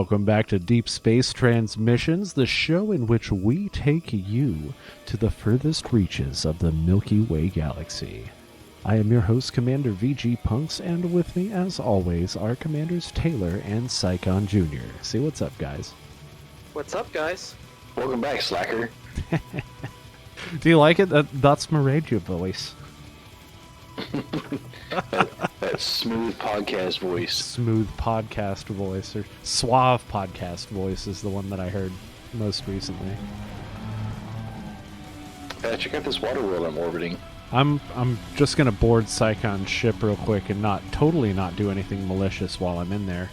Welcome back to Deep Space Transmissions, the show in which we take you to the furthest reaches of the Milky Way galaxy. I am your host, Commander VG Punks, and with me, as always, are Commanders Taylor and Psychon Jr. Say what's up, guys. What's up, guys? Welcome back, Slacker. Do you like it? That's my radio voice. that smooth podcast voice. Smooth podcast voice, or suave podcast voice is the one that I heard most recently. Check out this water world I'm orbiting. I'm just gonna board Psychon's ship real quick and not do anything malicious while I'm in there.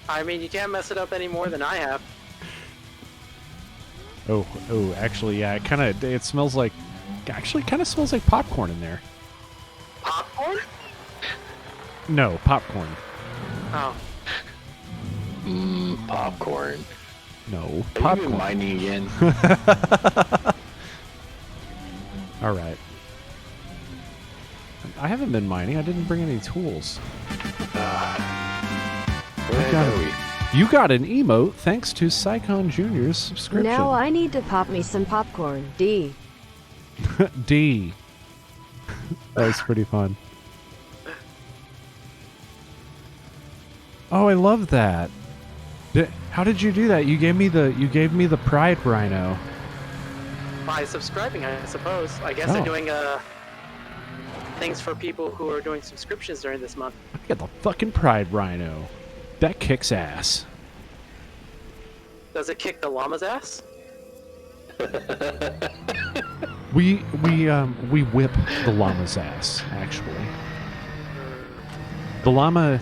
I mean, you can't mess it up any more than I have. Oh, actually, yeah, it smells like, actually kind of smells like popcorn in there. Popcorn? No, popcorn. Oh. Popcorn. No, Are popcorn. you even mining again? All right. I haven't been mining. I didn't bring any tools. Where are we? You got an emote thanks to Psychon Jr.'s subscription. Now I need to pop me some popcorn. D. D. That was pretty fun. Oh, I love that. How did you do that? You gave me the pride rhino. By subscribing, I suppose. I guess Oh. they're doing things for people who are doing subscriptions during this month. I got the fucking pride rhino. That kicks ass. Does it kick the llama's ass? We whip the llama's ass, actually. The llama's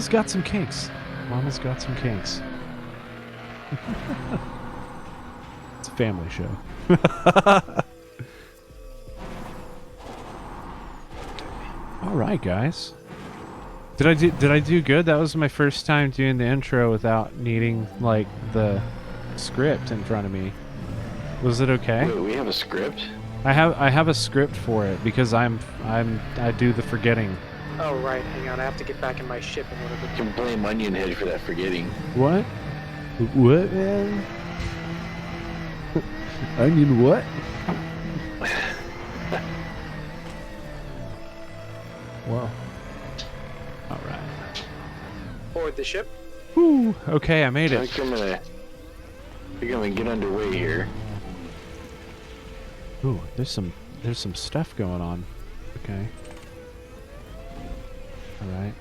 got some kinks. Llama's got some kinks. It's a family show. All right, guys. Did I do good? That was my first time doing the intro without needing like the script in front of me. Was it okay? Wait, we have a script? I have a script for it because I do the forgetting. Oh, right. Hang on. I have to get back in my ship in order You to... can blame Onion Head for that forgetting. What? What, man? Onion what? Well. All right. board the ship. Whew. Okay, I made I it. think we're gonna get underway here. Ooh, there's some stuff going on. Okay. All right.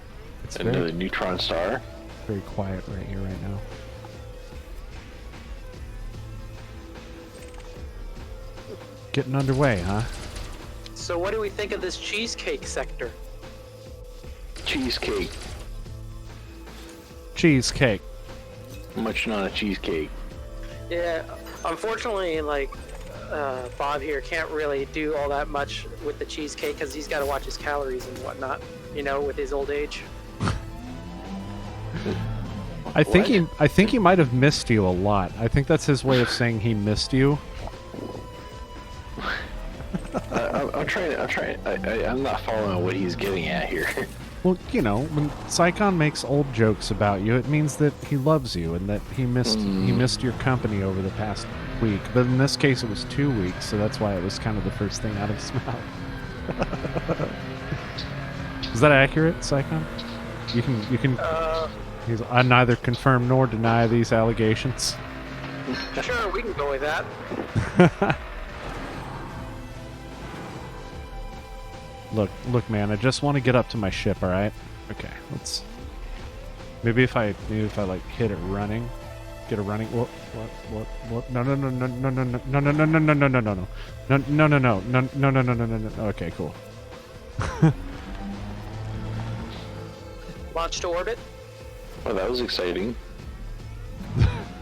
It's Another neutron star. very quiet right here, right now. Getting underway, huh? So what do we think of this cheesecake sector? Cheesecake. Cheesecake. Much not a cheesecake. Yeah, unfortunately, like, Bob here can't really do all that much with the cheesecake because he's got to watch his calories and whatnot, you know, with his old age. I think he might have missed you a lot. I think that's his way of saying he missed you. I'm not following what he's getting at here. Well, you know, when Psychon makes old jokes about you, it means that he loves you and that he missed your company over the past week. But in this case, it was 2 weeks, so that's why it was kind of the first thing out of his mouth. Is that accurate, Psychon? You can. I neither confirm nor deny these allegations. Sure, we can go with that. Look, man. I just want to get up to my ship. All right. Okay. Let's. Maybe if I like hit it running, get a running. What? No. Okay, cool. Launch to orbit. Oh, that was exciting.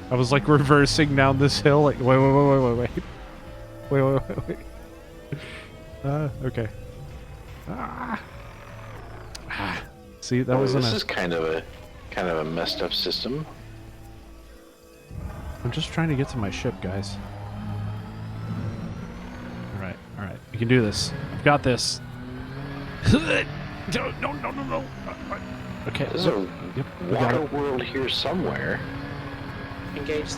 I was like reversing down this hill. Like, wait. Okay. See, that was This is kind of a messed up system. I'm just trying to get to my ship, guys. All right. You can do this. I've got this. No. Okay. There's a Yep, we got water it. world here somewhere. Engage.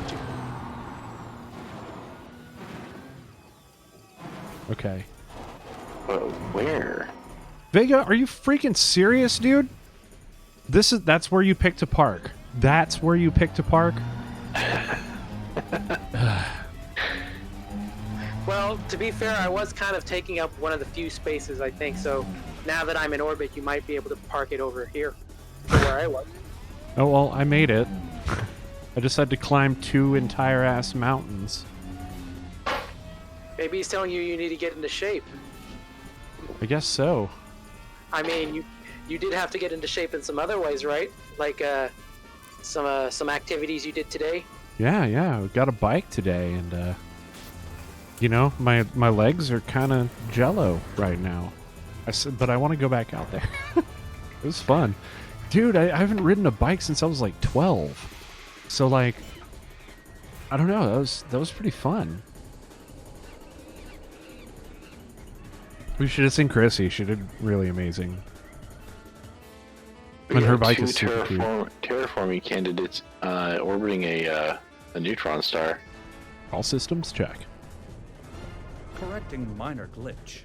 Okay. But where? Vega, are you freaking serious, dude? That's where you picked to park. That's where you picked to park? Well, to be fair, I was kind of taking up one of the few spaces, I think. So now that I'm in orbit, you might be able to park it over here, where I was. Oh, well, I made it. I just had to climb 2 entire ass mountains. Maybe he's telling you you need to get into shape. I guess so. I mean, you did have to get into shape in some other ways, right? Like some activities you did today. Yeah, we got a bike today, and you know, my legs are kind of jello right now. But I want to go back out there. It was fun, dude. I haven't ridden a bike since I was like 12, so like, I don't know. That was pretty fun. We should have seen Chrissy. She did really amazing. We And her have bike two is super cute. terraforming candidates orbiting a neutron star. All systems check. Correcting minor glitch.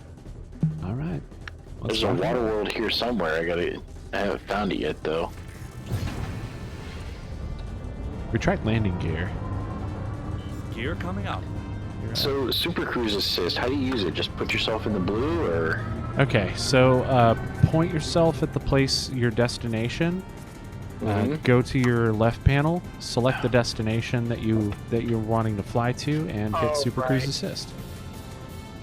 All right. There's a water world here somewhere. I haven't found it yet though. Retract landing gear. Gear coming up. So Super Cruise Assist, how do you use it? Just put yourself in the blue, or? Okay, so point yourself at the place, your destination. Go to your left panel, select the destination that you're wanting to fly to, and hit Super Cruise Assist.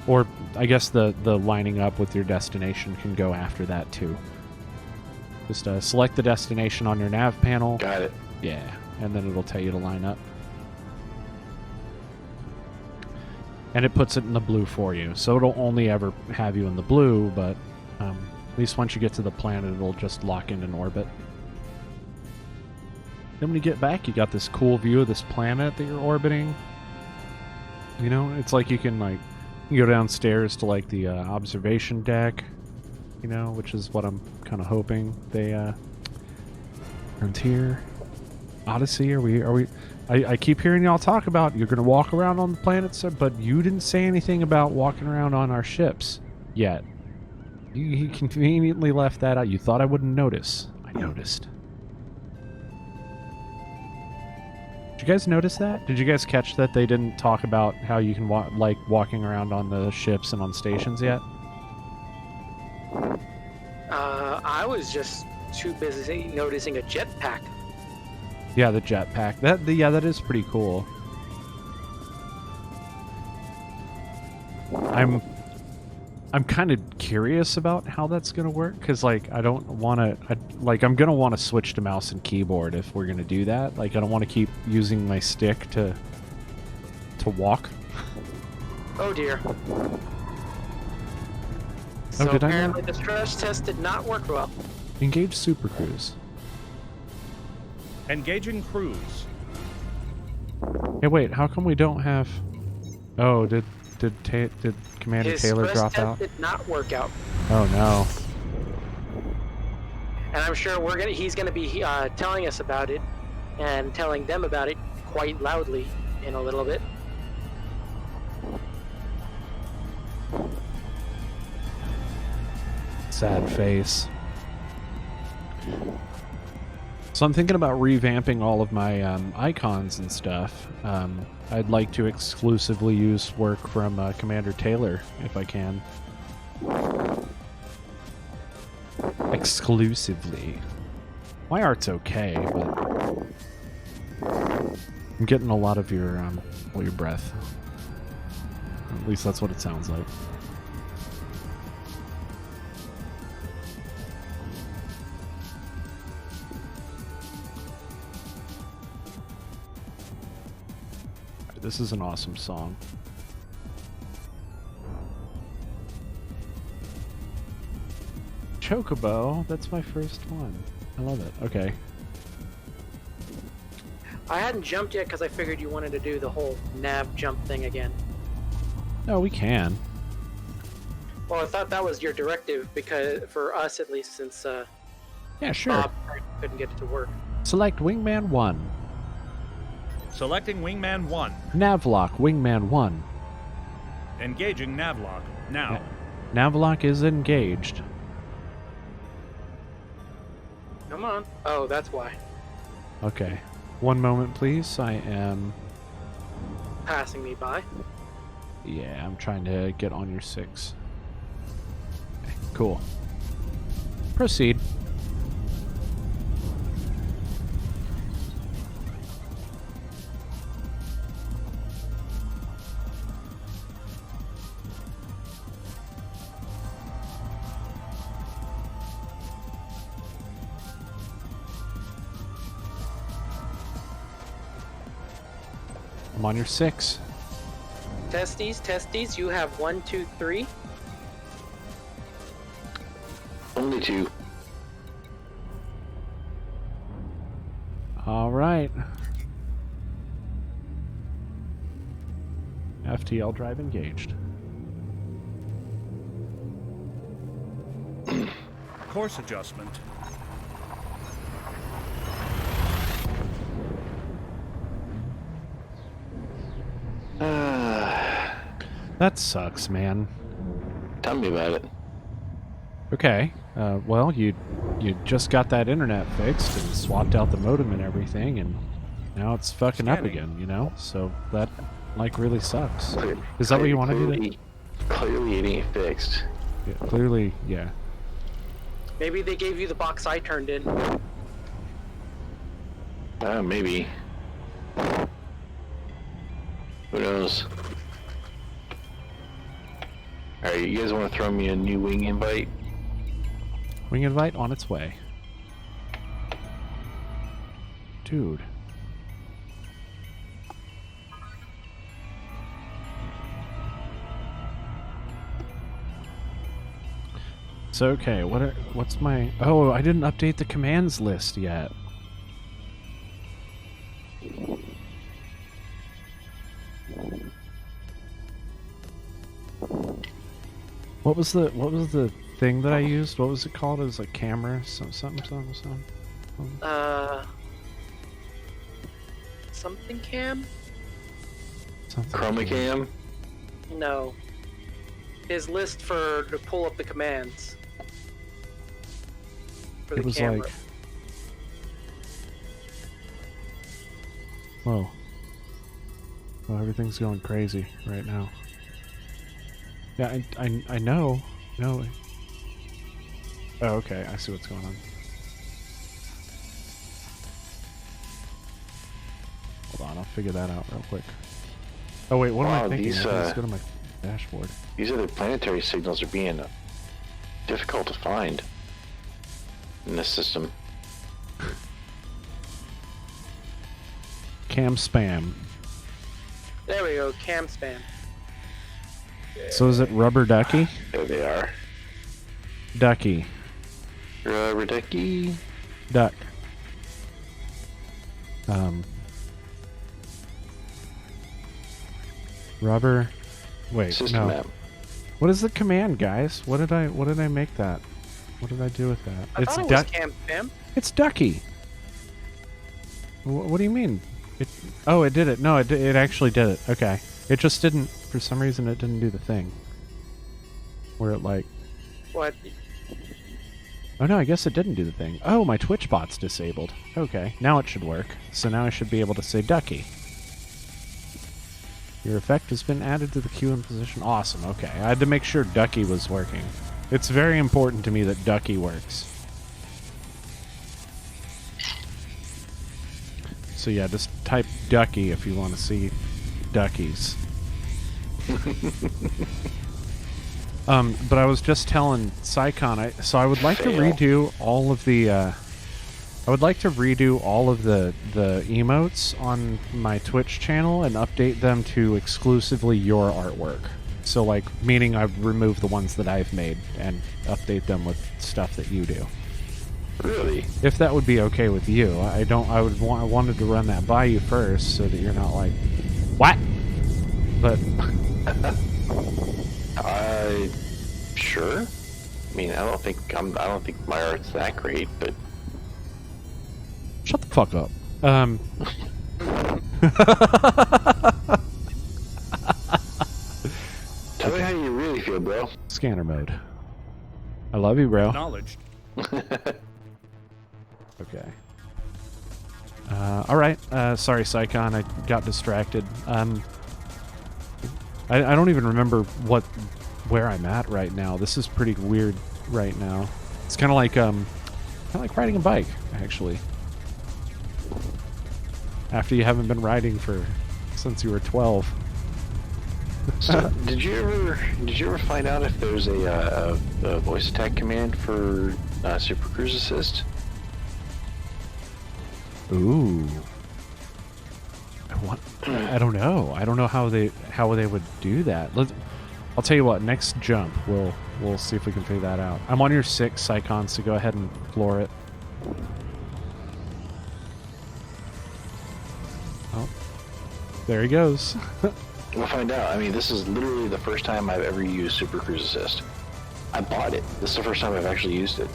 Or I guess the lining up with your destination can go after that too. Just select the destination on your nav panel. Got it. Yeah, and then it'll tell you to line up. And it puts it in the blue for you. So it'll only ever have you in the blue, but at least once you get to the planet, it'll just lock in an orbit. Then when you get back, you got this cool view of this planet that you're orbiting. You know, it's like you can go downstairs to like the observation deck, you know, which is what I'm kind of hoping they Frontier, Odyssey. Are we? I keep hearing y'all talk about you're going to walk around on the planet, sir, but you didn't say anything about walking around on our ships yet. You conveniently left that out. You thought I wouldn't notice. I noticed. Did you guys notice that? Did you guys catch that they didn't talk about how you can walking around on the ships and on stations yet? I was just too busy noticing a jetpack. Yeah, the jetpack. That is pretty cool. I'm kind of curious about how that's gonna work, because like I don't want to. I'm gonna want to switch to mouse and keyboard if we're gonna do that. Like I don't want to keep using my stick to walk. Oh dear. So did I know? apparently the stress test did not work well. Engage Super Cruise. Engaging cruise. Hey, wait. How come we don't have? Oh, did Commander His Taylor stress drop test out? did not work out. Oh no. And I'm sure he's gonna be telling us about it and telling them about it quite loudly in a little bit. Sad face. So I'm thinking about revamping all of my icons and stuff. I'd like to exclusively use work from Commander Taylor, if I can. Exclusively. My art's okay, but I'm getting a lot of your breath. At least that's what it sounds like. This is an awesome song. Chocobo, that's my first one. I love it. Okay. I hadn't jumped yet because I figured you wanted to do the whole nav jump thing again. No, we can. Well, I thought that was your directive, because for us at least, since Yeah, sure. Bob couldn't get it to work. Select Wingman 1. Selecting Wingman 1. Navlock Wingman 1. Engaging Navlock. Now. Navlock is engaged. Come on. Oh, that's why. Okay. One moment, please. I am... Passing me by. Yeah, I'm trying to get on your 6. Okay, cool. Proceed. I'm on your 6. Testes, you have 1, 2, 3. Only 2. All right. FTL drive engaged. Course adjustment. That sucks, man. Tell me about it. Okay. Well, you just got that internet fixed and swapped out the modem and everything, and now it's fucking up Scanning. again, you know? So that, like, really sucks. Is that what you want to do? Clearly it ain't fixed. Yeah, clearly, yeah. Maybe they gave you the box I turned in. Maybe. Who knows? Alright, you guys want to throw me a new wing invite? Wing invite on its way. Dude. So, okay, what's my... Oh, I didn't update the commands list yet. What was the thing that I used? What was it called? It was like camera, something. Something cam? Something. Chroma cam? No. His list to pull up the commands. For the It was camera. like... Whoa. Oh, everything's going crazy right now. Yeah, I know. No. Oh, okay. I see what's going on. Hold on, I'll figure that out real quick. Oh wait, what am I Wow, thinking? these, Let's go to my dashboard. These other planetary signals are being difficult to find in this system. Cam spam. There we go, cam spam. So is it rubber ducky? There they are. Ducky. Rubber ducky. Duck. Rubber. Wait, System no. map. What is the command, guys? What did I make that? What did I do with that? I thought it was cam spam. It's ducky. What do you mean? Oh, it did it. No, it actually did it. Okay. It just didn't, for some reason, it didn't do the thing. Where it like... What? Oh no, I guess it didn't do the thing. Oh, my Twitch bot's disabled. Okay, now it should work. So now I should be able to say ducky. Your effect has been added to the queue in position. Awesome, okay. I had to make sure ducky was working. It's very important to me that ducky works. So yeah, just type ducky if you want to see duckies. But I was just telling Psycon, so I would like to redo all of the, the emotes on my Twitch channel and update them to exclusively your artwork. So like, meaning I've removed the ones that I've made and update them with stuff that you do. Really? If that would be okay with you. I wanted to run that by you first so that you're not like, what? But Sure. I mean, I don't think my art's that great, but Shut the fuck up. tell me how you really feel, bro. Scanner mode. I love you, bro. Acknowledged. Okay. All right. Sorry, Psychon. I got distracted. I don't even remember where I'm at right now. This is pretty weird right now. It's kind of like riding a bike, actually. After you haven't been riding since you were 12. So, did you ever find out if there's a voice attack command for Super Cruise Assist? Ooh. What? I don't know. I don't know how they would do that. I'll tell you what. Next jump, we'll see if we can figure that out. I'm on your 6, Psychon, so go ahead and floor it. Oh, there he goes. We'll find out. I mean, this is literally the first time I've ever used Super Cruise Assist. I bought it. This is the first time I've actually used it.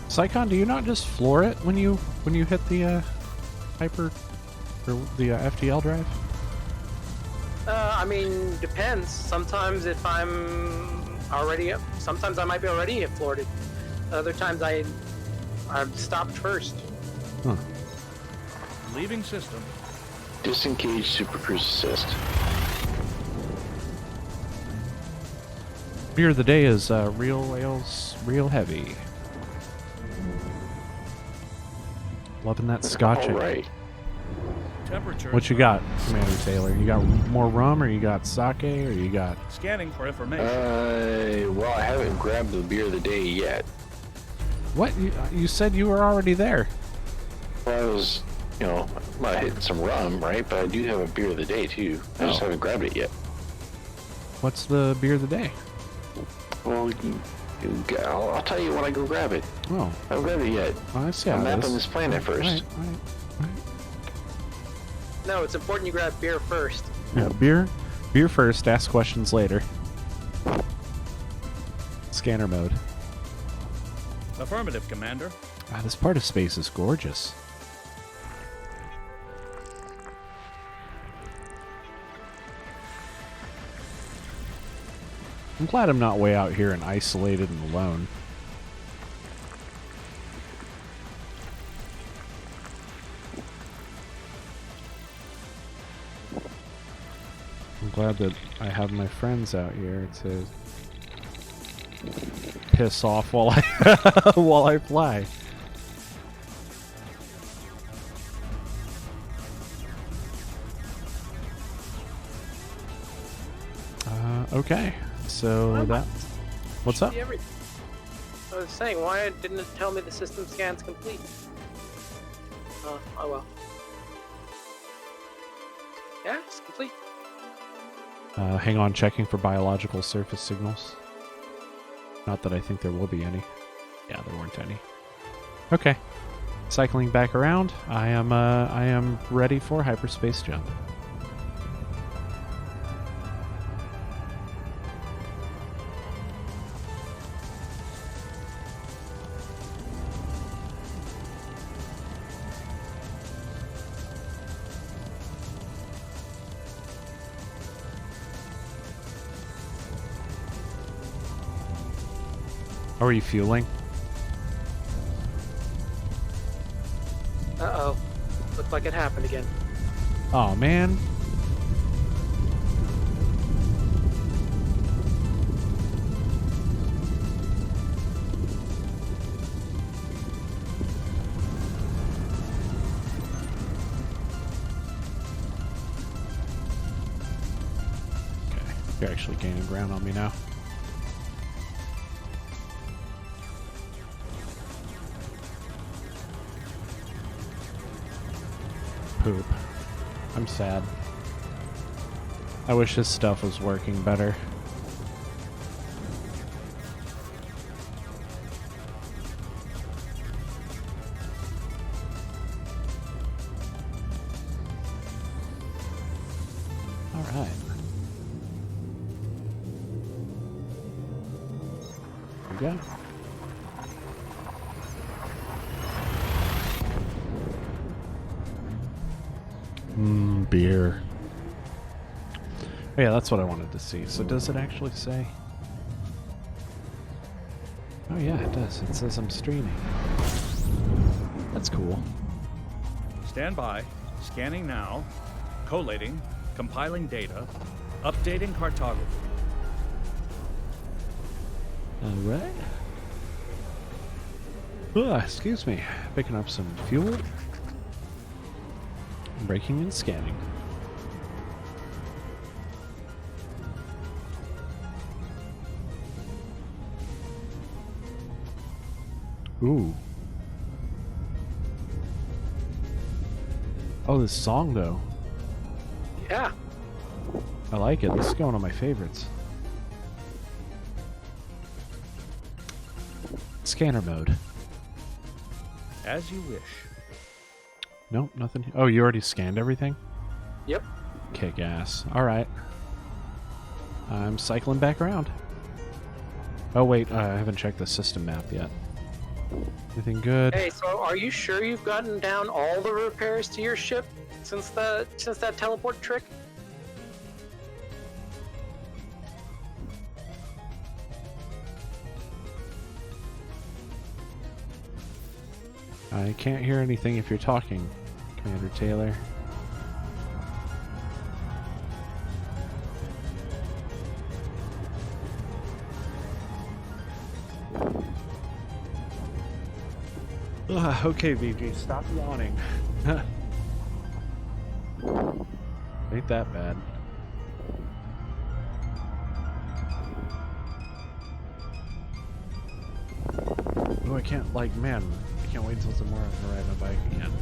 Psychon, do you not just floor it when you hit the hyper or the FTL drive? I mean, depends. Sometimes if I'm already up, sometimes I might be already floored. Other times I'm stopped first. Huh. Leaving system. Disengage Super Cruise Assist. Beer of the day is real ales, real heavy. Loving that scotch. All right. Temperature. What you got, Commander Taylor? You got more rum, or you got sake, or you got... Scanning for information. Well, I haven't grabbed the beer of the day yet. What? You said you were already there. Well, I was, I'm not hitting some rum, right? But I do have a beer of the day, too. I just haven't grabbed it yet. What's the beer of the day? Well, I'll tell you when I go grab it. Oh. I haven't grabbed it yet. Well, I see how I'm it mapping is. this planet first. Right. No, it's important you grab beer first. Yeah, beer first, ask questions later. Scanner mode. Affirmative, Commander. Wow, this part of space is gorgeous. I'm glad I'm not way out here and isolated and alone. I'm glad that I have my friends out here to piss off while I while I fly. Okay. So that. What's up? I was saying, why didn't it tell me the system scan's complete? Oh well. Yeah, it's complete. Hang on, checking for biological surface signals. Not that I think there will be any. Yeah, there weren't any. Okay. Cycling back around. I am ready for hyperspace jump. How are you feeling? Uh-oh. Looked like it happened again. Oh, man. Okay, you're actually gaining ground on me now. Poop. I'm sad. I wish his stuff was working better. Alright. go. Beer. Oh, yeah, that's what I wanted to see. So does it actually say? Oh yeah, it does. It says I'm streaming. That's cool. Stand by. Scanning now. Collating. Compiling data. Updating cartography. All right. Excuse me. Picking up some fuel. Braking and scanning. Ooh. Oh, this song though. Yeah. I like it. This is one of my favorites. Scanner mode. As you wish. Nope, nothing. Oh, you already scanned everything? Yep. Kick ass. Alright. I'm cycling back around. Oh, wait. I haven't checked the system map yet. Anything good? Hey, so are you sure you've gotten down all the repairs to your ship since that teleport trick? I can't hear anything if you're talking, Commander Taylor. Okay, VG, stop yawning. Ain't that bad. Oh, I can't, like, man, I can't wait till tomorrow to ride my bike again.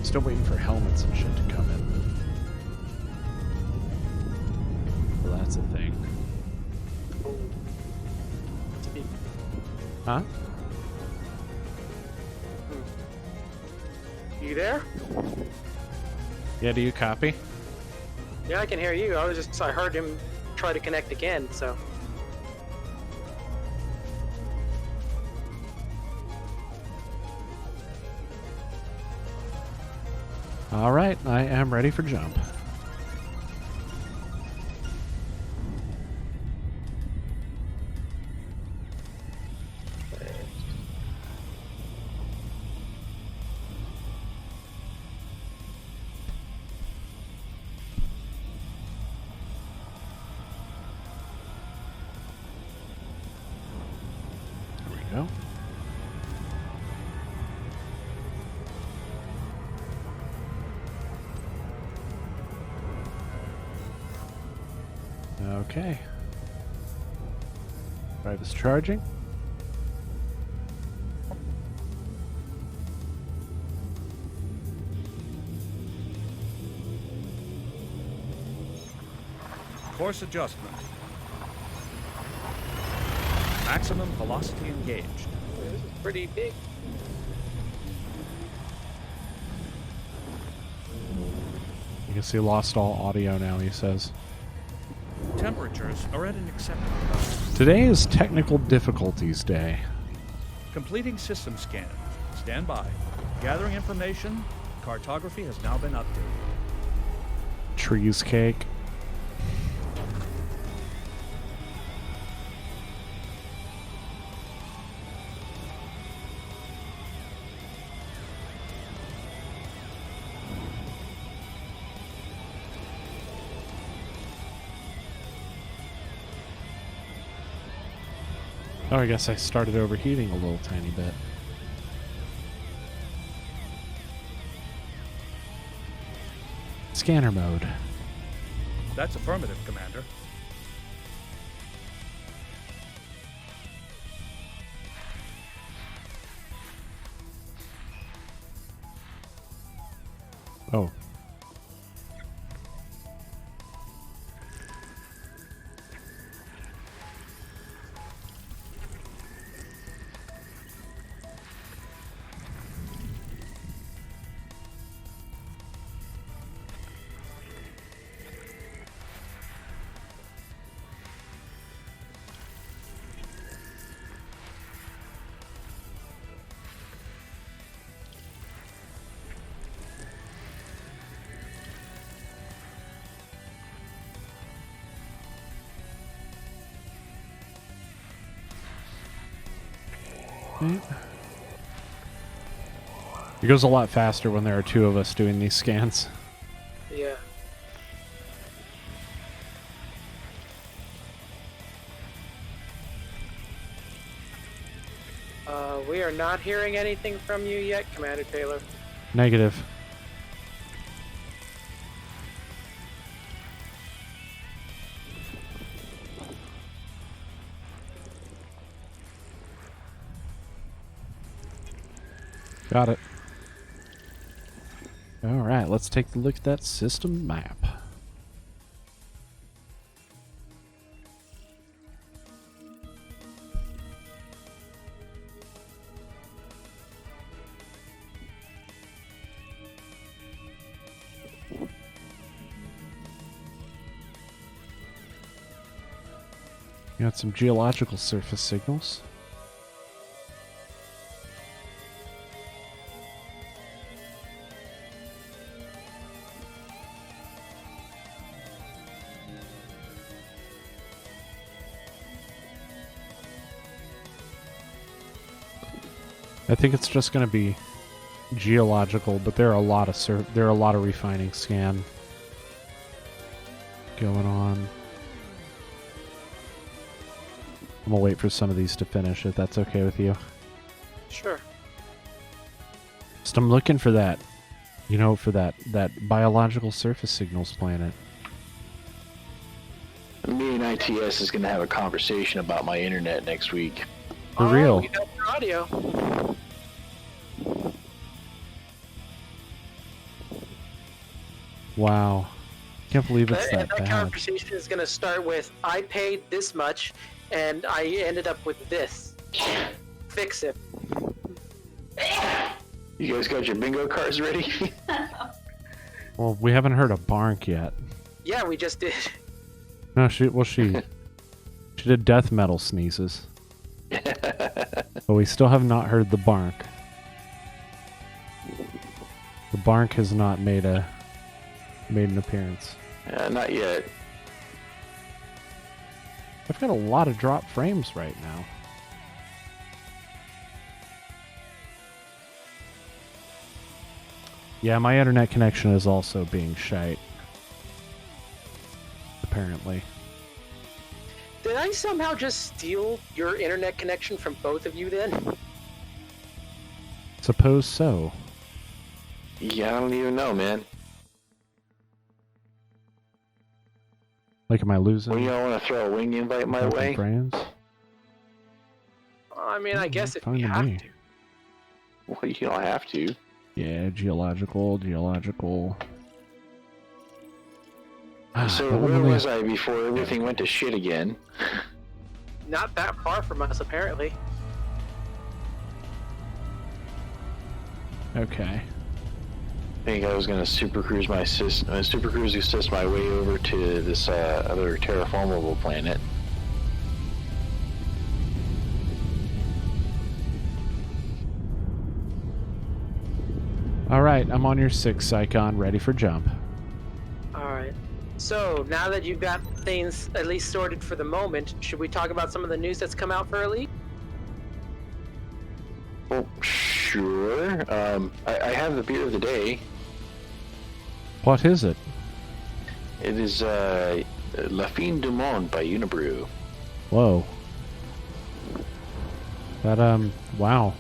Still waiting for helmets and shit to come in. Well, that's a thing. Huh? You there? Yeah, do you copy? Yeah, I can hear you. I heard him try to connect again, so. Alright, I am ready for jump. There we go. Okay. Drive is charging. Course adjustment. Maximum velocity engaged. This is pretty big. You can see lost all audio now, he says. Temperatures are at an acceptable level. Today is Technical Difficulties Day. Completing system scan. Stand by. Gathering information. Cartography has now been updated. Trees cake. Oh, I guess I started overheating a little tiny bit. Scanner mode. That's affirmative, Commander. Oh. mate. It goes a lot faster when there are two of us doing these scans. Yeah. We are not hearing anything from you yet, Commander Taylor. Negative. Got it. Alright, let's take a look at that system map. Got some geological surface signals. I think it's just going to be geological, but there are a lot of refining scan going on. I'm gonna wait for some of these to finish, if that's okay with you. Sure. Just I'm looking for that, you know, for that biological surface signals planet. Me and ITS is going to have a conversation about my internet next week. For real. We got your audio. Wow. Can't believe it's that That bad. conversation is going to start with, I paid this much, and I ended up with this. Fix it. You guys got your bingo cards ready? Well, we haven't heard a bark yet. Yeah, we just did. No, she did death metal sneezes. But we still have not heard the bark. The bark has not made an appearance. Not yet. I've got a lot of drop frames right now. Yeah, my internet connection is also being shite. Apparently. Did I somehow just steal your internet connection from both of you then? Suppose so. Yeah, I don't even know, man. Like, am I losing? Well, you don't want to throw a wing invite my fucking way? frames? I mean, I guess if fine you with have me. to. Well, you don't have to. Yeah, geological. So that one where only- was I before everything went to shit again? Not that far from us, apparently. Okay. I think I was gonna supercruise assist my way over to this other terraformable planet. Alright, I'm on your 6 icon, ready for jump. Alright. So, now that you've got things at least sorted for the moment, should we talk about some of the news that's come out for Elite? Well, sure. I have the beer of the day. What is it? It is La Fin du Monde by Unibrew. Whoa. That, wow.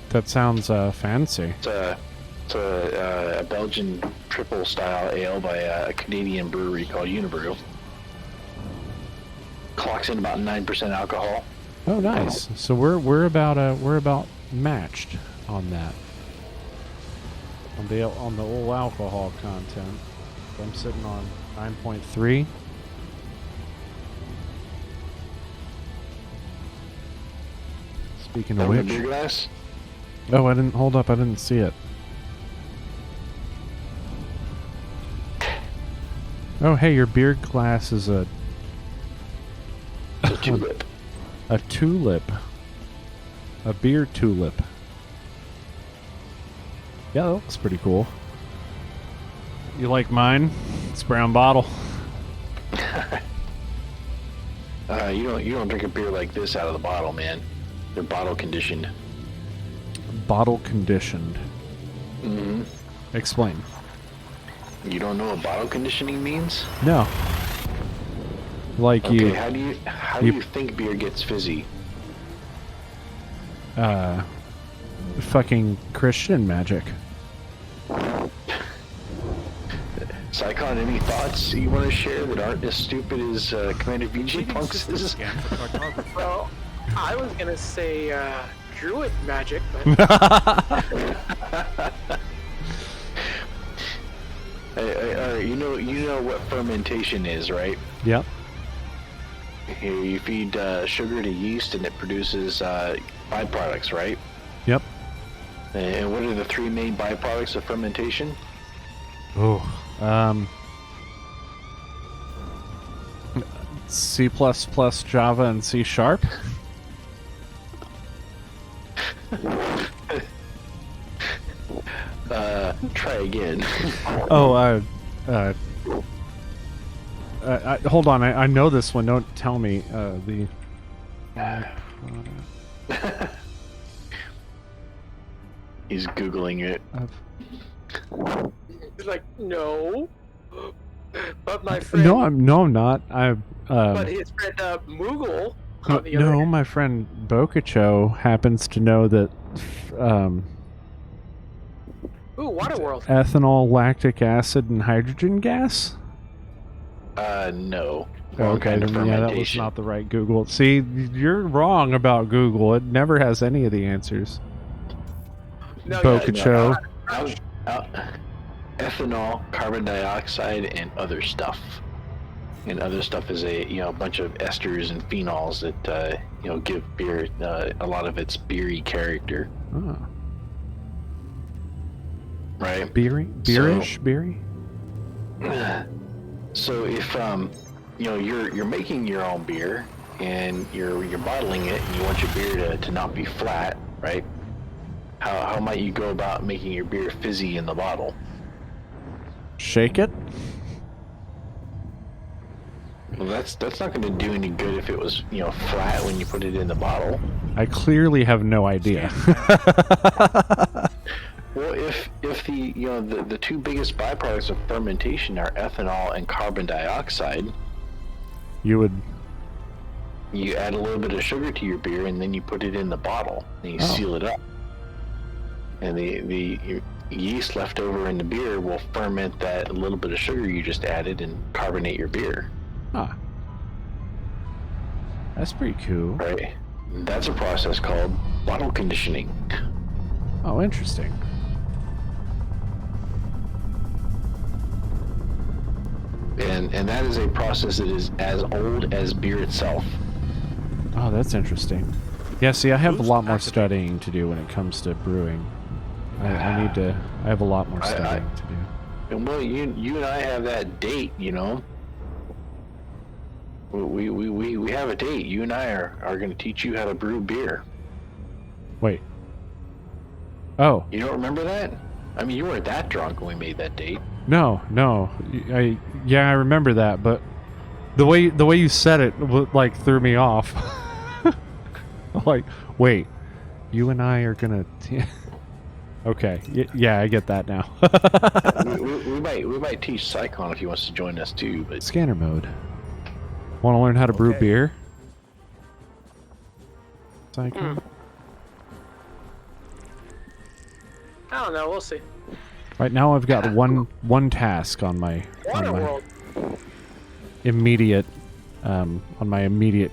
That sounds, fancy. It's a Belgian triple style ale by a Canadian brewery called Unibrew. Clocks in about 9% alcohol. Oh, nice. So we're about matched on that. On the old alcohol content. I'm sitting on 9.3. Speaking of The which, beer glass? oh, I didn't see it. Oh, hey, your beer glass is a It's a tulip. a tulip. A beer tulip. Yeah, that looks pretty cool. You like mine? It's a brown bottle. You don't drink a beer like this out of the bottle, man. They're bottle conditioned. Bottle conditioned. Mm-hmm. Explain. You don't know what bottle conditioning means? No. Like Okay, you. how do you think beer gets fizzy? Fucking Christian magic. Psychon, any thoughts you want to share that aren't as stupid as Commander VG Completing Punk's system is? scan for cartography. Well, I was gonna say druid magic, but You know what fermentation is, right? Yep. Here, you feed sugar to yeast and it produces byproducts, right? Yep. And what are the three main byproducts of fermentation? Oh. C++, Java, and C Sharp. Try again. Oh, hold on. I know this one. Don't tell me the. He's Googling it. he's like, no. But my friend, No, I'm not. but his friend Moogle, on the other no, hand, my friend Bokacho happens to know that ooh, Waterworld. ethanol, lactic acid, and hydrogen gas. No. Wrong Okay, kind of then yeah, that was fermentation. not the right Google. See, you're wrong about Google. It never has any of the answers. No, Bokacho. Ethanol, carbon dioxide, and other stuff. And other stuff is a bunch of esters and phenols that give beer a lot of its beery character, Oh. right? Beerish, beery. So if you're making your own beer and you're bottling it and you want your beer to not be flat, right? How might you go about making your beer fizzy in the bottle? Shake it. Well, that's not going to do any good if it was flat when you put it in the bottle. I clearly have no idea. Well, if the two biggest byproducts of fermentation are ethanol and carbon dioxide, You add a little bit of sugar to your beer and then you put it in the bottle and you seal it up. And the yeast left over in the beer will ferment that little bit of sugar you just added and carbonate your beer. Huh. That's pretty cool. Right? That's a process called bottle conditioning. Oh, interesting. And that is a process that is as old as beer itself. Oh, that's interesting. Yeah, see, I have a Boost lot more activate. studying to do when it comes to brewing. I have a lot more studying to do. And well, you and I have that date, We have a date. You and I are going to teach you how to brew beer. Wait. Oh, You don't remember that? I mean, you weren't that drunk when we made that date. no. I remember that, but the way you said it like threw me off. Like, wait, you and I are gonna. Okay, yeah, I get that now. we might teach Psychon if he wants to join us too. But Scanner mode. Want to learn how to brew Okay. beer? Psycho? I don't know. We'll see. Right now, I've got one task on my Waterworld. immediate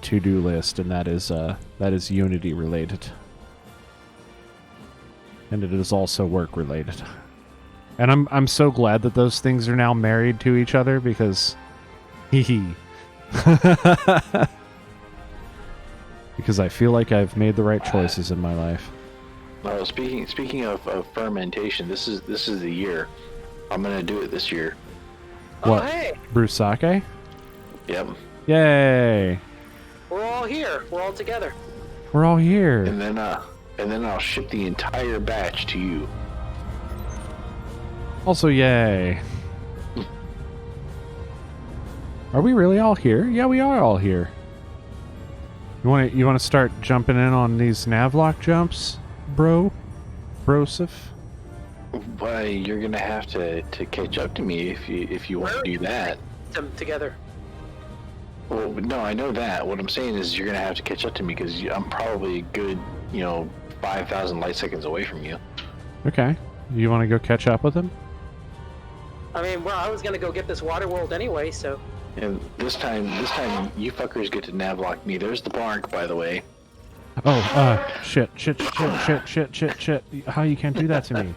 to-do list, and that is Unity related, and it is also work related. And I'm so glad that those things are now married to each other because, because I feel like I've made the right choices in my life. well, speaking of fermentation, this is the year. I'm gonna do it this year. What? Oh, hey, Brew sake? Yep. Yay! we're all here. We're all together. We're all here. And then I'll ship the entire batch to you. Also, yay. Are we really all here? Yeah, we are all here. You want to start jumping in on these navlock jumps, Broseph? Why, you're gonna have to catch up to me if you want to do that. Them together. Well, no, I know that. What I'm saying is you're gonna have to catch up to me because I'm probably a good, 5,000 light seconds away from you. Okay. You want to go catch up with him? I mean, well, I was gonna go get this water world anyway, so. And this time you fuckers get to navlock me. There's the bark, by the way. Oh, shit. How you can't do that to me?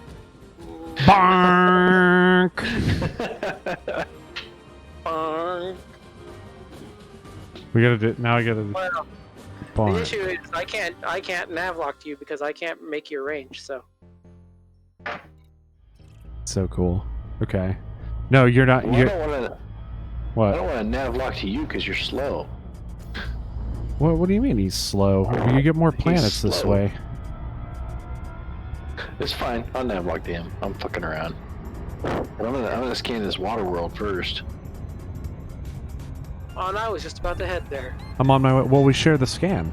Bark! We gotta do, now I gotta... Well, bark. the issue is I can't navlock to you because I can't make your range, so. So cool. Okay. No, you're not... Well, you're, I what? don't want to navlock to you because you're slow. What do you mean he's slow? You get more planets this slow. way. It's fine. I'll navlock to him. I'm fucking around. But I'm gonna scan this water world first. Oh, no, I was just about to head there. I'm on my way. Well, we share the scan.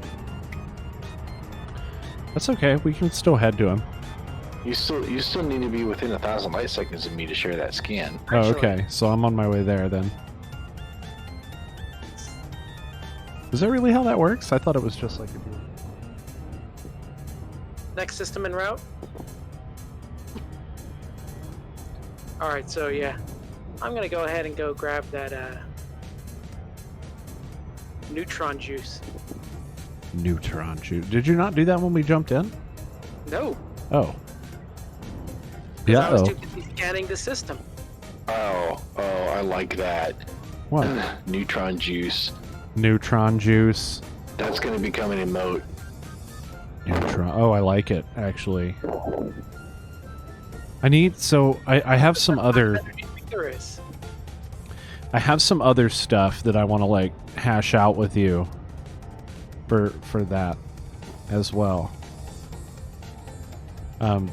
That's okay. We can still head to him. You still need to be within 1,000 light seconds of me to share that scan. Oh, okay. So I'm on my way there then. Is that really how that works? I thought it was just like a deal. Next system en route. Alright, so yeah. I'm gonna go ahead and go grab that neutron juice. Neutron juice. Did you not do that when we jumped in? No. Oh. 'Cause Yeah. I was too busy scanning the system. Oh, I like that. What? Neutron juice. Neutron juice. That's gonna become an emote. Neutron. Oh, I like it actually. I have some other. There is. I have some other stuff that I want to like hash out with you. For that, as well.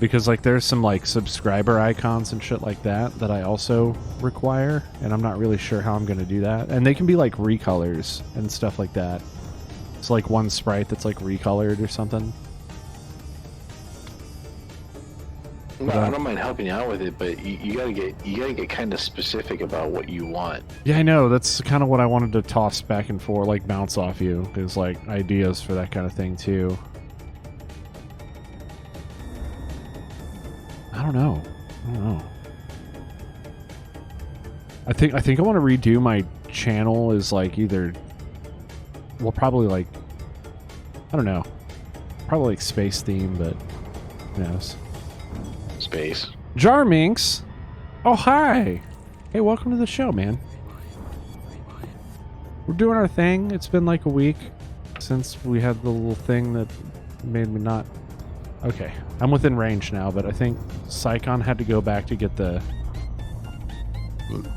Because like there's some like subscriber icons and shit like that I also require, and I'm not really sure how I'm gonna do that. And they can be like recolors and stuff like that. It's like one sprite that's like recolored or something. No, I don't mind helping you out with it, but you gotta get kind of specific about what you want. Yeah, I know. That's kind of what I wanted to toss back and forth, like bounce off you, is like ideas for that kind of thing too. I don't know. I think I want to redo my channel as like either, well, probably like, I don't know, probably like space theme, but who knows. Space. Jarminx! Oh, hi! Hey, welcome to the show, man. We're doing our thing. It's been like a week since we had the little thing that made me not... Okay, I'm within range now, but I think Psychon had to go back to get the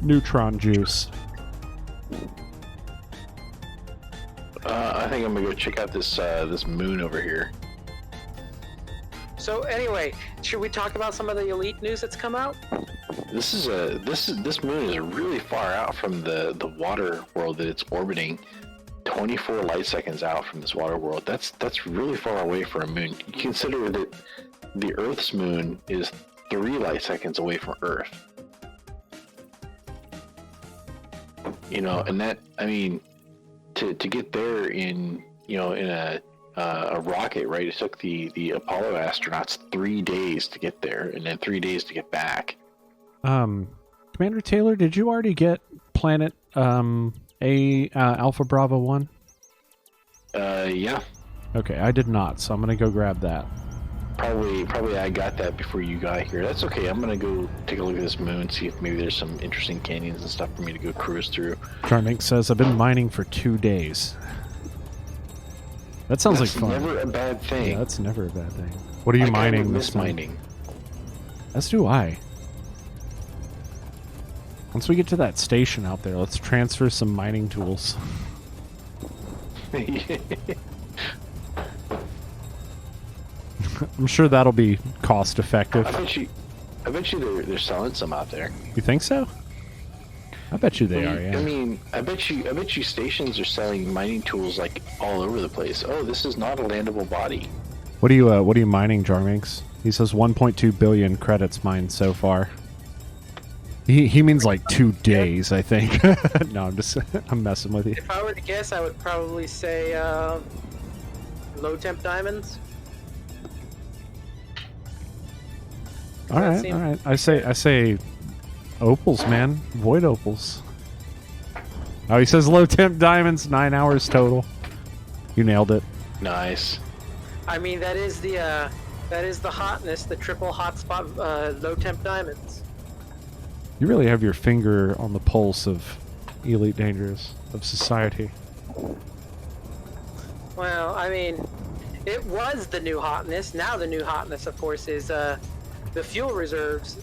neutron juice. I think I'm gonna go check out this moon over here. So anyway, should we talk about some of the elite news that's come out? This moon is really far out from the water world that it's orbiting. 24 light seconds out from this water world. That's really far away for a moon. You consider that the Earth's moon is 3 light seconds away from Earth. And that, I mean, to get there in a rocket, right? It took the Apollo astronauts 3 days to get there, and then 3 days to get back. Commander Taylor, did you already get planet Alpha Bravo 1? Yeah. Okay, I did not, so I'm gonna go grab that. Probably I got that before you got here. That's okay. I'm gonna go take a look at this moon, see if maybe there's some interesting canyons and stuff for me to go cruise through. Jarminx says, I've been mining for 2 days. That sounds like fun. That's never a bad thing. Yeah, that's never a bad thing. What are you mining this time? Mining. As do I. Once we get to that station out there, let's transfer some mining tools. I'm sure that'll be cost effective. I bet you they're selling some out there. You think so? I bet you they are, yeah. I mean, I bet you stations are selling mining tools like all over the place. Oh, this is not a landable body. What are you mining, Jarminx? He says 1.2 billion credits mined so far. He means like 2 days, I think. No, I'm messing with you. If I were to guess, I would probably say low temp diamonds. All right. I say opals, man. Void opals. Oh, he says low temp diamonds, 9 hours total. You nailed it. Nice. I mean, that is the hotness, the triple hotspot low temp diamonds. You really have your finger on the pulse of Elite Dangerous, of society. Well, I mean, it was the new hotness. Now the new hotness, of course, is the fuel reserves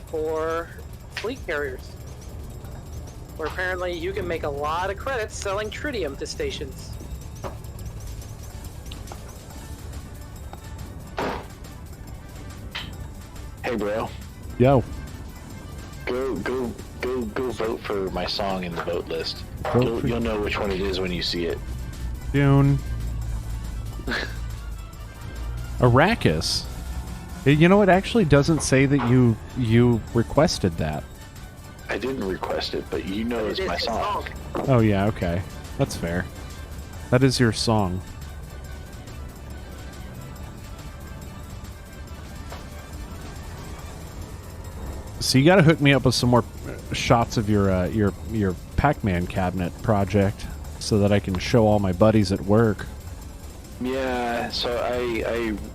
for fleet carriers. Where apparently you can make a lot of credits selling tritium to stations. Hey, bro. Yo. Go vote for my song in the vote list. Vote You'll know which one it is when you see it. Dune. Arrakis. You know, it actually doesn't say that you requested that. I didn't request it, but you know it's my song. Oh yeah, okay. That's fair. That is your song. So you got to hook me up with some more shots of your Pac-Man cabinet project so that I can show all my buddies at work. Yeah, so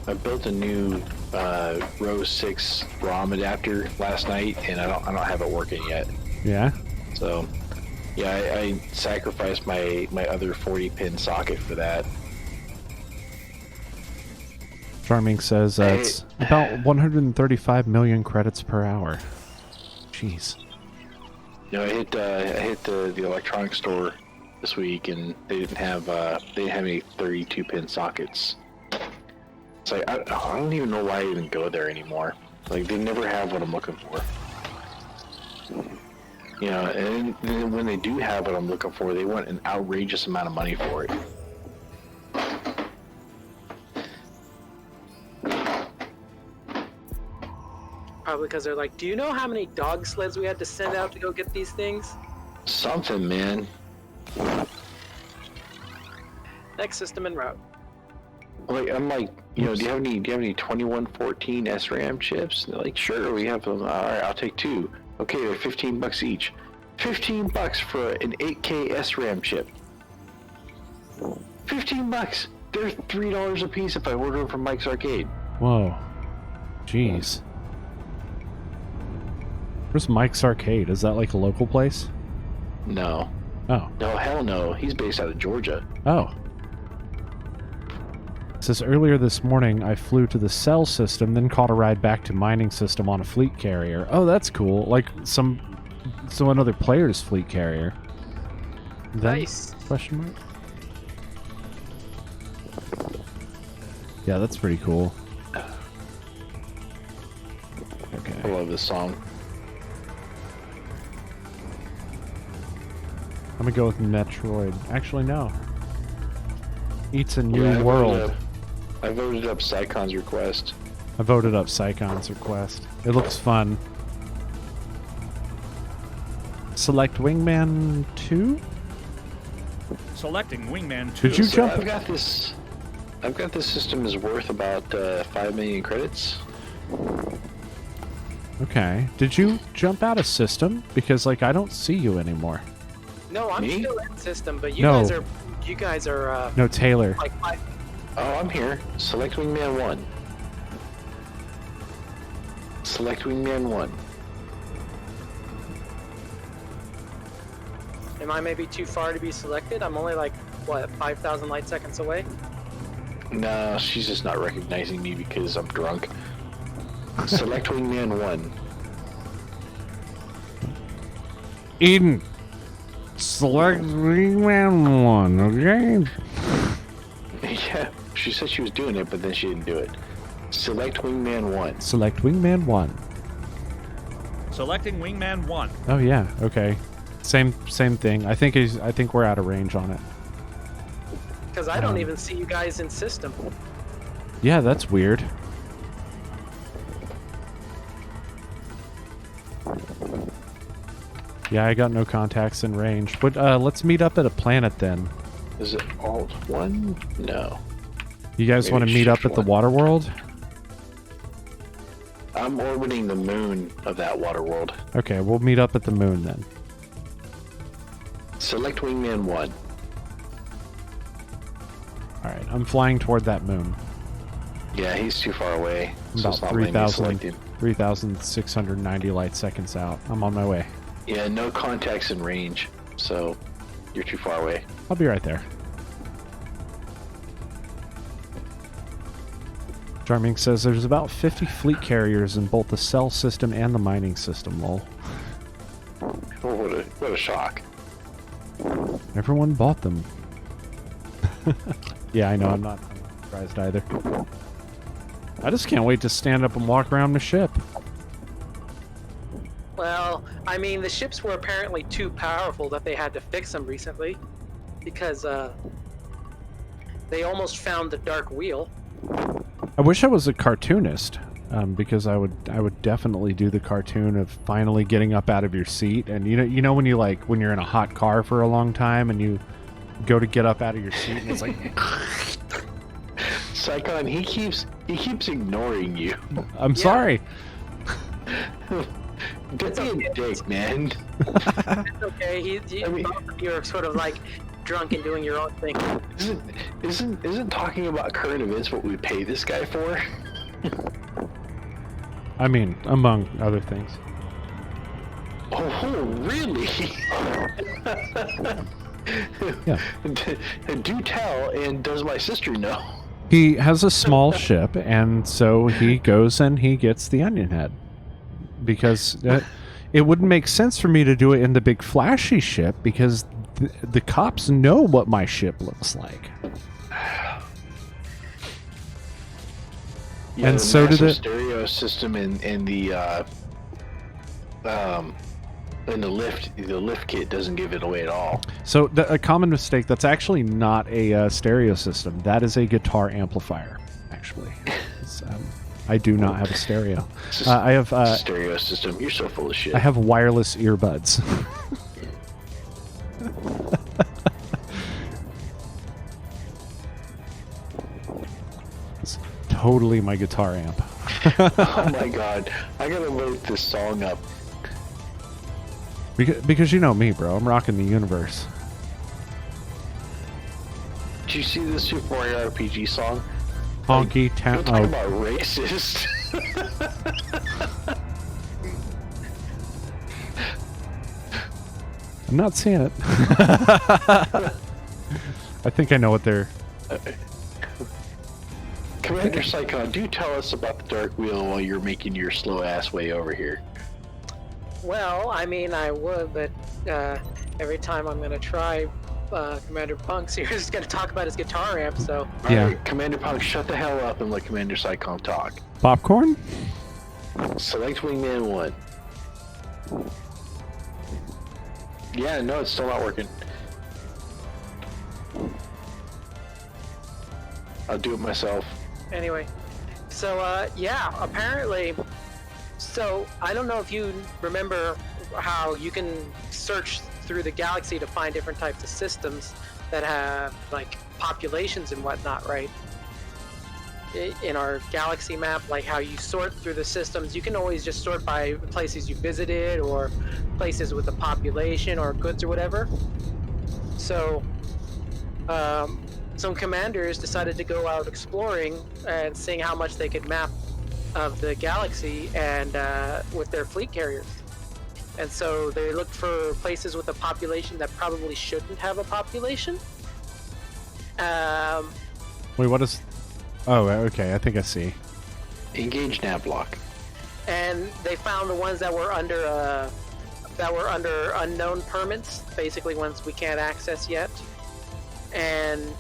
I built a new Row 6 ROM adapter last night, and I don't have it working yet. Yeah. So yeah, I sacrificed my other 40-pin socket for that. Charming says it's about 135 million credits per hour. Jeez. You know, I hit the electronics store this week, and they didn't have any 32-pin sockets. It's like I don't even know why I even go there anymore. Like, they never have what I'm looking for. You know, and then when they do have what I'm looking for, they want an outrageous amount of money for it. Probably because they're like, do you know how many dog sleds we had to send out to go get these things? Something, man. Next system en route. Like, I'm like, you know, do you have any 2114 SRAM chips? And they're like, sure, we have them. All right, I'll take 2. Okay, they're $15 each. $15 for an 8K SRAM chip. $15. They're $3 a piece if I order them from Mike's Arcade. Whoa. Jeez. Where's Mike's Arcade? Is that like a local place? No. Oh. No, hell no. He's based out of Georgia. Oh. It says earlier this morning I flew to the cell system, then caught a ride back to mining system on a fleet carrier. Oh, that's cool. Like another player's fleet carrier. Then, Nice. question mark? Yeah, that's pretty cool. Okay. I love this song. I'm gonna go with Metroid. Actually, no. Eats a new Yeah, world. I voted up Psycon's request. I voted up Psycon's request. It looks fun. Select Wingman 2? Selecting Wingman 2. Did you So jump? I've got this system is worth about 5 million credits. Okay. Did you jump out of system? Because, like, I don't see you anymore. No, I'm Me? still in system, but you No. guys are No, Taylor. like Oh, I'm here. Select Wingman 1. Select Wingman 1. Am I maybe too far to be selected? I'm only like, what, 5,000 light seconds away? No, she's just not recognizing me because I'm drunk. Select Wingman 1. Eden. Select Wingman 1, okay? Yeah, she said she was doing it, but then she didn't do it. Select Wingman 1. Select Wingman 1. Selecting Wingman 1. Oh, yeah, okay. Same thing. I think we're out of range on it. Because I don't even see you guys in system. Yeah, that's weird. Yeah, I got no contacts in range. But let's meet up at a planet then. Is it Alt 1? No. You guys want to meet up at the water world? I'm orbiting the moon of that water world. Okay, we'll meet up at the moon then. Select Wingman 1. Alright, I'm flying toward that moon. Yeah, he's too far away. About it's not letting me select him. 3,690 light seconds out. I'm on my way. Yeah, no contacts in range, so you're too far away. I'll be right there. Charming says there's about 50 fleet carriers in both the cell system and the mining system, lol. Oh, what a shock. Everyone bought them. Yeah, I know, I'm not surprised either. I just can't wait to stand up and walk around the ship. Well, I mean, the ships were apparently too powerful that they had to fix them recently. Because, they almost found the Dark Wheel. I wish I was a cartoonist, because I would definitely do the cartoon of finally getting up out of your seat, and you know when you're in a hot car for a long time and you go to get up out of your seat and it's like Psychon, he keeps ignoring you. I'm sorry. Don't be a dick, man. It's okay. You're sort of like drunk and doing your own thing. Isn't talking about current events what we pay this guy for? I mean, among other things. Oh, really? Yeah. Do tell, and does my sister know? He has a small ship, and so he goes and he gets the onion head. Because it wouldn't make sense for me to do it in the big flashy ship, because the cops know what my ship looks like. Yeah, and so did it. Stereo system in the lift kit doesn't give it away at all. So a common mistake, that's actually not a stereo system. That is a guitar amplifier, actually. I do not have a stereo. I have stereo system. You're so full of shit. I have wireless earbuds. It's totally my guitar amp. Oh my god, I gotta load this song up. Because you know me, bro. I'm rocking the universe. Did you see the Super Mario RPG song? Honky Town. Talk about racist. I'm not seeing it. I think I know what they're... Commander Psychon, do tell us about the Dark Wheel while you're making your slow ass way over here. Well, I mean, I would, but every time I'm going to try, Commander Punk's here is going to talk about his guitar amp, so... Yeah. Alright, Commander Punk, shut the hell up and let Commander Psychon talk. Popcorn? Select Wingman 1. Yeah, no, it's still not working. I'll do it myself. Anyway, so, yeah, apparently... So, I don't know if you remember how you can search through the galaxy to find different types of systems that have, like, populations and whatnot, right? In our galaxy map, like how you sort through the systems, you can always just sort by places you visited or places with a population or goods or whatever. So, some commanders decided to go out exploring and seeing how much they could map of the galaxy and with their fleet carriers. And so they looked for places with a population that probably shouldn't have a population. Wait, what is... Oh, okay, I think I see. Engage nav block. And they found the ones that were under unknown permits, basically ones we can't access yet. And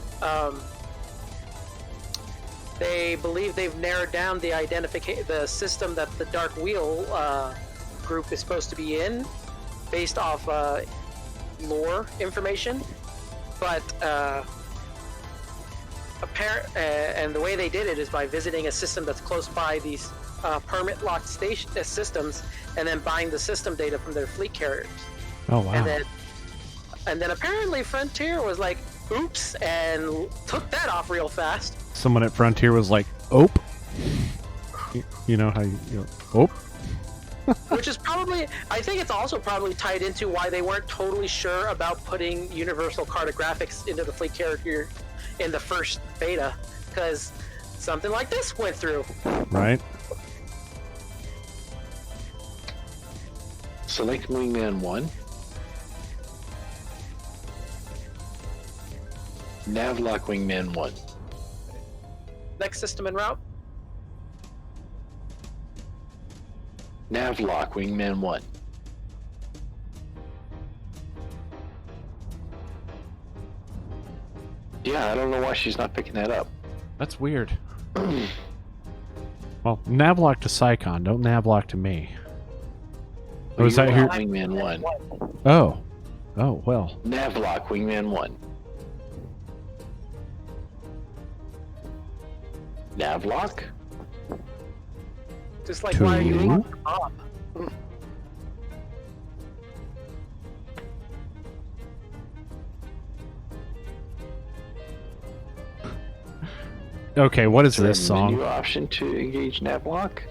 they believe they've narrowed down the system that the Dark Wheel group is supposed to be in, based off lore information, but and the way they did it is by visiting a system that's close by these permit locked station systems, and then buying the system data from their fleet carriers. Oh wow. And then apparently Frontier was like, oops, and took that off real fast. Someone at Frontier was like, "Ope." You know how you "Ope." Which is probably, I think it's also probably tied into why they weren't totally sure about putting universal cartographics into the fleet carrier in the first beta, because something like this went through. Right. Select Wingman 1. Navlock Wingman 1. Next system en route. Navlock Wingman 1. Yeah, I don't know why she's not picking that up. That's weird. Well, navlock to Psychon, don't navlock to me. Oh, is that here? Wingman 1. Oh. Oh, well. Navlock Wingman 1. Navlock? Just like, why are you Two. locking up? Okay, what is Is there this a song? menu option to engage Navlock?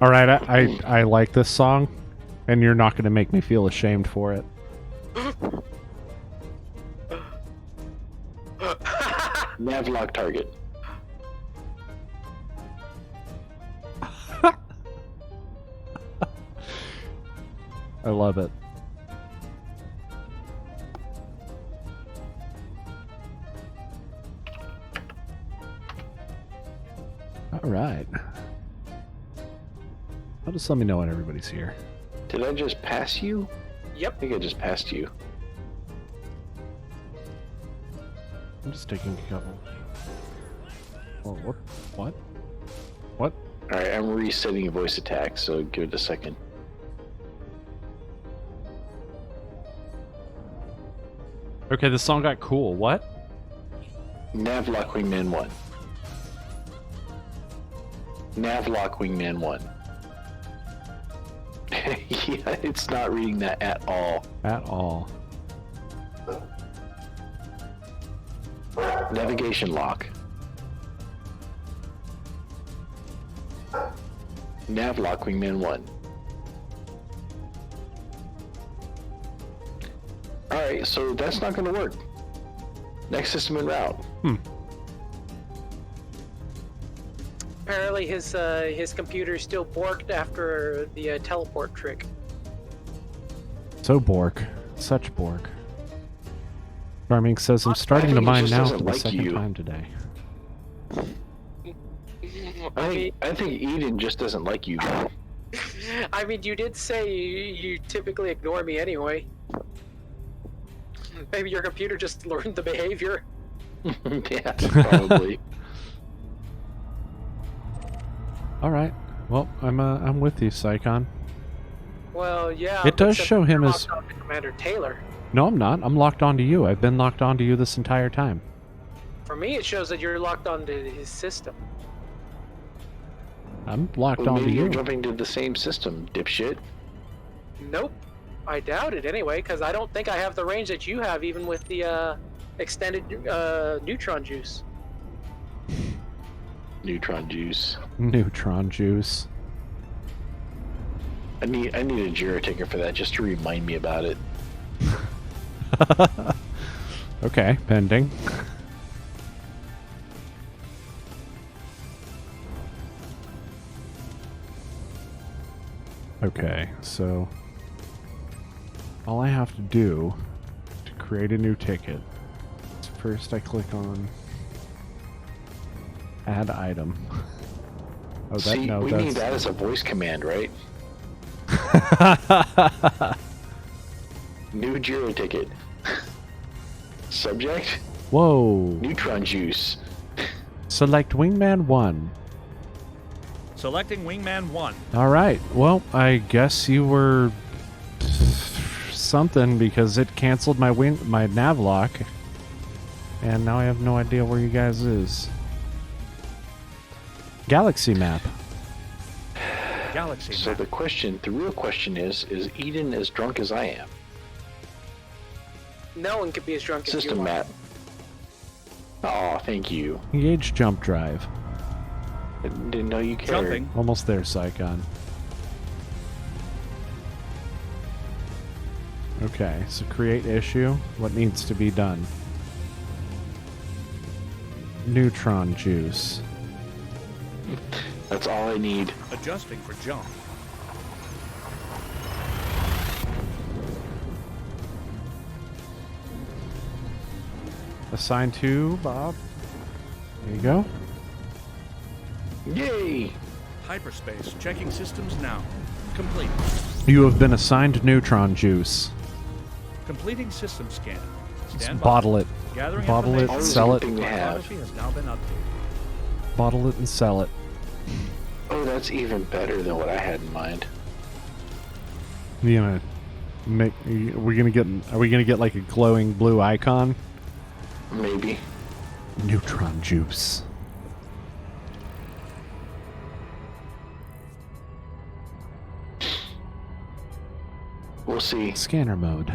All right, I like this song, and you're not going to make me feel ashamed for it. Navlock target. I love it. All right. I'll just let me know when everybody's here. Did I just pass you? Yep. I think I just passed you. I'm just taking a couple. Oh, what? What? What? Alright, I'm resetting your voice attack, so give it a second. Okay, the song got cool. What? Navlock Wingman 1. Navlock Wingman 1. Yeah, it's not reading that at all. At all. Navigation lock. Navlock Wingman 1. Alright, so that's not going to work. Next system en route. Apparently his computer is still borked after the teleport trick. So Bork. Such Bork. Farming says, I'm starting to think it mine just now doesn't for the like second you. time today. I think Eden just doesn't like you. I mean, you did say you typically ignore me anyway. Maybe your computer just learned the behavior. Yeah, probably. All right. Well, I'm with you, Psychon. Well, yeah. It does except show him you're as- locked on to Commander Taylor. No, I'm not. I'm locked onto you. I've been locked onto you this entire time. For me, it shows that you're locked onto his system. I'm locked Well, onto maybe you. you're jumping to the same system, dipshit. Nope. I doubt it anyway, because I don't think I have the range that you have, even with the extended neutron juice. Neutron juice. Neutron juice. I need a Jira ticker for that, just to remind me about it. Okay, pending. Okay, so all I have to do to create a new ticket is first I click on add item. Oh, that See, no, we that's need that as a voice command, right? New Jira ticket. Subject? Whoa. Neutron juice. Select Wingman 1. Selecting Wingman 1. All right. Well, I guess you were something because it canceled my nav lock, and now I have no idea where you guys is. Galaxy map. Galaxy So map. the real question is Eden as drunk as I am? No one could be as drunk as you System are. map. Oh, thank you. Engage jump drive. I didn't know you cared. Jumping. Almost there, Psychon. Okay, so create issue. What needs to be done? Neutron juice. That's all I need. Adjusting for jump. Assign to Bob. There you go. Yay! Hyperspace. Checking systems now. Complete. You have been assigned neutron juice. Completing system scan. Let's Stand by. bottle it. Gathering Bottle it, information. sell it. Thing to have. Cartography has now been updated. Bottle it and sell it. Oh, that's even better than what I had in mind. You gonna make? Are we gonna get like a glowing blue icon? Maybe. Neutron juice. We'll see. Scanner mode.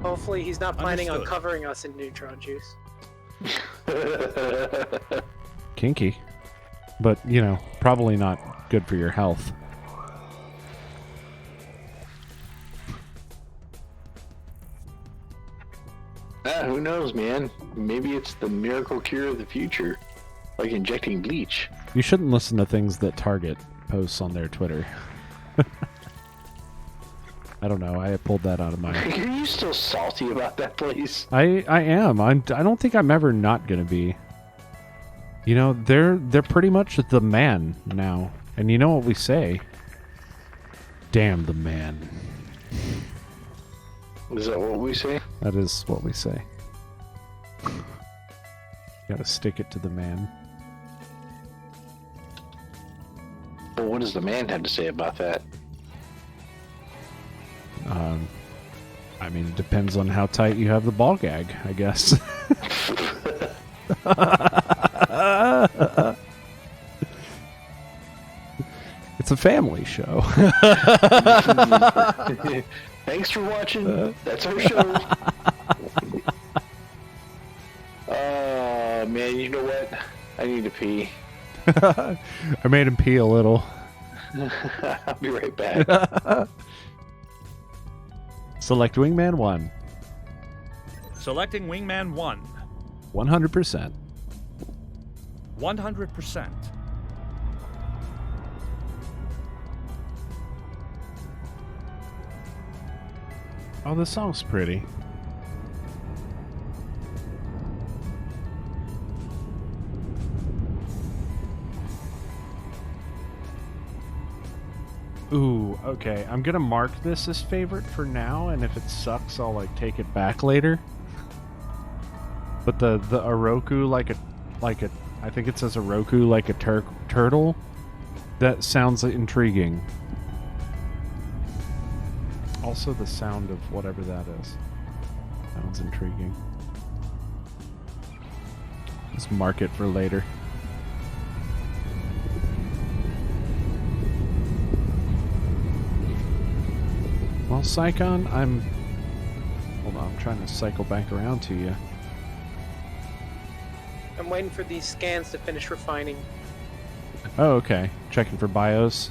Hopefully he's not planning on Understood. covering us in neutron juice. Kinky. But, you know, probably not good for your health. Who knows, man? Maybe it's the miracle cure of the future. Like injecting bleach. You shouldn't listen to things that Target posts on their Twitter. I don't know. I pulled that out of my... Are you still salty about that place? I am. I don't think I'm ever not going to be. You know, they're pretty much the man now. And you know what we say? Damn the man. Is that what we say? That is what we say. Gotta stick it to the man. But what does the man have to say about that? I mean, it depends on how tight you have the ball gag, I guess. It's a family show. Thanks for watching. That's our show. Man, you know what? I need to pee. I made him pee a little. I'll be right back. Select Wingman 1. Selecting Wingman 1. 100%. 100%. Oh, this song's pretty. Ooh, okay. I'm gonna mark this as favorite for now, and if it sucks, I'll like take it back later. But the Oroku like a I think it says Oroku like a turtle. That sounds intriguing. Also, the sound of whatever that is sounds intriguing. Let's mark it for later. Well, Psychon, hold on, I'm trying to cycle back around to you. I'm waiting for these scans to finish refining. Oh, okay. Checking for BIOS.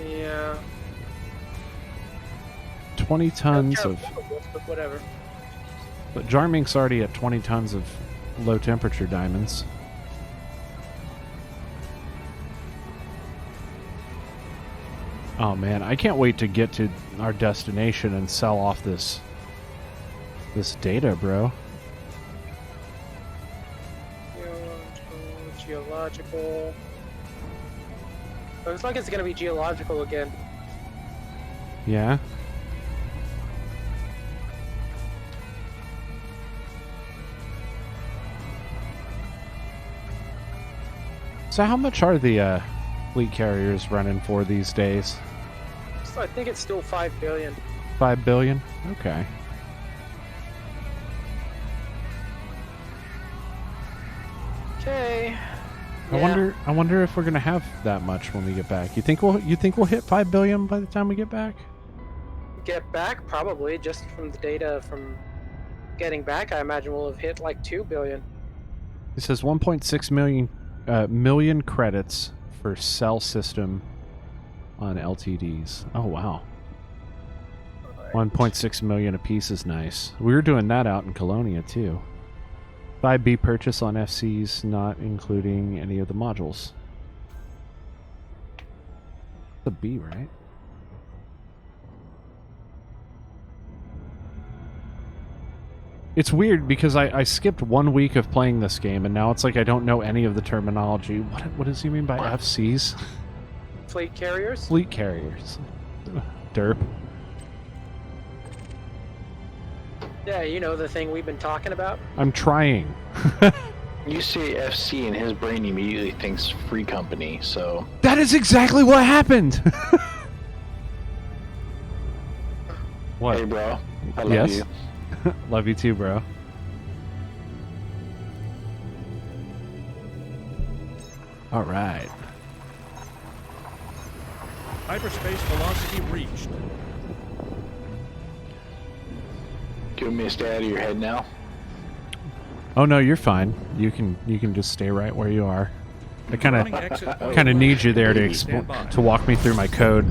Yeah. 20 tons Sure, of... but whatever. But Jarmink's already at 20 tons of low temperature diamonds. Oh man, I can't wait to get to our destination and sell off this data, bro. Geological. Looks like it's gonna be geological again. Yeah. So how much are the fleet carriers running for these days? So I think it's still 5 billion. 5 billion? Okay. Okay. I wonder if we're gonna have that much when we get back. You think we'll hit 5 billion by the time we get back? Get back probably just from the data from getting back. I imagine we'll have hit like 2 billion. It says 1.6 million credits for cell system on LTDs. Oh wow. 1.6 million a piece is nice. We were doing that out in Colonia too. 5B purchase on FCs, not including any of the modules. The B, right? It's weird because I skipped 1 week of playing this game and now it's like I don't know any of the terminology. What does he mean by FCs? Fleet carriers? Fleet carriers. Derp. Yeah, you know the thing we've been talking about. I'm trying. You say FC and his brain immediately thinks free company, so... That is exactly what happened! What? Hey, bro. I love Yes? you. Love you too, bro. Alright. Hyperspace velocity reached. Do you want me to stay out of your head now? Oh no, you're fine. You can just stay right where you are. I Running exit point kind of need you there Stand by. to walk me through my code.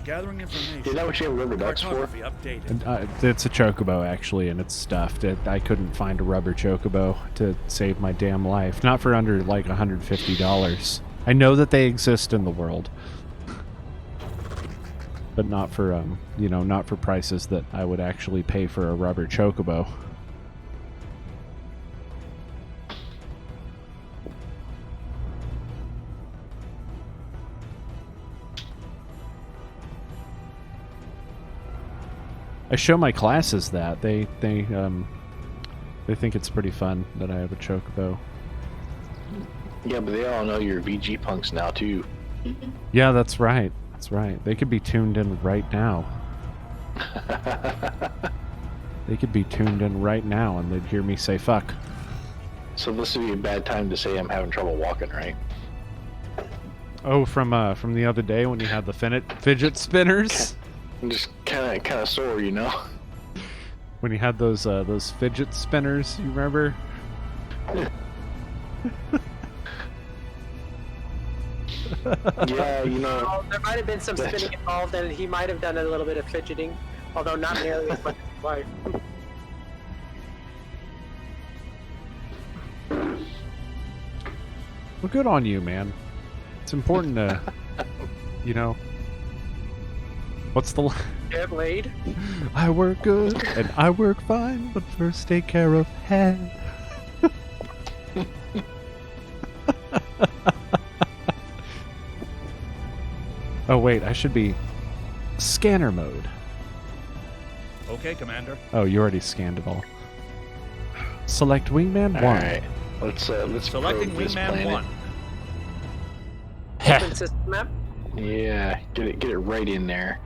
Gathering information. Is that what you have rubber ducks for? Cartography updated. It's a chocobo actually, and it's stuffed. I couldn't find a rubber chocobo to save my damn life. Not for under like $150. I know that they exist in the world, but not for not for prices that I would actually pay for a rubber chocobo. I show my classes that they think it's pretty fun that I have a chocobo. Yeah, but they all know you're VG punks now, too. Yeah, that's right. That's right. They could be tuned in right now. They could be tuned in right now and they'd hear me say fuck. So this would be a bad time to say I'm having trouble walking, right? Oh, from the other day when you had the fidget spinners? I'm just kind of sore, you know? When you had those fidget spinners, you remember? Yeah, you know. Oh, there might have been some spinning involved, and he might have done a little bit of fidgeting, although not nearly as much as his wife. Well, good on you, man. It's important to, what's the... Get laid. I work good and I work fine, but first take care of head. Oh wait, I should be scanner mode. Okay, Commander. Oh, you already scanned it all. Select Wingman 1. Alright, let's Selecting probe this Wingman planet. 1. Open system map. Yeah, get it right in there.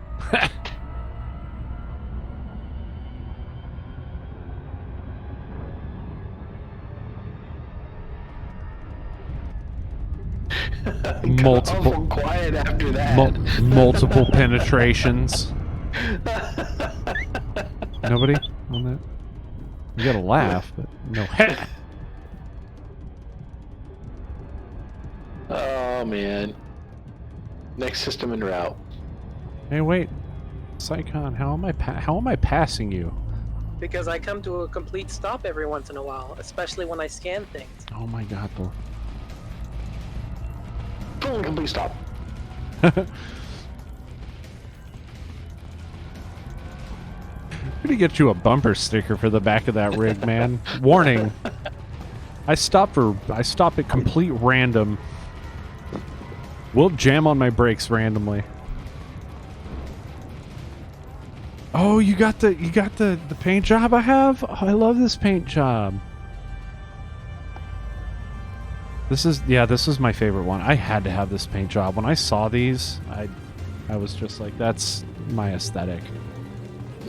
Multiple Awful quiet after that. multiple penetrations. Nobody on that? You gotta laugh, but no. Oh man. Next system en route. Hey, wait, Psychon, how am I passing you? Because I come to a complete stop every once in a while, especially when I scan things. Oh my God, the... Full and complete stop. I'm gonna get you a bumper sticker for the back of that rig, man. Warning. I stop at complete random. We'll jam on my brakes randomly. Oh, you got the paint job I have? Oh, I love this paint job. This is my favorite one. I had to have this paint job. When I saw these, I was just like, that's my aesthetic.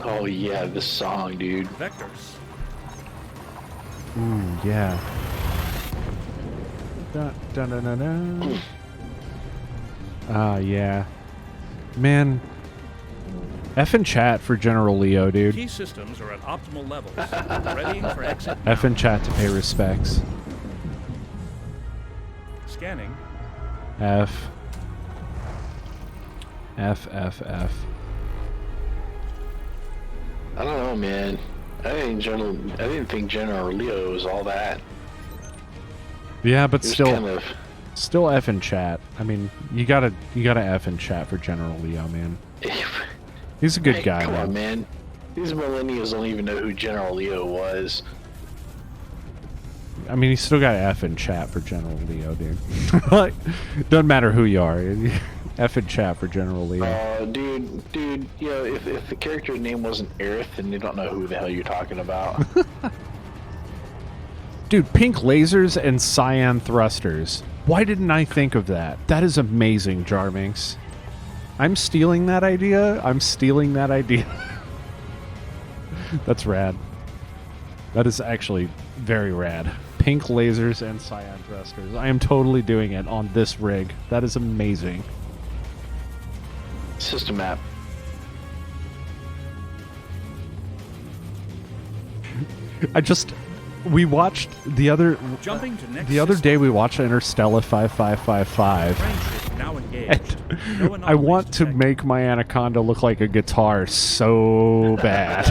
Oh yeah, this song, dude. Vectors. Ooh, yeah. Dun, dun, dun, dun, dun. Yeah. Man. F and chat for General Leo, dude. Key systems are at optimal levels. Readying for exit. F and chat to pay respects. Scanning. F. F, F, F. I don't know, man. I didn't think General Leo was all that. Yeah, but He was still, kind of, still F and chat. I mean, you gotta F and chat for General Leo, man. He's a good guy, come man. on, man. These millennials don't even know who General Leo was. I mean, he's still got F and chat for General Leo, dude. Like, doesn't matter who you are. F and chat for General Leo. Dude, you know, if the character's name wasn't Aerith, then you don't know who the hell you're talking about. Dude, pink lasers and cyan thrusters. Why didn't I think of that? That is amazing, Jarminx. I'm stealing that idea. That's rad. That is actually very rad. Pink lasers and cyan thrusters. I am totally doing it on this rig. That is amazing. System map. We watched the other Jumping to next the other system. day we watched Interstellar 5555. Frame now engaged. No I want anomalies to detected. make my anaconda look like a guitar so bad.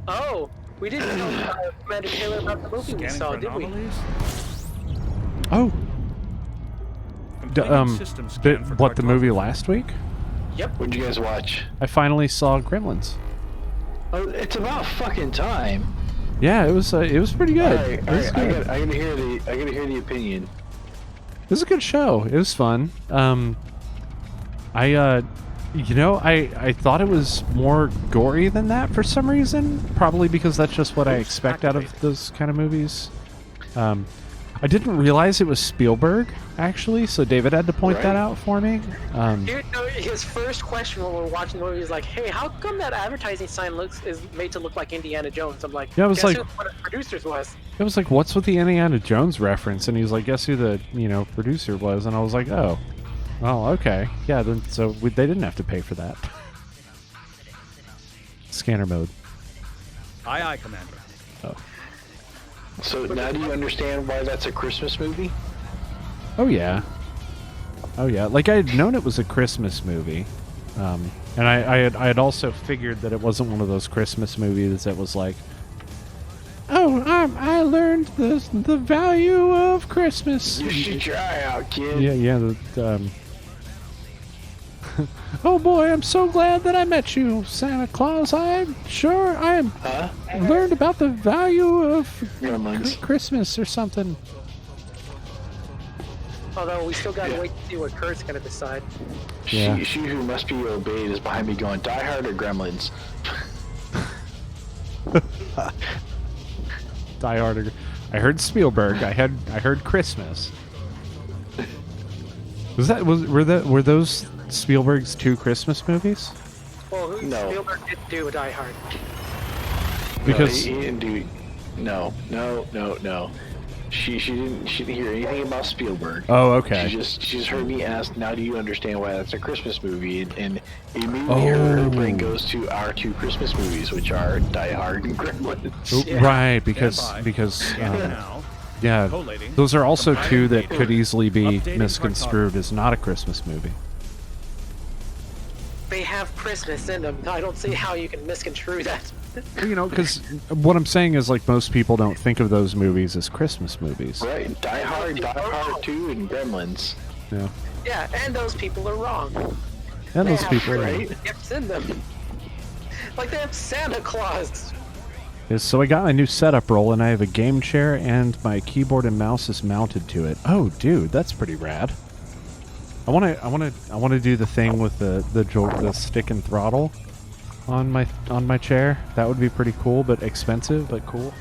Oh, we didn't tell Commander Taylor about the movie we Scanning saw, for did we? anomalies. Oh, Completing system scan for what, the movie cartography. last week? Yep. What'd you guys watch? I finally saw Gremlins. Oh, it's about fucking time. Yeah, it was pretty good. All right, It was good. I gotta hear the opinion. It was a good show. It was fun. I thought it was more gory than that for some reason. Probably because that's just what I expect out of those kind of movies. I didn't realize it was Spielberg, actually, so David had to point that Right. out for me. His first question when we were watching the movie is like, "Hey, how come that advertising sign is made to look like Indiana Jones?" I'm like, Yeah, I was "Guess like- who one of the producers was?" It was like, what's with the Indiana Jones reference? And he's like, guess who the producer was? And I was like, oh, okay, yeah. Then they didn't have to pay for that. Scanner mode. Aye, aye, Commander. So now do you understand why that's a Christmas movie? Oh yeah. Like I had known it was a Christmas movie, and I had also figured that it wasn't one of those Christmas movies that was like, oh, I learned the value of Christmas. You shoot your eye out, kid. Yeah. Oh boy, I'm so glad that I met you, Santa Claus. I learned about the value of Gremlins. Christmas or something. Although we still gotta wait to see what Kurt's gonna decide. Yeah. She who must be obeyed is behind me going, Die Hard or Gremlins? Die Hard. I heard Spielberg. I heard Christmas. Were those Spielberg's two Christmas movies? Well, No. Spielberg didn't do a Die Hard. Because No, he didn't do. No. She didn't hear anything about Spielberg. oh, okay. She just heard me ask, now do you understand why that's a Christmas movie? And immediately her brain goes to our two Christmas movies, which are Die Hard and Gremlins. Oh, Yeah. right, because Scanning now. yeah, Collating. those are also Compiling two that data. could easily be Updating misconstrued as not a Christmas movie. They have Christmas in them. I don't see how you can misconstrue that. Because what I'm saying is, like, most people don't think of those movies as Christmas movies. Right, Die Hard 2, and Gremlins. Yeah. Yeah, and those people are wrong. And They those have people are Christmas gifts in them. Like they have Santa Claus. So I got my new setup roll, and I have a game chair, and my keyboard and mouse is mounted to it. Oh, dude, that's pretty rad. I want to do the thing with the stick and throttle on my chair. That would be pretty cool, but expensive, but cool.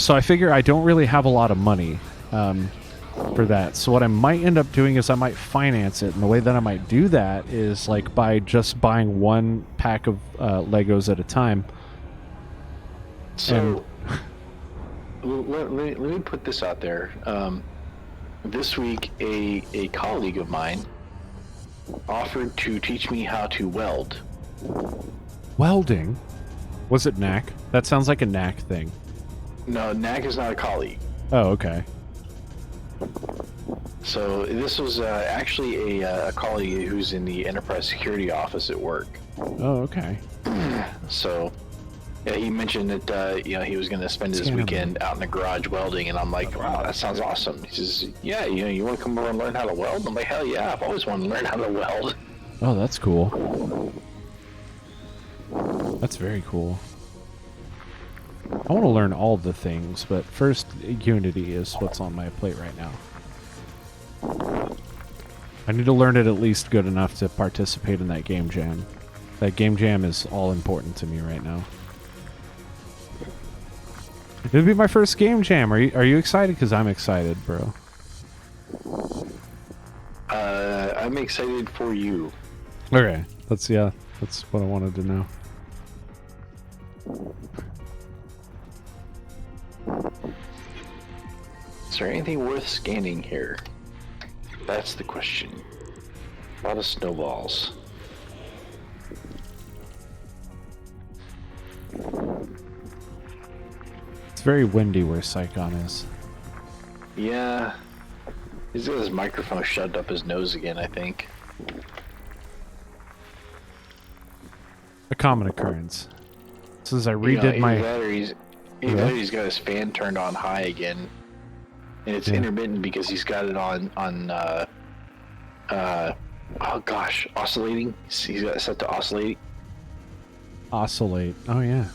So I figure I don't really have a lot of money for that. So what I might end up doing is I might finance it. And the way that I might do that is like by just buying one pack of Legos at a time. So let me put this out there. This week, a colleague of mine offered to teach me how to weld. Welding? Was it knack? That sounds like a knack thing. No, knack is not a colleague. Oh, okay. So this was actually a colleague who's in the enterprise security office at work. Oh, okay. So yeah, he mentioned that he was going to spend his weekend out in the garage welding, and I'm like, wow, that sounds awesome. He says, yeah, you want to come over and learn how to weld? I'm like, hell yeah, I've always wanted to learn how to weld. Oh, that's cool. That's very cool. I want to learn all the things, but first, Unity is what's on my plate right now. I need to learn it at least good enough to participate in that game jam. That game jam is all important to me right now. It'll be my first game jam. Are you excited? Because I'm excited, bro. I'm excited for you. Okay, that's what I wanted to know. Is there anything worth scanning here? That's the question. A lot of snowballs. It's very windy where Saigon is. Yeah. He's got his microphone shoved up his nose again, I think. A common occurrence. Says I redid my... Either he's got his fan turned on high again. And it's intermittent because he's got it on oh gosh, oscillating. He's got it set to oscillating. Oscillate. Oh, yeah.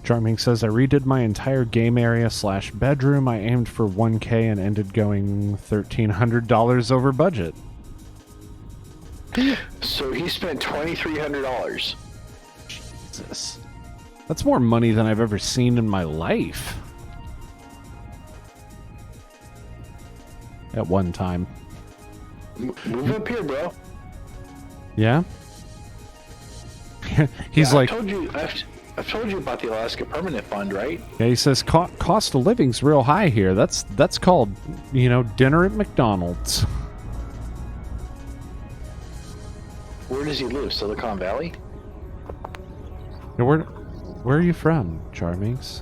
Charming says, I redid my entire game area / bedroom. I aimed for 1K and ended going $1,300 over budget. So he spent $2,300. Jesus. That's more money than I've ever seen in my life. At one time. Move up here, bro. Yeah? He's like... I've told you about the Alaska Permanent Fund, right? Yeah, he says cost of living's real high here. That's called, dinner at McDonald's. Where does he live? Silicon Valley? Where are you from, Charmings?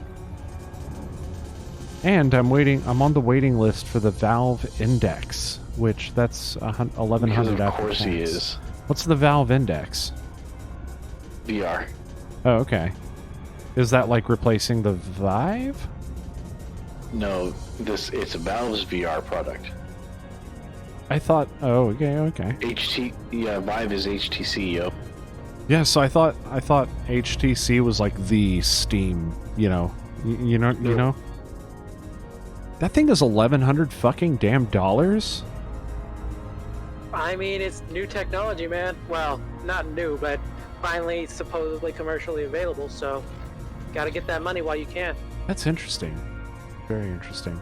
And I'm on the waiting list for the Valve Index, which that's 1,100 Of after course tax. he is. What's the Valve Index? VR. Oh, okay. Is that like replacing the Vive? No, it's a Valve's VR product. I thought. Oh, okay. Vive is HTC, yo. Yeah, so I thought HTC was like the Steam. You know. That thing is 1,100 fucking damn dollars. I mean, it's new technology, man. Well, not new, but finally supposedly commercially available. So, gotta get that money while you can. That's interesting. Very interesting.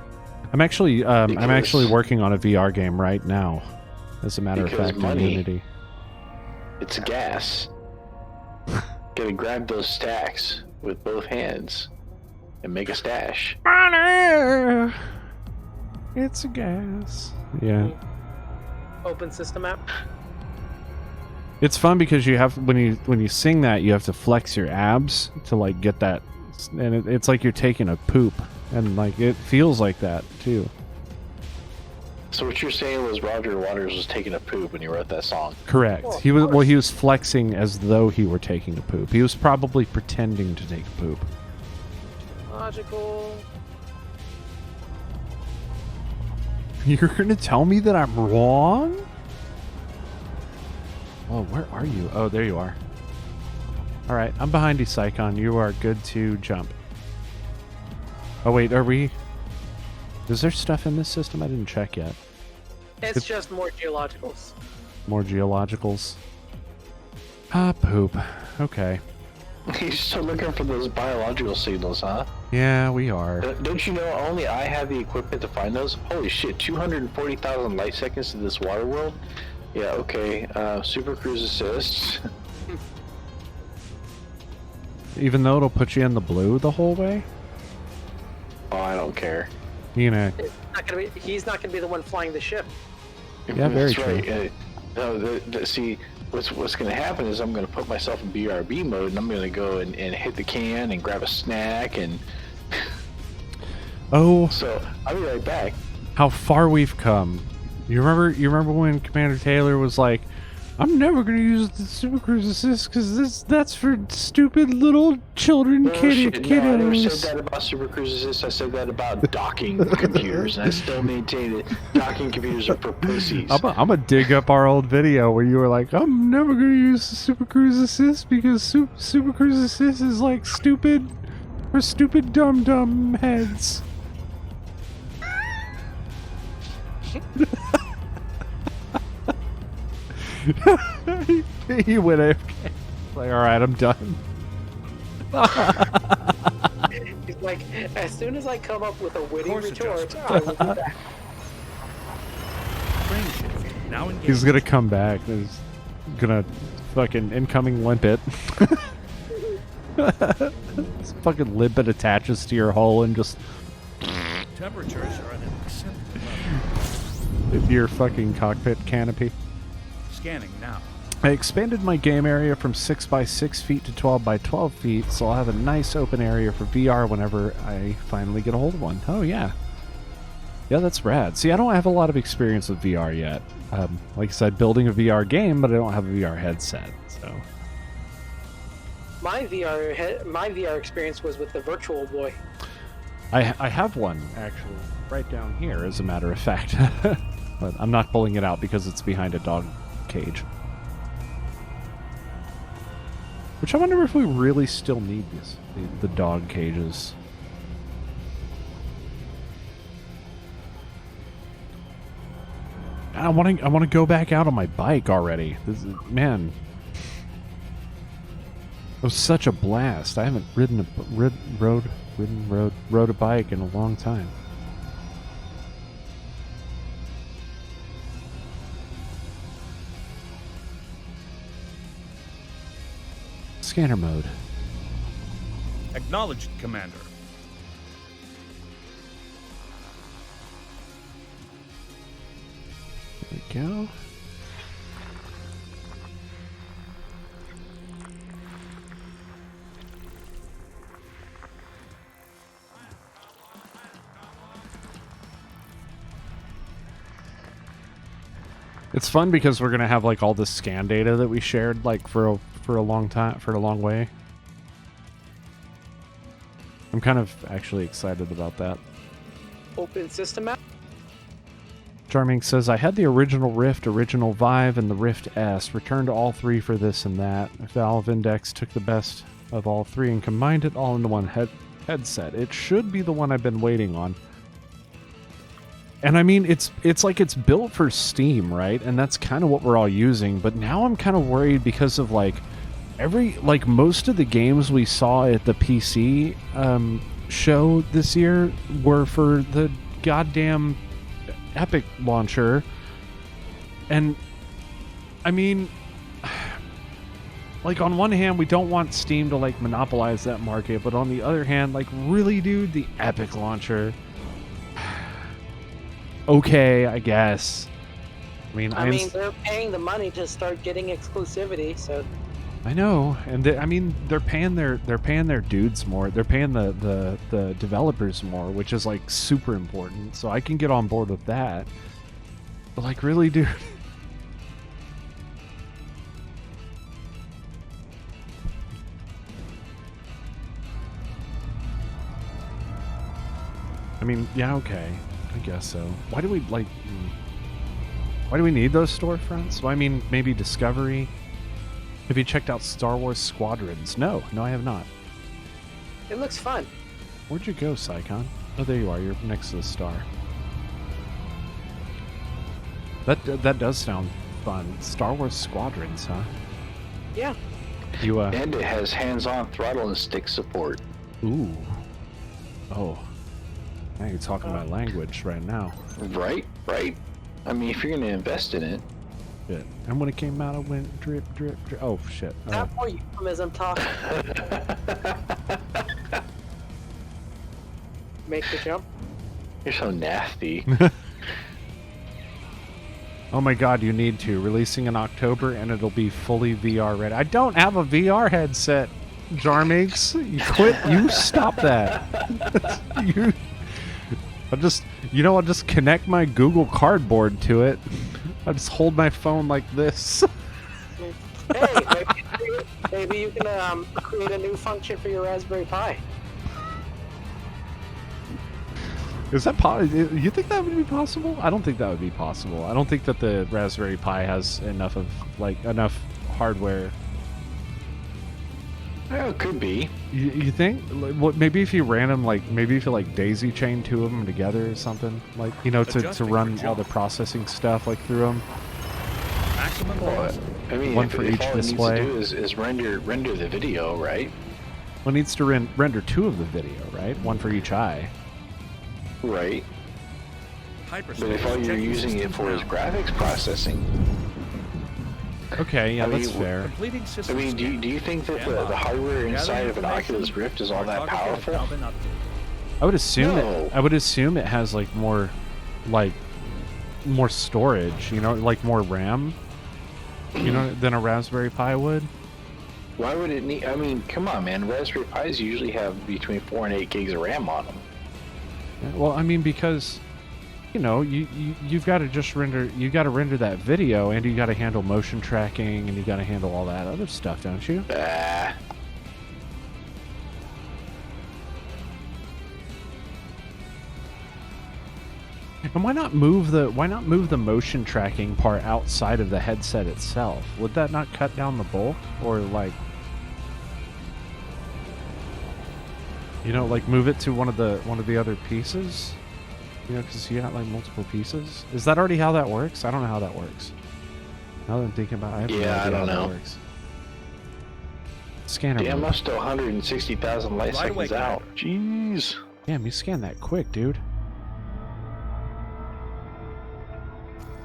I'm actually working on a VR game right now. As a matter of fact, in Unity. It's gas. Gotta grab those stacks with both hands and make a stash. Money! It's a gas. Yeah. Open system app. It's fun because you have when you sing that you have to flex your abs to like get that, and it's like you're taking a poop, and like it feels like that too. So what you're saying was Roger Waters was taking a poop when he wrote that song? Correct. Oh, He was flexing as though he were taking a poop. He was probably pretending to take a poop. Logical. You're gonna tell me that I'm wrong? Oh, where are you? Oh, there you are. All right, I'm behind you, Psychon. You are good to jump. Oh wait, are we? Is there stuff in this system? I didn't check yet. It's just more geologicals. More geologicals. Ah, poop. Okay. You're still looking for those biological signals, huh? Yeah, we are. Don't you know only I have the equipment to find those? Holy shit, 240,000 light seconds to this water world? Yeah, okay. Super Cruise Assist. Even though it'll put you in the blue the whole way? Oh, I don't care. You know. He's not gonna be the one flying the ship. Yeah, very That's true. Right. See, what's going to happen is I'm going to put myself in BRB mode, and I'm going to go and hit the can and grab a snack, and Oh, so I'll be right back. how far we've come. You remember when Commander Taylor was like, I'm never going to use the Super Cruise Assist because that's for stupid little children, No, shit, no, I never kiddos. said that about Super Cruise Assist. I said that about docking computers, and I still maintain that docking computers are for pussies. I'm gonna dig up our old video where you were like, I'm never gonna use the Super Cruise Assist because Super Cruise Assist is like stupid for stupid dumb heads. He went AFK. Like, all right, I'm done. He's like, as soon as I come up with a witty Course retort, adjustment. I will be back. Frame shift. Now engaged. He's gonna come back. He's gonna fucking incoming limpet. This fucking limpet attaches to your hull and just Temperatures are at an acceptable level. your fucking cockpit canopy. Scanning now. I expanded my game area from 6 by 6 feet to 12 by 12 feet, so I'll have a nice open area for VR whenever I finally get a hold of one. Oh, yeah. Yeah, that's rad. See, I don't have a lot of experience with VR yet. Like I said, building a VR game, but I don't have a VR headset, so... My VR experience was with the Virtual Boy. I have one, actually, right down here, as a matter of fact. But I'm not pulling it out because it's behind a dog cage. Which I wonder if we really still need the dog cages. I want to go back out on my bike already. Man, it was such a blast. I haven't rode a bike in a long time. Scanner mode. Acknowledged, Commander. There we go. It's fun because we're gonna have like all this scan data that we shared like for a long time, for a long way. I'm kind of actually excited about that. Open system map. Charming says, I had the original Rift, original Vive, and the Rift S. Returned all three for this and that. Valve Index took the best of all three and combined it all into one headset. It should be the one I've been waiting on. And I mean, it's like it's built for Steam, right? And that's kind of what we're all using. But now I'm kind of worried because of like most of the games we saw at the PC show this year were for the goddamn Epic launcher. And I mean, like on one hand, we don't want Steam to like monopolize that market, but on the other hand, like really, dude, the Epic launcher. Okay, I guess. I mean, they're paying the money to start getting exclusivity, so. I know, and they're paying their dudes more. They're paying the developers more, which is like super important. So I can get on board with that. But like, really, dude. I mean, yeah, okay. I guess so. Why do we need those storefronts? Well, I mean, maybe Discovery. Have you checked out Star Wars Squadrons? No, I have not. It looks fun. Where'd you go, Psycon? Oh, there you are. You're next to the star. That does sound fun. Star Wars Squadrons, huh? Yeah. You And it has hands-on throttle and stick support. ooh. Oh. Now you're talking my language right now. Right? I mean, if you're going to invest in it. Shit. And when it came out, it went drip, drip, drip. Oh, shit. Not more euphemism talk. Make the jump. You're so nasty. Oh my god, you need to. Releasing in October, and it'll be fully VR ready. I don't have a VR headset, Jarmix. You stop that. I'll just connect my Google Cardboard to it. I just hold my phone like this. Hey, maybe you can create a new function for your Raspberry Pi. Is that you think that would be possible? I don't think that would be possible. I don't think that the Raspberry Pi has enough hardware. Well, it could be. You think? Maybe if you ran them maybe if you daisy chain two of them together or something, to run all the processing stuff through them. Maximum velocity. I mean, One for each all display. it needs to do is render the video, right? Well, it needs to render two of the video, right? One for each eye. Right. Hyperspace. But if all you're Checking using it systems for is now. graphics processing, Okay, yeah, I mean, that's fair. Completing I system mean, scan. do you think that Stand by. the hardware inside Gathering of an information. Oculus Rift is all that Cartography has powerful? now been updated. I would assume No. I would assume it has more storage, more RAM, than a Raspberry Pi would. Why would it need? I mean, come on, man. Raspberry Pis usually have between 4 and 8 gigs of RAM on them. Yeah, well, I mean, because you've got to just render that video, and you got to handle motion tracking, and you got to handle all that other stuff, don't you? And why not move the motion tracking part outside of the headset itself? Would that not cut down the bulk, or move it to one of the other pieces? Because you got multiple pieces. Is that already how that works? I don't know how that works. Now that I'm thinking about it, I have no Yeah, I idea don't how know. that works. Scanner Damn, mode. I'm still 160,000 light Right away, seconds out. Jeez. Damn, you scanned that quick, dude.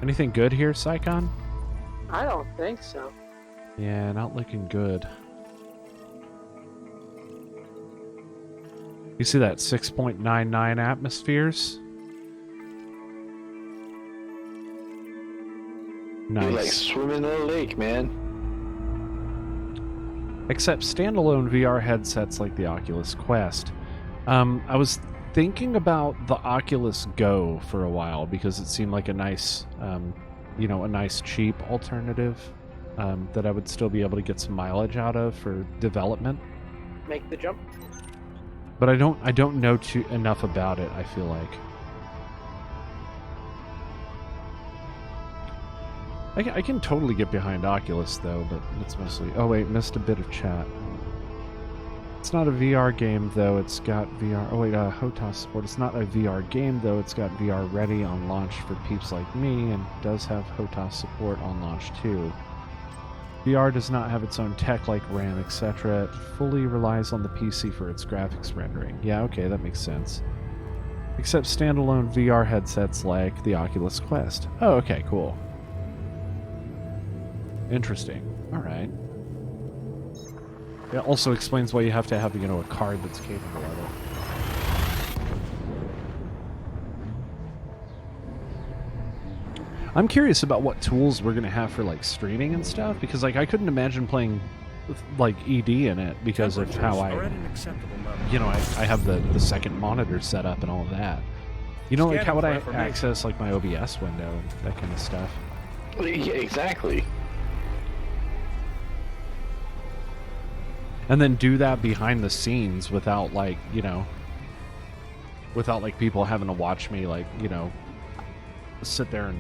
Anything good here, Psycon? I don't think so. Yeah, not looking good. You see that 6.99 atmospheres? You're like Nice. swimming in a lake, man. Except standalone VR headsets like the Oculus Quest. I was thinking about the Oculus Go for a while because it seemed like a nice, a nice cheap alternative that I would still be able to get some mileage out of for development. Make the jump. But I don't know enough about it, I feel like. I can totally get behind Oculus, though, but it's mostly... Oh, wait, missed a bit of chat. It's not a VR game, though. It's got VR... Oh, wait, HOTAS support. It's not a VR game, though. It's got VR ready on launch for peeps like me, and does have HOTAS support on launch, too. VR does not have its own tech like RAM, etc. It fully relies on the PC for its graphics rendering. Yeah, okay, that makes sense. Except standalone VR headsets like the Oculus Quest. Oh, okay, cool. Interesting. Alright. It also explains why you have to have, a card that's capable of it. I'm curious about what tools we're going to have for, streaming and stuff, because, I couldn't imagine playing, ED in it because of how Temperatures are at an acceptable level. I have the second monitor set up and all of that. How would I access, my OBS window and that kind of stuff? Yeah, exactly. And then do that behind the scenes without without people having to watch me sit there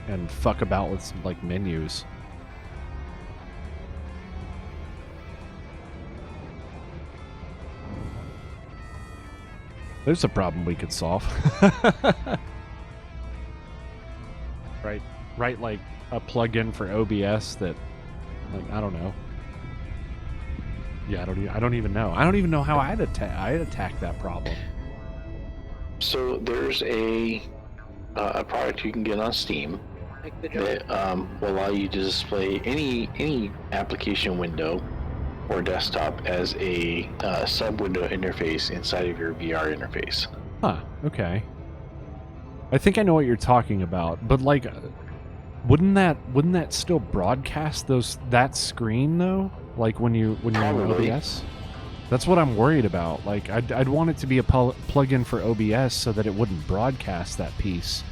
and fuck about with some menus. There's a problem we could solve. Right, a plug-in for OBS that I don't know. Yeah, I don't even know. I don't even know how I'd attack that problem. So there's a product you can get on Steam Make the joke. that will allow you to display any application window or desktop as a sub-window interface inside of your VR interface. Huh, okay. I think I know what you're talking about, but like wouldn't that still broadcast that screen though? Like when you're in Probably. OBS? That's what I'm worried about. Like I'd want it to be a plug-in for OBS so that it wouldn't broadcast that piece.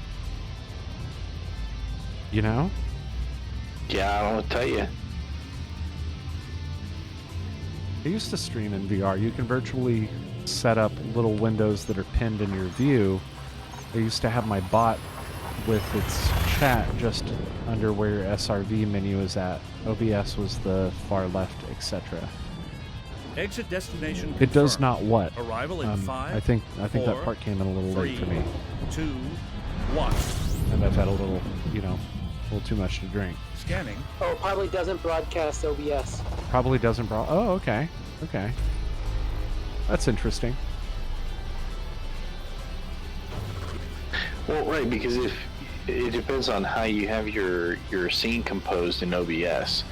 You know? Yeah, I don't know what to tell you. I used to stream in VR. You can virtually set up little windows that are pinned in your view. I used to have my bot with its chat just under where your SRV menu is at. OBS was the far left, etc. Exit destination. It does confirmed. not what? Arrival in 5. I think that 4, part came in a little late for 3, me. 2, 1. And I've had a little too much to drink. Scanning. Oh, it probably doesn't broadcast OBS. Probably doesn't Oh, okay. Okay. That's interesting. Well, right, because if it depends on how you have your scene composed in OBS.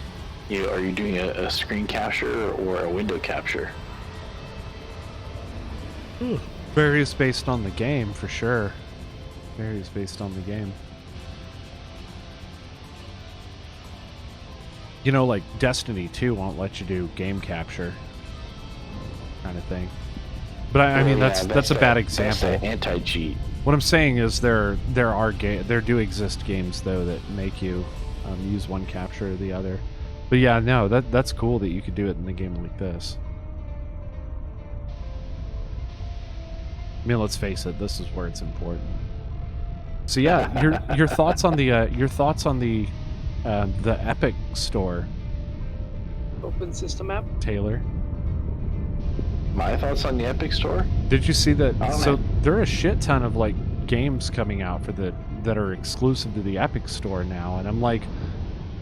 Are you doing a screen capture or a window capture? Varies based on the game, for sure. Varies based on the game. Like Destiny 2 won't let you do game capture kind of thing. But I mean, that's a bad example. That's anti-cheat. What I'm saying is there do exist games though that make you use one capture or the other. But yeah, no, that's cool that you could do it in a game like this. I mean, let's face it, this is where it's important. So yeah, your thoughts on the Epic Store, Open system app. Taylor? My thoughts on the Epic Store? Did you see that? Oh, So man. there are a shit ton of like games coming out that are exclusive to the Epic Store now, and I'm like,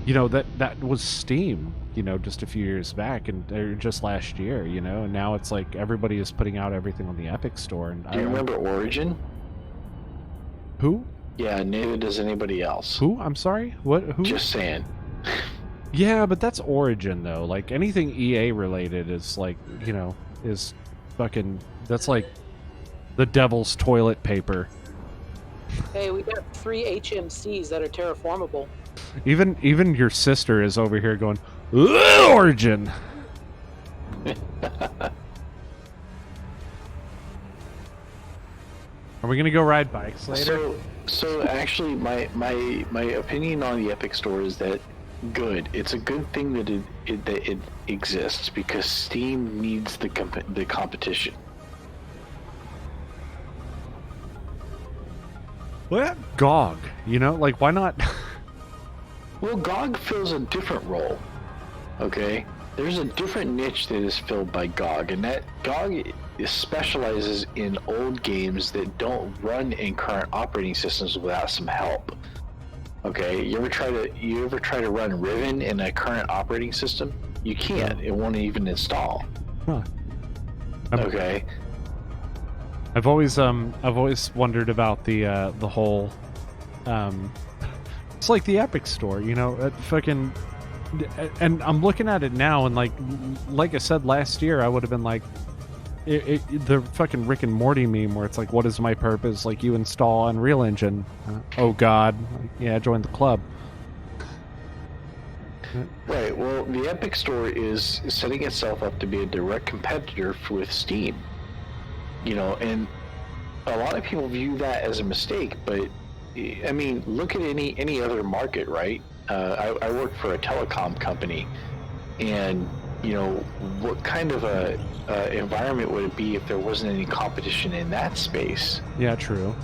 that was Steam, just a few years back or just last year, and now it's like everybody is putting out everything on the Epic Store. And Do you remember Origin? Who? Yeah, neither does anybody else. Who? I'm sorry. What? Who? Just saying. Yeah, but that's Origin though. Like anything EA related is like, is fucking. That's like the devil's toilet paper. Hey, we got 3 HMCs that are terraformable. Even your sister is over here going, "Ugh, Origin." Are we gonna go ride bikes later? So actually, my opinion on the Epic Store is that good. It's a good thing that it exists because Steam needs the competition. What? GOG, like why not? Well, GOG fills a different role. Okay, there's a different niche that is filled by GOG, and that GOG specializes in old games that don't run in current operating systems without some help. Okay, you ever try to run Riven in a current operating system? You can't. It won't even install. Huh. Okay. I've always wondered about the whole it's like the Epic Store, fucking, and I'm looking at it now and like I said last year, I would have been like the fucking Rick and Morty meme where it's like, what is my purpose? Like, you install Unreal Engine. Oh God, yeah, join the club. Right. Well, the Epic Store is setting itself up to be a direct competitor with Steam. And a lot of people view that as a mistake, but I mean, look at any other market, right? I work for a telecom company, and what kind of a environment would it be if there wasn't any competition in that space? Yeah, true.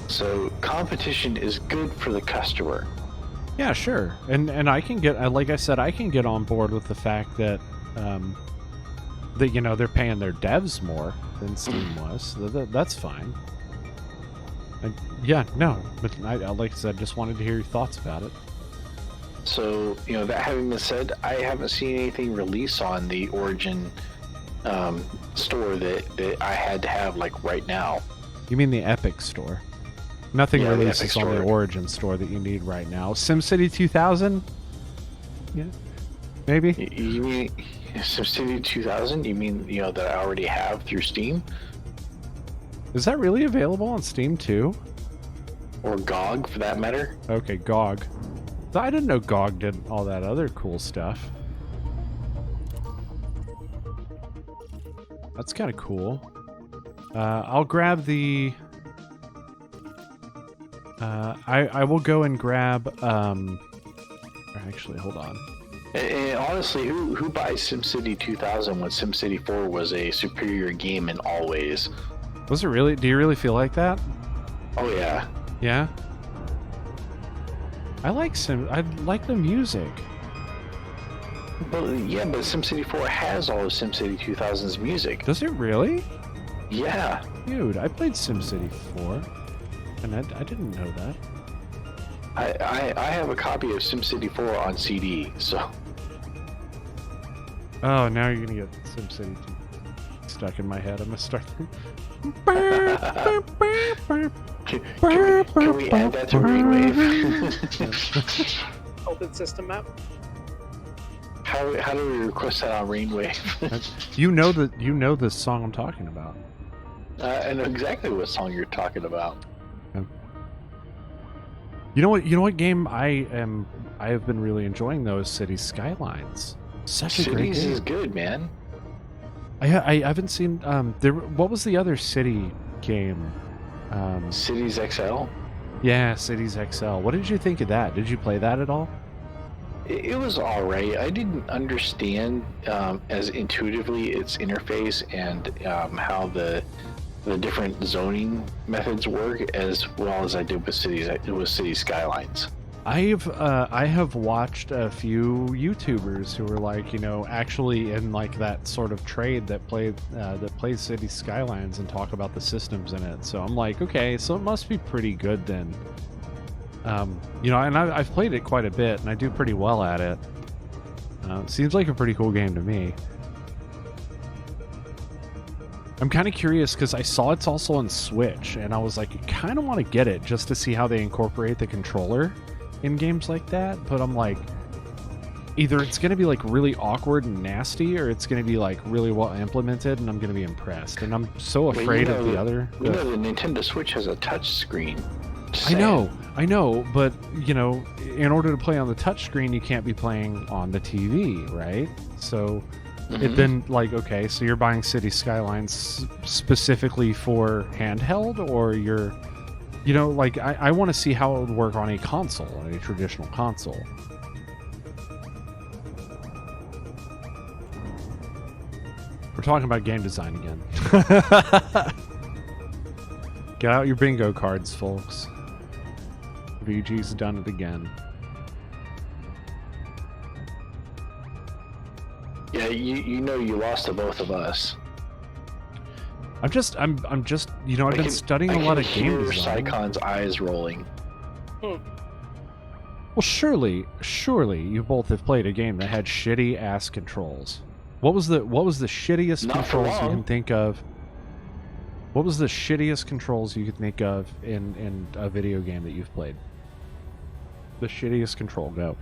So competition is good for the customer. Yeah, sure. And I can get, like I said, I can get on board with the fact that they're paying their devs more than Steam was. So that's fine. Yeah, no, but I like I said, just wanted to hear your thoughts about it. So, that having been said, I haven't seen anything release on the Origin store that I had to have like right now. You mean the Epic store? Nothing Yeah, the releases Epic on the store. Origin store that you need right now. SimCity 2000? Yeah, maybe. You mean SimCity 2000? You mean that I already have through Steam Is that really available on Steam too? or GOG for that matter? Okay, GOG. I didn't know GOG did all that other cool stuff. That's kind of cool. I'll grab the... I will go and grab... Actually, hold on. And honestly, who buys SimCity 2000 when SimCity 4 was a superior game in all ways? Was it really? Do you really feel like that? Oh yeah. Yeah? I like the music. But SimCity 4 has all of SimCity 2000's music. Does it really? Yeah. Dude, I played SimCity 4, and I didn't know that. I have a copy of SimCity 4 on CD, so... Oh, now you're gonna get SimCity 2 stuck in my head. I'm gonna start... Can we add that to Rainwave? Open system map. How do we request that on Rainwave? You know the song I'm talking about. I know exactly what song you're talking about. You know what game I have been really enjoying though is Cities Skylines. Such a great Cities game. is good, man. I haven't seen what was the other city game? Cities XL. Yeah, Cities XL. What did you think of that? Did you play that at all? It was alright. I didn't understand as intuitively its interface and how the different zoning methods work as well as I did with Cities Skylines. I have watched a few YouTubers who were like, actually in like that sort of trade that plays Cities Skylines and talk about the systems in it. So I'm like, okay, so it must be pretty good then. And I've played it quite a bit and I do pretty well at it. It seems like a pretty cool game to me. I'm kind of curious because I saw it's also on Switch and I was like, I kind of want to get it just to see how they incorporate the controller in games like that, but I'm like, either it's going to be like really awkward and nasty or it's going to be like really well implemented and I'm going to be impressed, and I'm so afraid of the other. The Nintendo Switch has a touch screen. I know, but in order to play on the touch screen you can't be playing on the TV, right? So it then like, okay, so you're buying City Skylines specifically for handheld, or you're like, I want to see how it would work on a console, on a traditional console. We're talking about game design again. Get out your bingo cards, folks. VG's done it again. Yeah, you lost to both of us. I'm just I've been studying a lot of game design. Sycon's eyes rolling. Well, surely you both have played a game that had shitty ass controls. What was the shittiest controls you can think of? What was the shittiest controls you could think of in a video game that you've played? The shittiest control, go.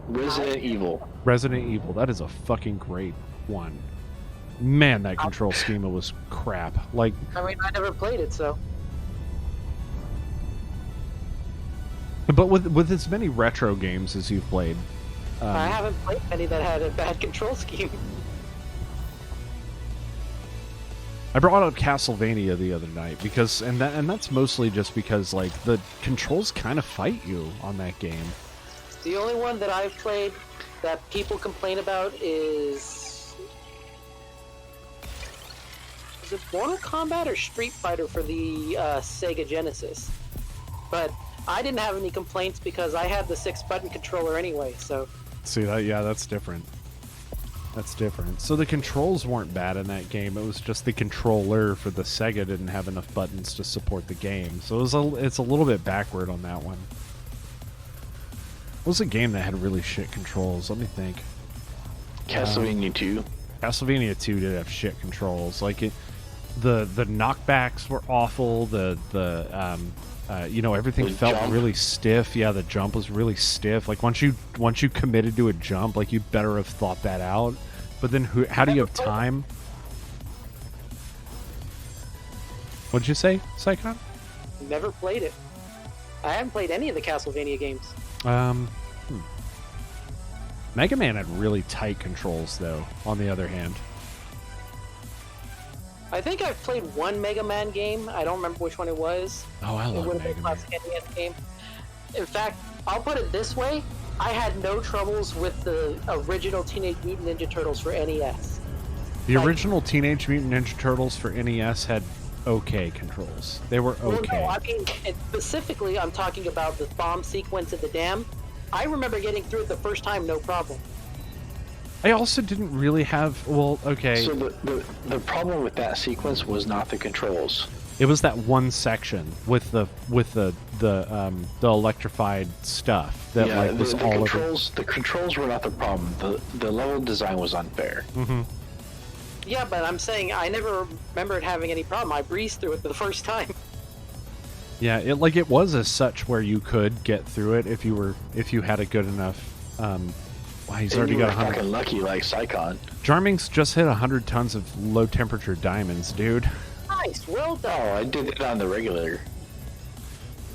Resident Evil. Resident Evil, that is a fucking great one. Man, that control schema was crap. Like, I mean, I never played it, so. but with as many retro games as you've played, I haven't played any that had a bad control scheme. I brought up Castlevania the other night because, and that's mostly just because like the controls kind of fight you on that game. The only one that I've played that people complain about is it Mortal Kombat or Street Fighter for the Sega Genesis? But I didn't have any complaints because I had the 6-button controller anyway, so... See, that's different. That's different. So the controls weren't bad in that game. It was just the controller for the Sega didn't have enough buttons to support the game. So it's a little bit backward on that one. What was a game that had really shit controls? Let me think. Castlevania 2. Castlevania 2 did have shit controls. Like the knockbacks were awful. Everything The felt jump. really stiff. Yeah, the jump was really stiff. Like once you committed to a jump, like you better have thought that out. But then how do you have time? What'd you say, Psychon? Never played it. I haven't played any of the Castlevania games. Mega Man had really tight controls, though, on the other hand. I think I've played one Mega Man game. I don't remember which one it was. Oh, I It love would have Mega been Man. classic NES game. In fact, I'll put it this way: I had no troubles with the original Teenage Mutant Ninja Turtles for NES. The like- original Teenage Mutant Ninja Turtles for NES had okay controls. They were okay. Well, no, I mean, specifically, I'm talking about the bomb sequence at the dam. I remember getting through it the first time, no problem. I also didn't really have. Well, okay. So the problem with that sequence was not the controls. It was that one section with the electrified stuff that Yeah, was the all over. controls. The controls were not the problem. The level design was unfair. Mm-hmm. Yeah, but I'm saying I never remembered having any problem. I breezed through it the first time. Yeah, it was as such where you could get through it if you had a good enough. Wow, he's And already you got were 100. fucking lucky, like Psychon. Jarming's just hit 100 tons of low temperature diamonds, dude. Nice, well done. Oh, I did it on the regular.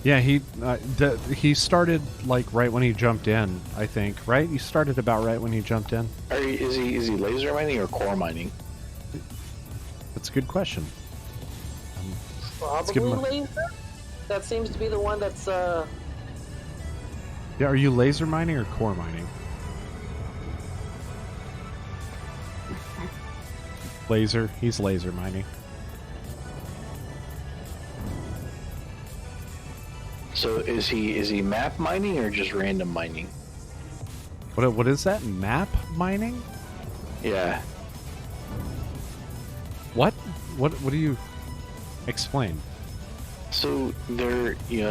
Yeah, he started like right when he jumped in. I think right. You started about right when he jumped in. Is he laser mining or core mining? That's a good question. give Probably him a- laser. That seems to be the one that's Yeah, are you laser mining or core mining? Laser. He's laser mining. So is he map mining or just random mining? What is that? Map mining? Yeah. What? What do you explain? So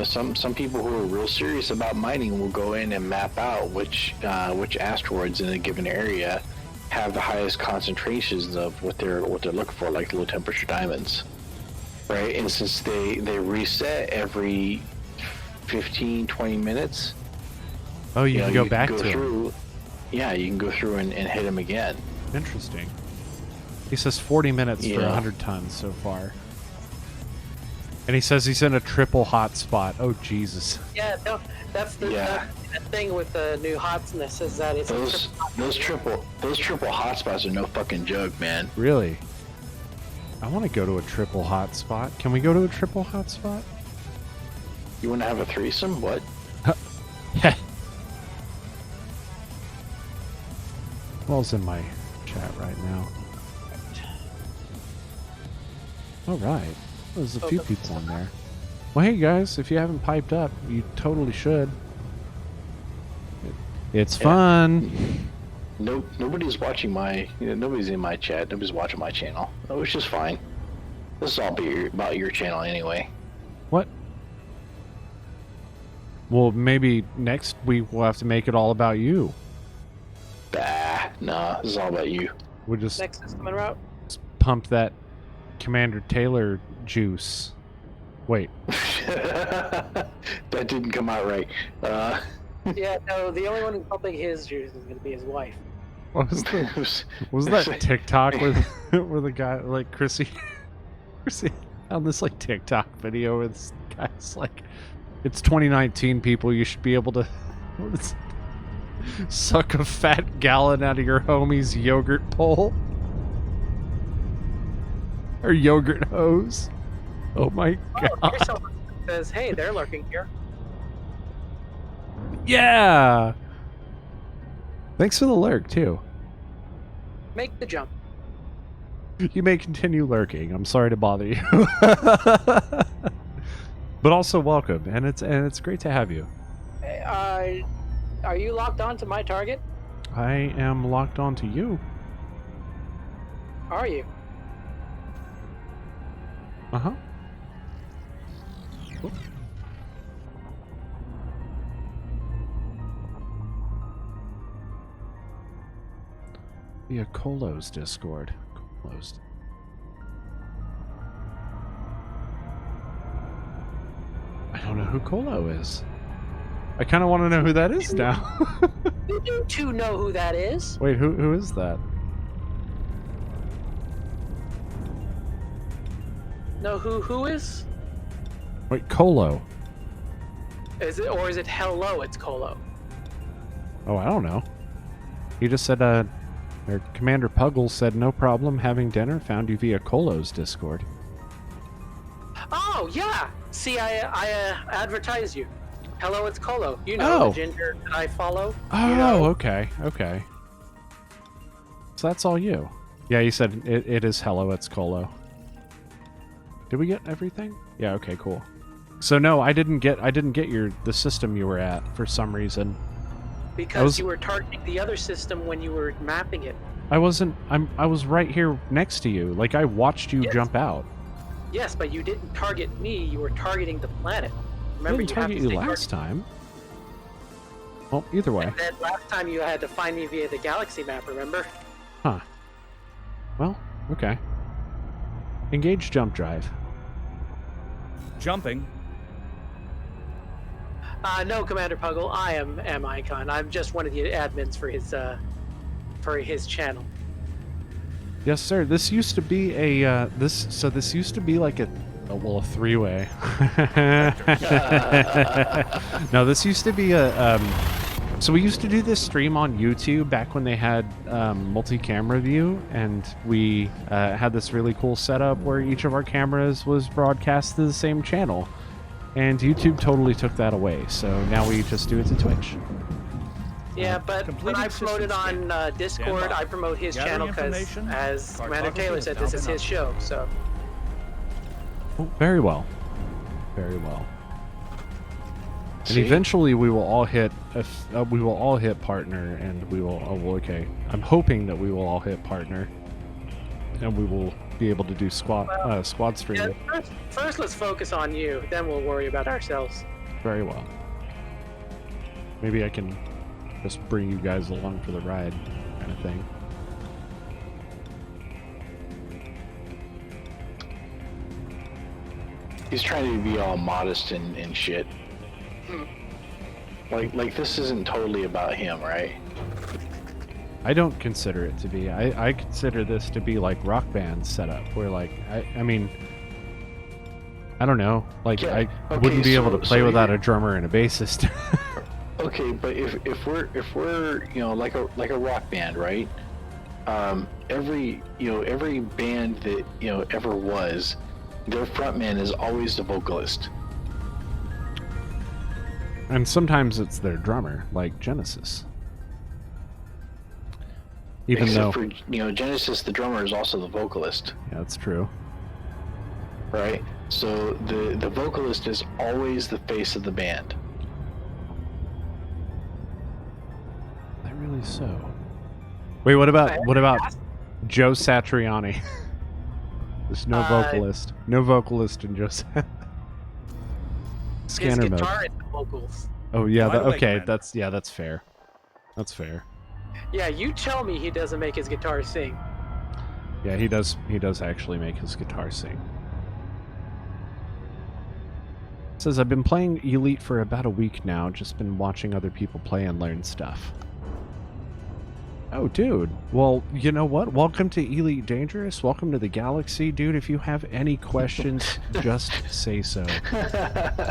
some people who are real serious about mining will go in and map out which asteroids in a given area have the highest concentrations of what they're looking for, like low temperature diamonds, right? And since they reset every 15-20 minutes, Oh, you can go back to him. through. Yeah, you can go through and hit them again. Interesting. He says 40 minutes for Yeah. 100 tons so far. And he says he's in a triple hot spot. Oh, Jesus. yeah. No, that's the Yeah. that's the thing with the new hotness is that it's Those triple hotspots are no fucking joke, man. Really? I want to go to a triple hot spot. Can we go to a triple hot spot? You want to have a threesome? What? Yeah. Well's in my chat right now. All right. There's a few people in there. Well, hey guys, if you haven't piped up, you totally should. It's fun. Nobody's watching nobody's in my chat. Nobody's watching my channel. Oh, it's just fine. This is all about your channel anyway. What? Well, maybe next week we'll have to make it all about you. Bah, nah, this is all about you. We'll just next is coming out. pump that Commander Taylor juice. Wait. That didn't come out right. Yeah, no, the only one who's pumping his juice is going to be his wife. What was that TikTok where the guy, like, Chrissy found this, like, TikTok video where this guy's like, it's 2019, people, you should be able to suck a fat gallon out of your homie's yogurt bowl. Or yogurt hose. Oh my god. Oh, here's someone that says, hey, they're lurking here. Yeah! Thanks for the lurk, too. Make the jump. You may continue lurking. I'm sorry to bother you. But also welcome, and it's great to have you. Are you locked on to my target? I am locked onto you. Are you? Uh-huh. Via Colo's Discord. Colo's. I don't know who Colo is. I kind of want to know who that is now. You do too know who that is. Wait, who is that? Know who is? Wait, Colo. Is it, or is it hello? It's Colo. Oh, I don't know. He just said, or Commander Puggle said, no problem having dinner. Found you via Colo's Discord. Oh yeah. See, I advertise you. Hello, it's Colo. You know the ginger that I follow. Oh, you know? okay. So that's all you. Yeah, you said it is hello, it's Colo. Did we get everything? Yeah, okay, cool. So no, I didn't get the system you were at for some reason. Because you were targeting the other system when you were mapping it. I wasn't. I was right here next to you. Like I watched you jump out. Yes, but you didn't target me. You were targeting the planet. Remember, I didn't target you last time. Well, either way. And then last time you had to find me via the galaxy map. Remember? Huh. Well, okay. Engage jump drive. Jumping. No, Commander Puggle. I am Icon. I'm just one of the admins for his channel. Yes, sir. This used to be a this used to be like a three-way. No, this used to be a so we used to do this stream on YouTube back when they had multi-camera view, and we had this really cool setup where each of our cameras was broadcast to the same channel, and YouTube totally took that away. So now we just do it to Twitch. Yeah, but when I promote it on Discord, I promote his channel because, as Commander Taylor said, this is his show. So. Oh, very well. Very well. And eventually we will all hit partner, and we will. Oh, okay. I'm hoping that we will all hit partner, and we will be able to do squad streaming. Yeah, first, let's focus on you. Then we'll worry about ourselves. Very well. Maybe I can just bring you guys along for the ride, kind of thing. He's trying to be all modest and shit. Like this isn't totally about him, right? I don't consider it to be. I consider this to be like Rock Band setup, where like I mean, I don't know, like I wouldn't be able to play without a drummer and a bassist. Okay, but if we're like a rock band, right? Every band that ever was, their frontman is always the vocalist. And sometimes it's their drummer, like Genesis. Except for Genesis, the drummer is also the vocalist. Yeah, that's true. Right? So the vocalist is always the face of the band. Really so. Wait, what about Joe Satriani? There's no vocalist. No vocalist in Joe Satriani. Scanner his mode. guitar is the vocals. Oh yeah, okay, that's fair. That's fair. Yeah, you tell me he doesn't make his guitar sing. Yeah, he does actually make his guitar sing. It says, I've been playing Elite for about a week now, just been watching other people play and learn stuff. Oh, dude. Well, you know what? Welcome to Elite Dangerous. Welcome to the galaxy, dude. If you have any questions, just say so.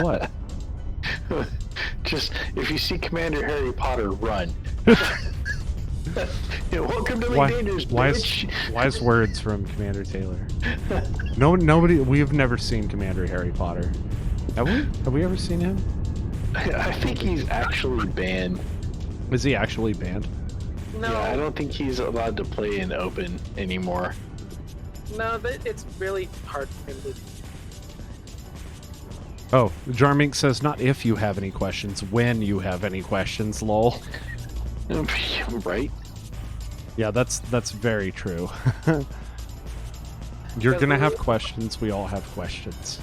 What? Just, if you see Commander Harry Potter, run. Welcome to Elite Dangerous, bitch. Wise words from Commander Taylor. Nobody. We have never seen Commander Harry Potter. Have we? Have we ever seen him? I think he's actually banned. Is he actually banned? No. Yeah, I don't think he's allowed to play in open anymore. No, but it's really hard for him to. Oh, Jarmink says, not if you have any questions, when you have any questions, lol. Right? Yeah, that's very true. You're gonna have questions, we all have questions.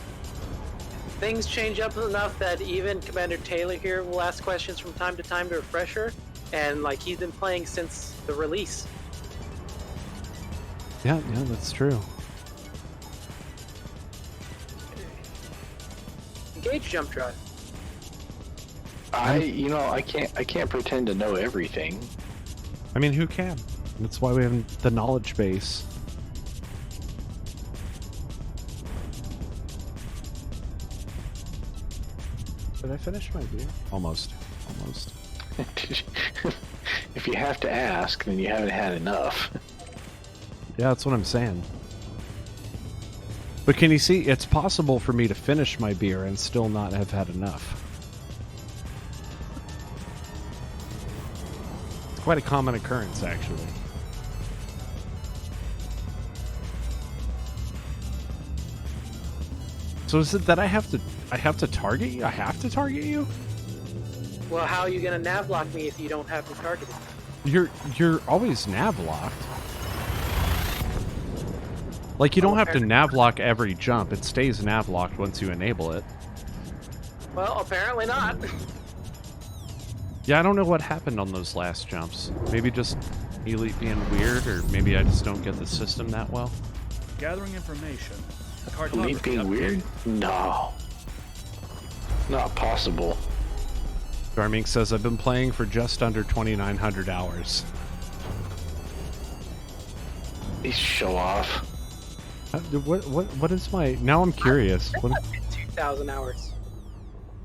Things change up enough that even Commander Taylor here will ask questions from time to time to refresh her, and like he's been playing since the release. Yeah, that's true. Engage jump drive. I can't pretend to know everything. I mean, who can? That's why we have the knowledge base. Did I finish my beer? Almost. If you have to ask, then you haven't had enough. Yeah, that's what I'm saying. But can you see, it's possible for me to finish my beer and still not have had enough. It's quite a common occurrence, actually. So is it that I have to target you? I have to target you? Well, how are you gonna nav lock me if you don't have me targeted? You're always nav locked. Like, you don't have to nav lock every jump. It stays nav locked once you enable it. Well, apparently not. Yeah, I don't know what happened on those last jumps. Maybe just Elite being weird, or maybe I just don't get the system that well. Gathering information. Elite being weird? No. Not possible. Darming says, I've been playing for just under 2,900 hours. These show off. What is my... Now I'm curious. What... 2,000 hours.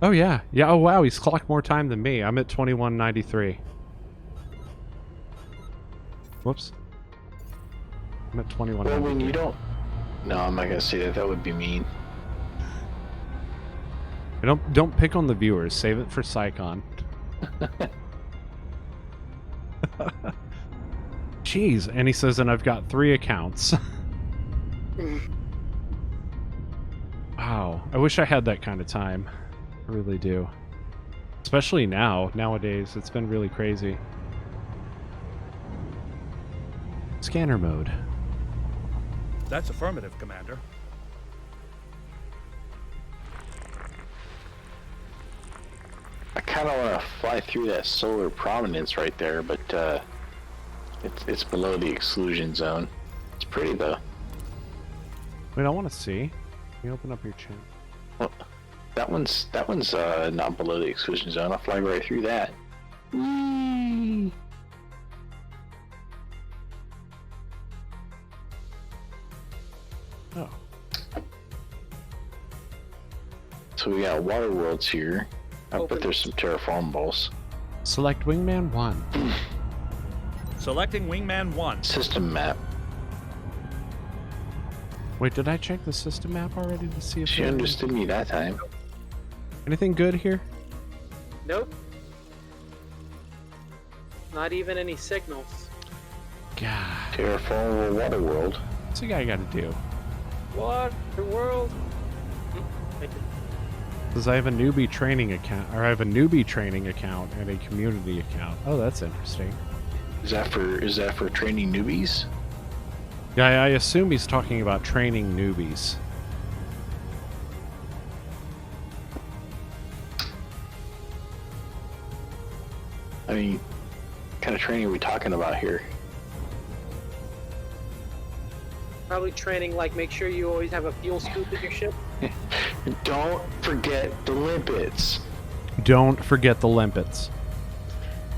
Oh, yeah. Yeah, oh, wow, he's clocked more time than me. I'm at 2193. Whoops. I'm at 2193. Well, when you don't... No, I'm not gonna say that. That would be mean. Don't pick on the viewers. Save it for Psycon. Jeez, and he says, and I've got 3 accounts. Wow, I wish I had that kind of time. I really do. Especially nowadays, it's been really crazy. Scanner mode. That's affirmative, Commander. I kind of want to fly through that solar prominence right there, but it's below the exclusion zone. It's pretty though. Wait, I want to see. Can you open up your chat? Well, that one's not below the exclusion zone. I'll fly right through that. Whee! Oh. So we got water worlds here. I bet there's some terraformables. Select Wingman 1. Selecting Wingman 1. System map. Wait, did I check the system map already to see if She understood me that time. anything good here? Nope. Not even any signals. God. Terraformable water world. What's the guy got to do? What? The world? Because I have a newbie training account, or I have a newbie training account and a community account. Oh, that's interesting. Is that for training newbies? Yeah, I assume he's talking about training newbies. I mean, what kind of training are we talking about here? Probably training, like, make sure you always have a fuel scoop in your ship. Don't forget the limpets. Don't forget the limpets.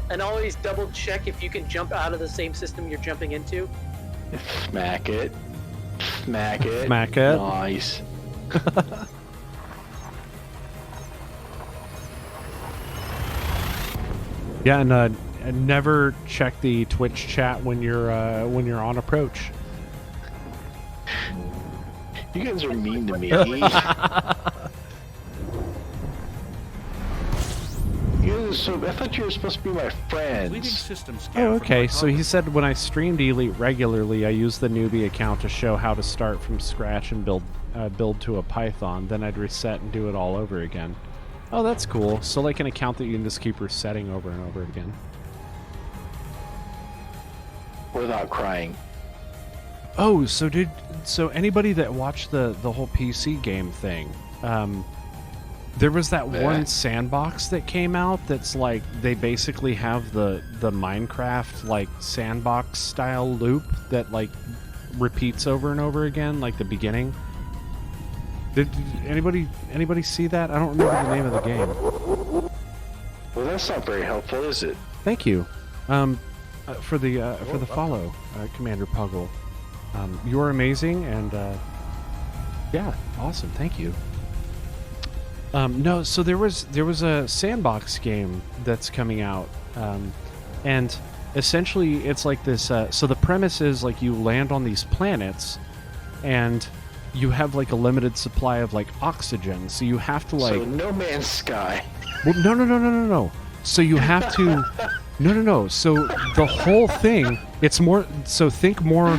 And always double check if you can jump out of the same system you're jumping into. Smack it. Smack it. Smack it. Nice. Yeah, and never check the Twitch chat when you're on approach. You guys are mean to me. I thought you were supposed to be my Leading friends. system scan. Oh, okay. So he said when I streamed Elite regularly, I use the newbie account to show how to start from scratch and build to a Python. Then I'd reset and do it all over again. Oh, that's cool. So like an account that you can just keep resetting over and over again. Without crying. Oh, so anybody that watched the whole PC game thing, there was that one sandbox that came out that's like they basically have the Minecraft like sandbox style loop that like repeats over and over again, like the beginning. Did anybody see that? I don't remember the name of the game. Well, that's not very helpful, is it? Thank you, for the follow, Commander Puggle. You're amazing, and yeah, awesome. Thank you. No, so there was a sandbox game that's coming out, and essentially it's like this. So the premise is like you land on these planets, and you have like a limited supply of like oxygen. So you have to like. So No Man's Sky. Well, no. So you have to. No. So the whole thing, it's more. So think more.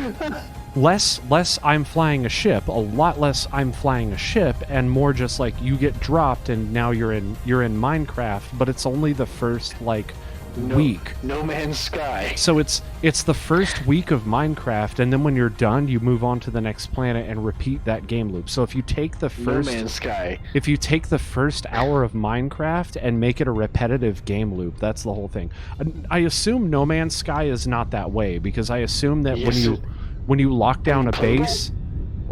Less I'm flying a ship, a lot less I'm flying a ship, and more just like you get dropped and now you're in Minecraft, but it's only the first like week. No Man's Sky. So it's the first week of Minecraft, and then when you're done, you move on to the next planet and repeat that game loop. So if you take the first No Man's Sky. If you take the first hour of Minecraft and make it a repetitive game loop, that's the whole thing. I assume No Man's Sky is not that way, because I assume that when you lock down a base,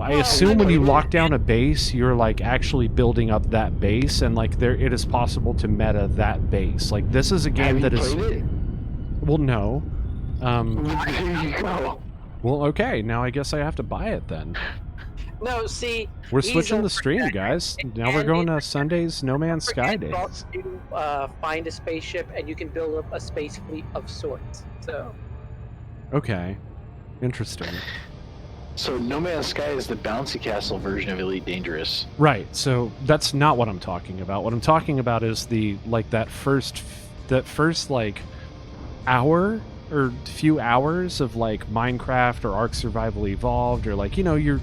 I assume when you lock down a base, you're like actually building up that base, and like it is possible to meta that base. Like this is a game that is. Played it? Well, no. There you go. Well, okay. Now I guess I have to buy it then. No, see, We're he's switching a the stream, protector, guys. Now we're and going to it's- Sunday's No Man's Sky days. You find a spaceship and you can build up a space fleet of sorts. So Okay. Interesting. So No Man's Sky is the bouncy castle version of Elite Dangerous. Right. So that's not what I'm talking about. What I'm talking about is that first like hour or few hours of like Minecraft or Ark Survival Evolved, or like, you know, you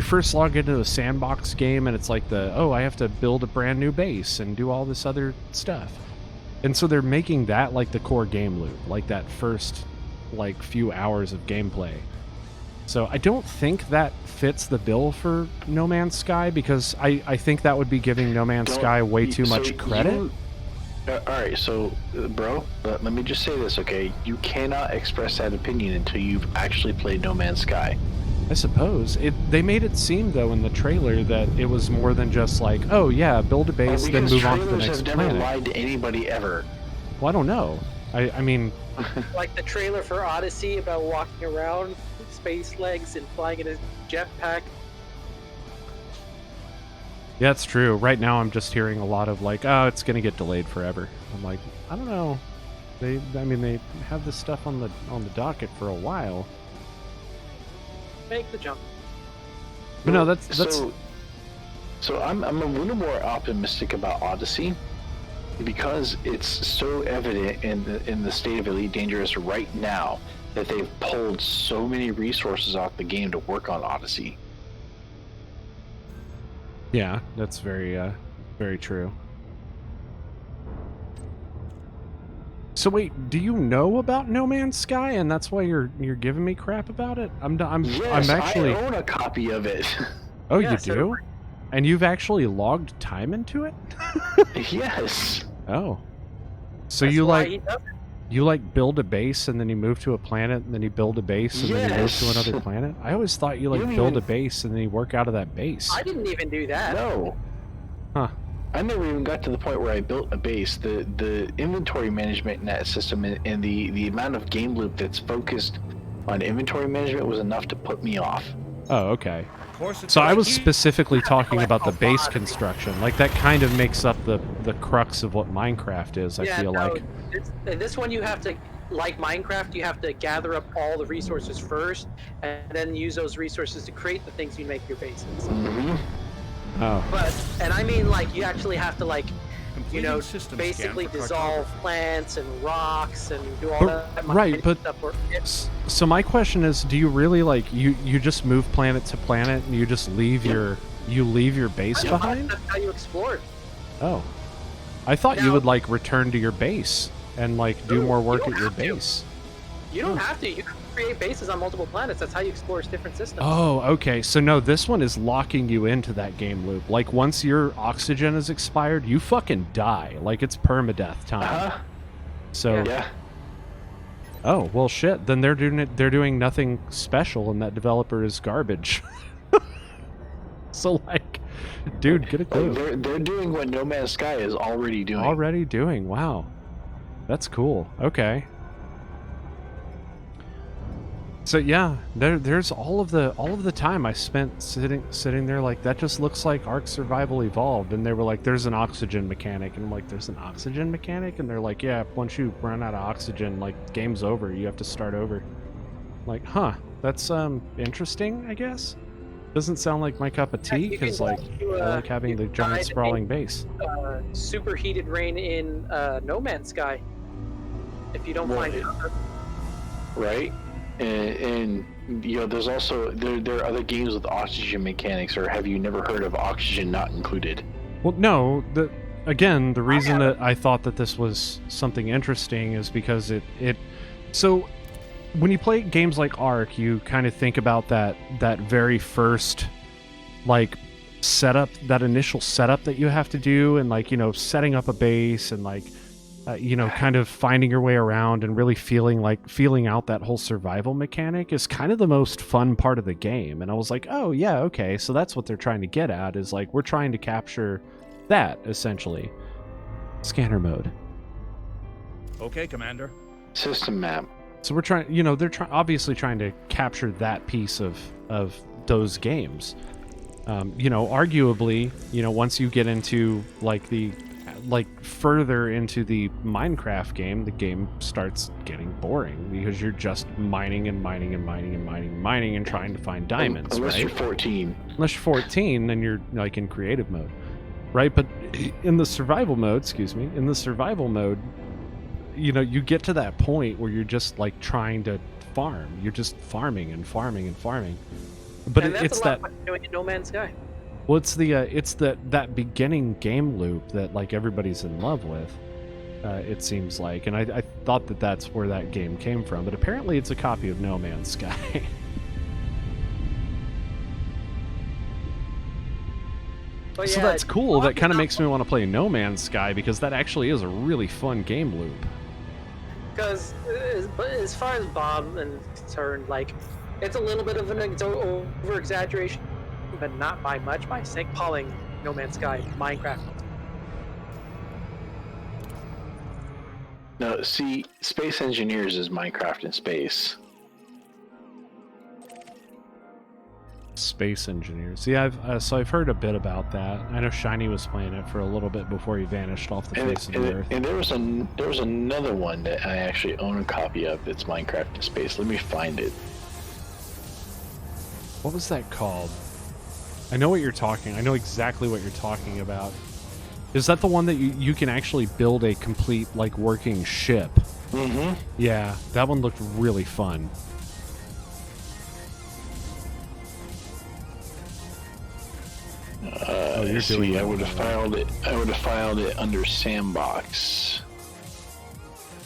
first log into a sandbox game and it's like I have to build a brand new base and do all this other stuff. And so they're making that like the core game loop, like that first like few hours of gameplay. So I don't think that fits the bill for No Man's Sky, because I think that would be giving No Man's Sky way too much credit. Alright, so, bro, let me just say this, okay? You cannot express that opinion until you've actually played No Man's Sky. I suppose. They made it seem, though, in the trailer that it was more than just like, oh yeah, build a base, then move on to the next trailers have never planet. lied to anybody ever. Well, I don't know. I mean... like the trailer for Odyssey about walking around with space legs and flying in a jetpack. Yeah, it's true. Right now I'm just hearing a lot of like, oh, it's going to get delayed forever. I'm like, I don't know. They have this stuff on the docket for a while. Make the jump. But no, that's So I'm a little more optimistic about Odyssey, because it's so evident in the state of Elite Dangerous right now that they've pulled so many resources off the game to work on Odyssey. yeah, that's very very true. So wait, do you know about No Man's Sky, and that's why you're giving me crap about it? Yes, I'm actually. I own a copy of it. Oh, Yeah, you so do? And you've actually logged time into it? Yes. Oh. So That's you why like he does it. you like build a base and then you move to a planet and then you build a base and then you move to Yes. another planet? I always thought you like You don't build a even- base and then you work out of that base. I didn't even do that. No. Huh. I never even got to the point where I built a base. The inventory management in that system and the amount of game loop that's focused on inventory management was enough to put me off. Oh, okay. Of course, it's So I was like- specifically talking about the base lot. construction. Like that kind of makes up the crux of what Minecraft is, I feel no, like. this one you have to, like Minecraft, you have to gather up all the resources first, and then use those resources to create the things you make your bases. Mm-hmm. Oh. And I mean, like, you actually have to, like, you know, Completing system basically scan for dissolve cartography. plants and rocks and do all But- that. right, but- stuff. So my question is, do you really like you just move planet to planet and you just leave your base behind? That's how you explore it. Oh. I thought you Now- would like return to your base and like do No, more you work don't at your have to. base. You don't have to. You can create bases on multiple planets. That's how you explore different systems. Oh, okay. So no, this one is locking you into that game loop. Like once your oxygen is expired, you fucking die. Like it's permadeath time. Uh-huh. So Yeah. Oh, well, shit. Then they're doing nothing special, and that developer is garbage. So, like, dude, get a clue. They're doing what No Man's Sky is already doing. Already doing. Wow, that's cool. Okay. So yeah, there's all of the time I spent sitting there like that just looks like Ark Survival Evolved, and they were like, "There's an oxygen mechanic," and I'm like, "There's an oxygen mechanic?" And they're like, "Yeah, once you run out of oxygen, like game's over. You have to start over." I'm like, huh? That's interesting. I guess doesn't sound like my cup of tea because like I like having the giant sprawling base. Superheated rain in No Man's Sky. If you don't find it, right? And you know, there's also there are other games with oxygen mechanics. Or have you never heard of oxygen not included? Well, no. The reason that I thought that this was something interesting is because it so when you play games like Ark, you kind of think about that very first like setup, that initial setup that you have to do, and like, you know, setting up a base and like you know, kind of finding your way around and really feeling out that whole survival mechanic is kind of the most fun part of the game. And I was like, oh yeah, okay, so that's what they're trying to get at, is like we're trying to capture that essentially. Scanner mode. Okay, Commander. System map. So we're trying, you know, they're obviously trying to capture that piece of those games. You know, arguably, you know, once you get into like further into the Minecraft game, the game starts getting boring because you're just mining and mining and mining and mining and mining and trying to find diamonds. Unless right? you're 14. Unless you're 14, then you're like in creative mode, right? But in the survival mode, you know, you get to that point where you're just like trying to farm. You're just farming and farming and farming. But it's that doing No Man's Sky. Well, it's that beginning game loop that like everybody's in love with. It seems like, and I thought that that's where that game came from, but apparently it's a copy of No Man's Sky. But So yeah, that's cool. That kind of makes me want to play No Man's Sky because that actually is a really fun game loop. Because as far as Bob is concerned, like, it's a little bit of an over exaggeration, but not by much, by calling No Man's Sky Minecraft. No, see, Space Engineers is Minecraft in space. Space Engineers. Yeah, I've heard a bit about that. I know Shiny was playing it for a little bit before he vanished off the face of the earth. And there was another one that I actually own a copy of that's Minecraft in space. Let me find it. What was that called? I know what you're talking. I know exactly what you're talking about. Is that the one that you can actually build a complete like working ship? Mm-hmm. Yeah, that one looked really fun. You're doing I would have filed it. I would have filed it under Sandbox.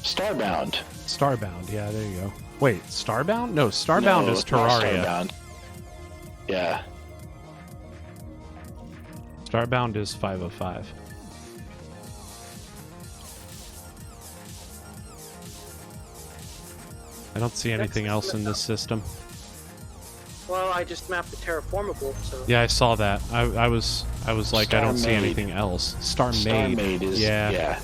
Starbound. Starbound. Yeah, there you go. Wait, Starbound? No, Starbound is Terraria. Starbound. Yeah. Starbound is 505. I don't see anything else in this system. Well, I just mapped the terraformable, so... Yeah, I saw that. I was like, I don't see Star-Made. anything else. Star-Made. Star-Made is yeah.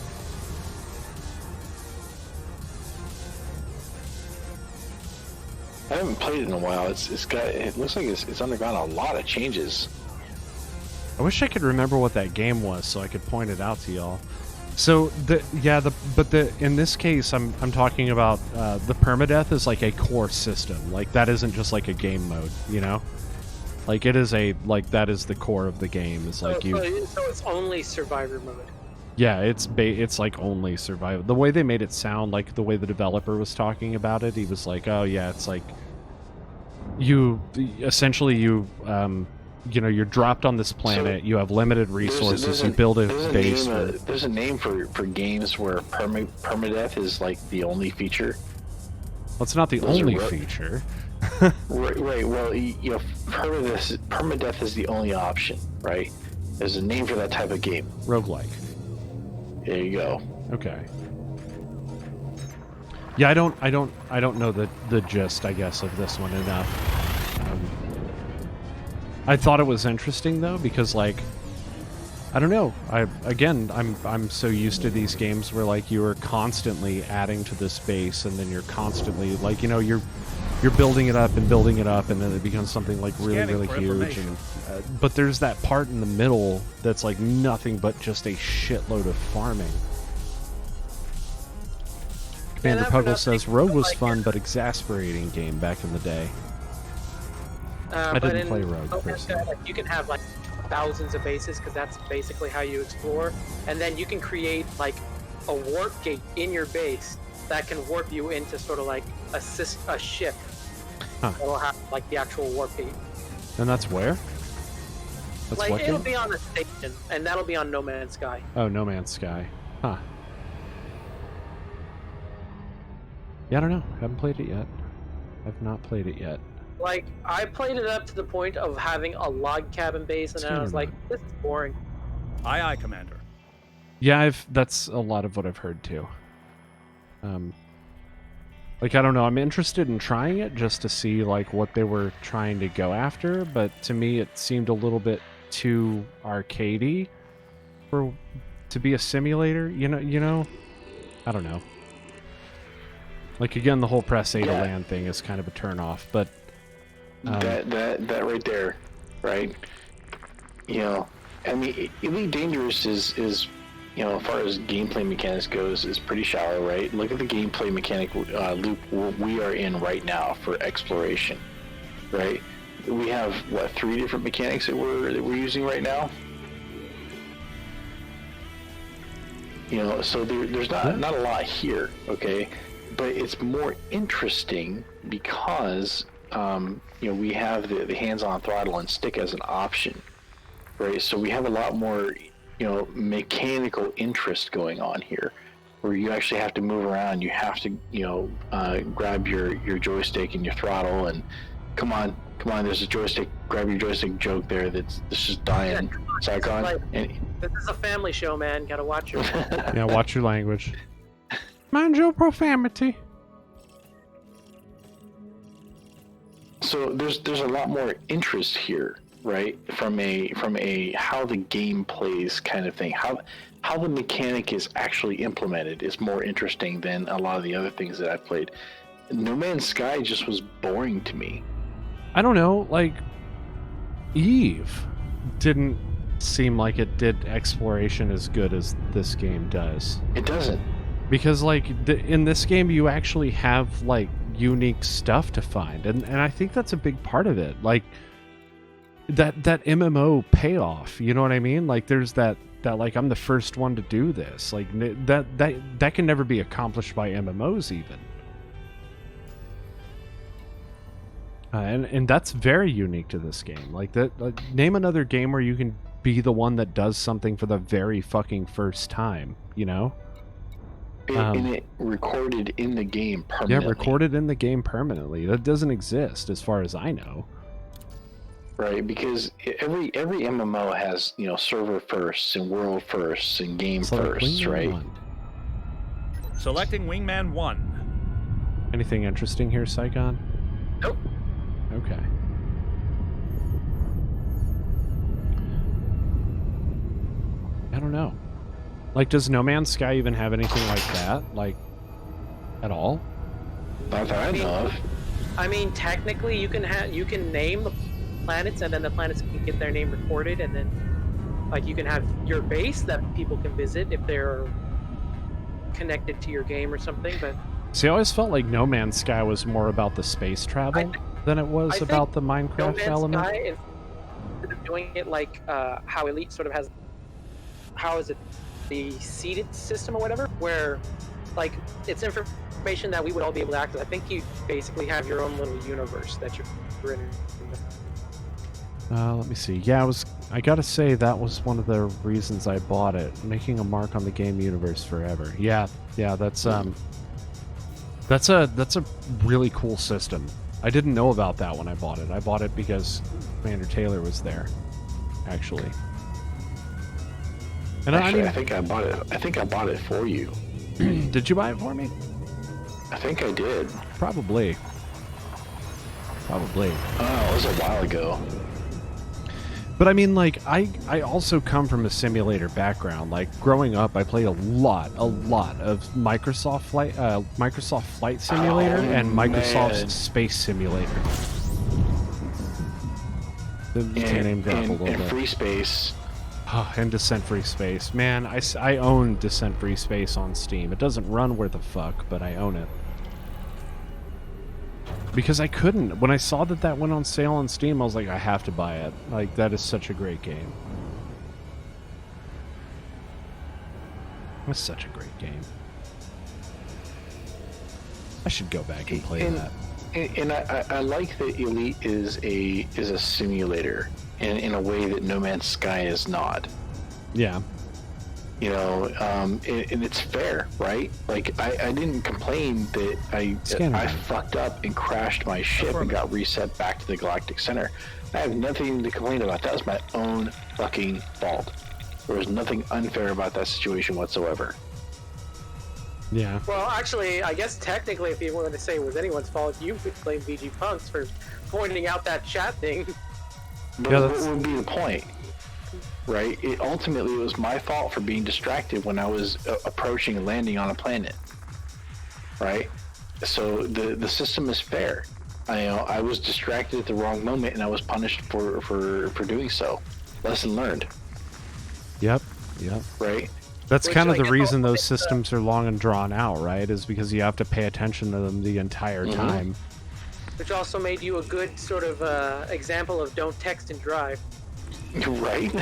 I haven't played it in a while. It looks like it's undergone a lot of changes. I wish I could remember what that game was so I could point it out to y'all. So in this case I'm talking about the permadeath is like a core system. Like that isn't just like a game mode, you know? Like it is that is the core of the game. It's like So it's only survivor mode. Yeah, it's like only survival. The way they made it sound, like the way the developer was talking about it, he was like, "Oh yeah, it's like you you're dropped on this planet. You have limited resources. You build a base." There's a name for games where permadeath is like the only feature. Well, it's not the only feature. Right. Well, you know, permadeath is the only option, right? There's a name for that type of game. Roguelike. There you go. Okay. Yeah, I don't know the gist, I guess, of this one enough. I thought it was interesting though, because like, I don't know. I'm so used to these games where like you are constantly adding to this base, and then you're constantly like, you're building it up, and then it becomes something like really huge. And but there's that part in the middle that's like nothing but just a shitload of farming. Commander Puggle says Rogue was fun but exasperating game back in the day. I didn't play Rogue personally. You can have like thousands of bases, because that's basically how you explore, and then you can create like a warp gate in your base that can warp you into sort of like a ship. Huh. That'll have like the actual warp gate. And that's where? That's like what it'll game? be on the station, and that'll be on No Man's Sky. Oh, No Man's Sky. Huh. Yeah, I don't know. Haven't played it yet. I've not played it yet. Like, I played it up to the point of having a log cabin base, and I was like, this is boring. Aye, aye, Commander. Yeah, that's a lot of what I've heard too. Like, I don't know, I'm interested in trying it just to see like what they were trying to go after, but to me it seemed a little bit too arcadey to be a simulator, you know? I don't know. Like, again, the whole press A to land thing is kind of a turn-off, but that right there, right? I mean, Elite Dangerous is as far as gameplay mechanics goes, is pretty shallow, right? Look at the gameplay mechanic loop we are in right now for exploration, right? We have what, 3 different mechanics that we're using right now. So there's not a lot here, okay? But it's more interesting because we have the hands-on throttle and stick as an option, right? So we have a lot more mechanical interest going on here, where you actually have to move around. You have to grab your joystick and your throttle, and come on, there's a joystick, grab your joystick joke there that's just dying. Psychon. This is a family show, man. Gotta watch your yeah, watch your language. Mind your profanity. So there's a lot more interest here, right? From a how the game plays kind of thing. How the mechanic is actually implemented is more interesting than a lot of the other things that I've played. No Man's Sky just was boring to me. I don't know, like Eve didn't seem like it did exploration as good as this game does. It doesn't. Because like in this game you actually have like unique stuff to find, and I think that's a big part of it. Like that MMO payoff, you know what I mean? Like there's that like, I'm the first one to do this. Like that can never be accomplished by MMOs even. And that's very unique to this game. Like name another game where you can be the one that does something for the very fucking first time, you know? And it recorded in the game permanently. Yeah, recorded in the game permanently. That doesn't exist as far as I know. Right, because every MMO has, server firsts and world firsts and game firsts, right? Selecting Wingman 1. Anything interesting here, Saigon? Nope. Okay. I don't know. Like, does No Man's Sky even have anything like that? Like, at all? Not that I know of. I mean, technically, you can name the planets, and then the planets can get their name recorded, and then, like, you can have your base that people can visit if they're connected to your game or something. But see, I always felt like No Man's Sky was more about the space travel than it was about the Minecraft No Man's element. Sky, instead of doing it like how Elite sort of has, how is it, the seeded system or whatever, where like it's information that we would all be able to access. I think you basically have your own little universe that you're in. Let me see. Yeah, I gotta say that was one of the reasons I bought it. Making a mark on the game universe forever. Yeah, that's a really cool system. I didn't know about that when I bought it. I bought it because Commander Taylor was there, actually. And actually, I think I bought it. I think I bought it for you. Did you buy it for me? I think I did. Probably. Probably. Oh, it was a while ago. But I mean, like, I also come from a simulator background. Like, growing up, I played a lot of Microsoft Flight Simulator and Microsoft Space Simulator. Name drop a little bit. Free Space. Oh, and Descent Free Space. Man, I own Descent Free Space on Steam. It doesn't run where the fuck, but I own it. Because I couldn't. When I saw that went on sale on Steam, I was like, I have to buy it. Like, that is such a great game. It's such a great game. I should go back and play that. And I like that Elite is a simulator in a way that No Man's Sky is not. Yeah. You know, and it's fair, right? Like, I didn't complain that I fucked up and crashed my ship and got reset back to the Galactic Center. I have nothing to complain about. That was my own fucking fault. There was nothing unfair about that situation whatsoever. Yeah. Well, actually, I guess technically, if you wanted to say it was anyone's fault, you could blame VG Punks for pointing out that chat thing. But what would be the point? Right? Ultimately, it was my fault for being distracted when I was approaching and landing on a planet. Right? So the system is fair. I was distracted at the wrong moment, and I was punished for doing so. Lesson learned. Yep. Right? That's kind of the reason those systems are long and drawn out, right? Is because you have to pay attention to them the entire time. Which also made you a good sort of example of don't text and drive. Right?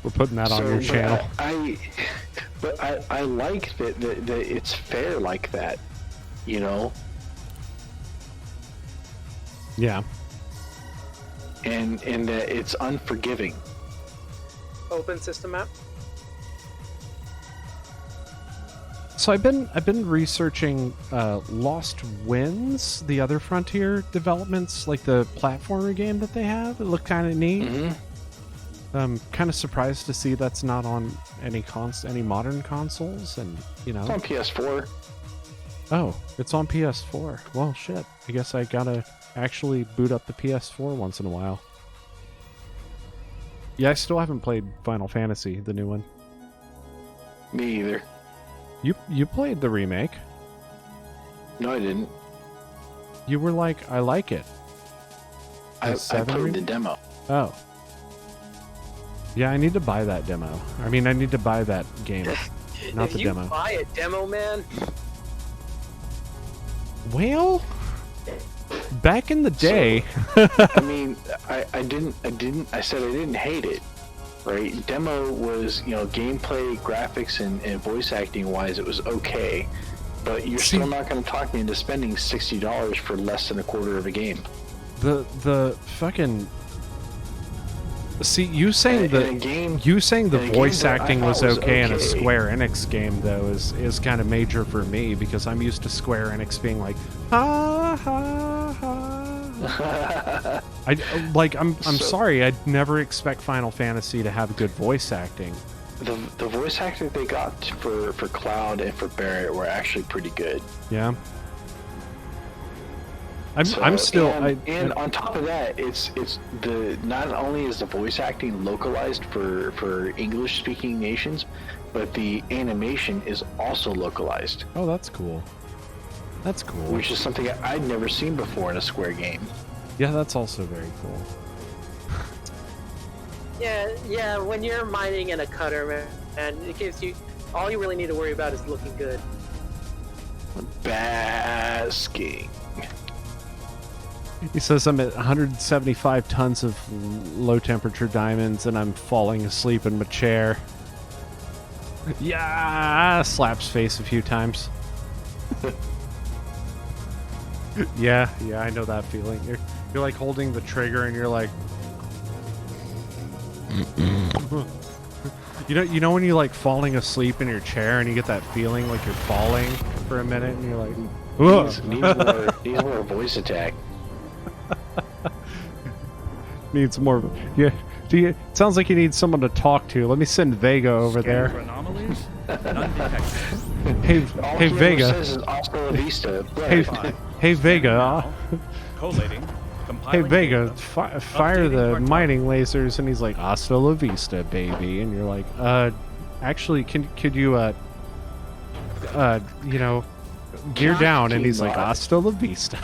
We're putting that on your channel. I like that it's fair like that, you know? Yeah. And that it's unforgiving. Open system map. So I've been researching Lost Winds, the other Frontier developments, like the platformer game that they have. It looked kind of neat. I'm kind of surprised to see that's not on any modern consoles, and you know. It's on PS4. Oh, it's on PS4. Well, shit. I guess I gotta actually boot up the PS4 once in a while. Yeah, I still haven't played Final Fantasy, the new one. Me either. You played the remake. No, I didn't. You were like, I like it. I played the demo. Oh. Yeah, I need to buy that demo. I mean, I need to buy that game, not the demo. If you buy a demo, man. Well, back in the day. I mean, I said I didn't hate it, right? Demo was, you know, gameplay, graphics, and voice acting wise, it was okay. But you're still not going to talk me into spending $60 for less than a quarter of a game. The fucking. See, you saying the voice acting was okay in a Square Enix game, though, is kind of major for me, because I'm used to Square Enix being like, ha ha ha. I'm sorry, I'd never expect Final Fantasy to have good voice acting. The voice acting they got for Cloud and for Barrett were actually pretty good. Yeah. I'm still and on top of that, it's not only is the voice acting localized for English speaking nations, but the animation is also localized. Oh, that's cool. That's cool. Which is something I'd never seen before in a Square game. Yeah, that's also very cool. Yeah, when you're mining in a cutter, man, and it gives you all you really need to worry about is looking good. Basking. He says I'm at 175 tons of low temperature diamonds and I'm falling asleep in my chair. Yeah, slaps face a few times. yeah, I know that feeling. You're like holding the trigger and you're like, you know when you like falling asleep in your chair and you get that feeling like you're falling for a minute and you're like, needs more voice attack. Needs more. Yeah. It sounds like you need someone to talk to. Let me send Vega over there. For anomalies, none detected. All hey he Vega. ever says is hasta la vista. Hey, Right. hey Vega. Collating. Hey Compiling Vega, data, fire updating the cartography. mining lasers, and he's like, hasta la vista, baby. And you're like, actually, could you, you know, gear down? And he's like, hasta la vista.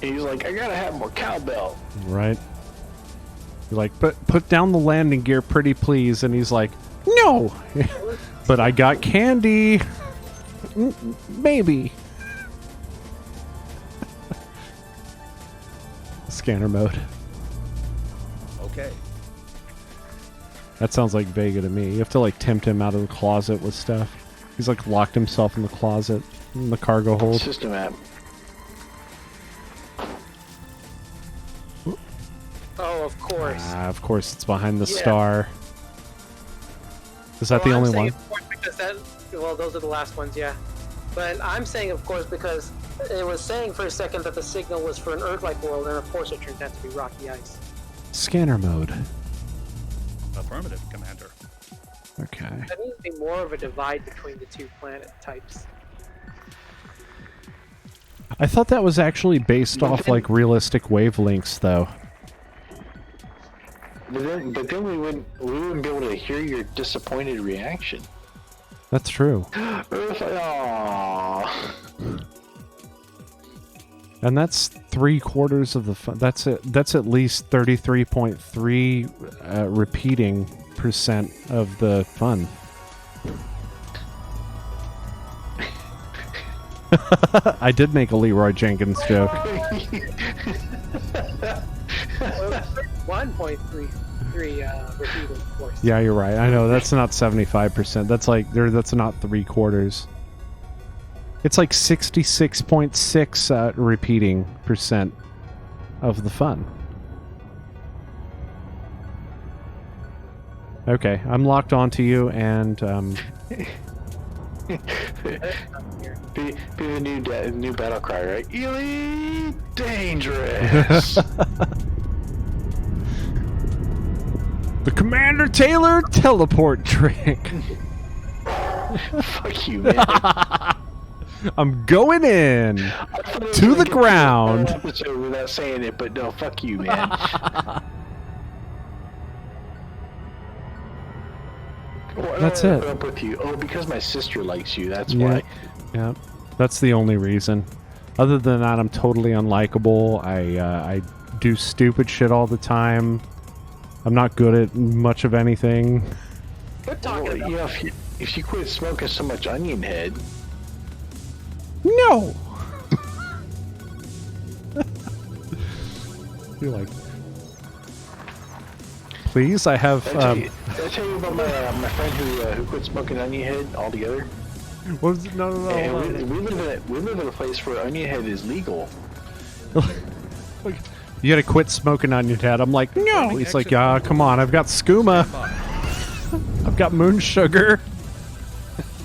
He's like, I gotta have more cowbell. Right. You're like, put down the landing gear, pretty please. And he's like, no, but I got candy. Maybe. Scanner mode. Okay. That sounds like Vega to me. You have to like tempt him out of the closet with stuff. He's like locked himself in the closet in the cargo hold. System app. Oh, of course. Of course, it's behind the Yeah. star. Is that Well, the I'm only saying, one? of course, because well, those are the last ones, yeah. But I'm saying, of course, because it was saying for a second that the signal was for an Earth-like world, and of course it turned out to be rocky ice. Scanner mode. Affirmative, Commander. Okay. There needs to be more of a divide between the two planet types. I thought that was actually based off like realistic wavelengths, though. But then we wouldn't be able to hear your disappointed reaction. That's true. Earth, aww. And that's 3/4 of the fun. That's at least 33.3 repeating percent of the fun. I did make a Leroy Jenkins joke. 1.33 repeated, of course. Yeah, you're right. I know that's not 75%. That's like that's not 3/4. It's like 66.6 repeating percent of the fun. Okay, I'm locked onto you, and Be the new battle cry, right? Elite dangerous. the Commander Taylor teleport trick. Fuck you, man. I'm going in to the ground. Episode without saying it, but no, fuck you, man. That's Why it. put up with you? Oh, because my sister likes you. That's Yeah, why. yeah. That's the only reason. Other than that, I'm totally unlikable. I do stupid shit all the time. I'm not good at much of anything. Quit talking Well, about you know, if you quit smoking so much onion head, No. You're like, please. I have. did I tell you about my friend who quit smoking onion head altogether? What was it? No. And hold on. we live in a place where onion head is legal. Like, you gotta quit smoking on your head. I'm like, no. He's like, come on. I've got skooma. I've got moon sugar.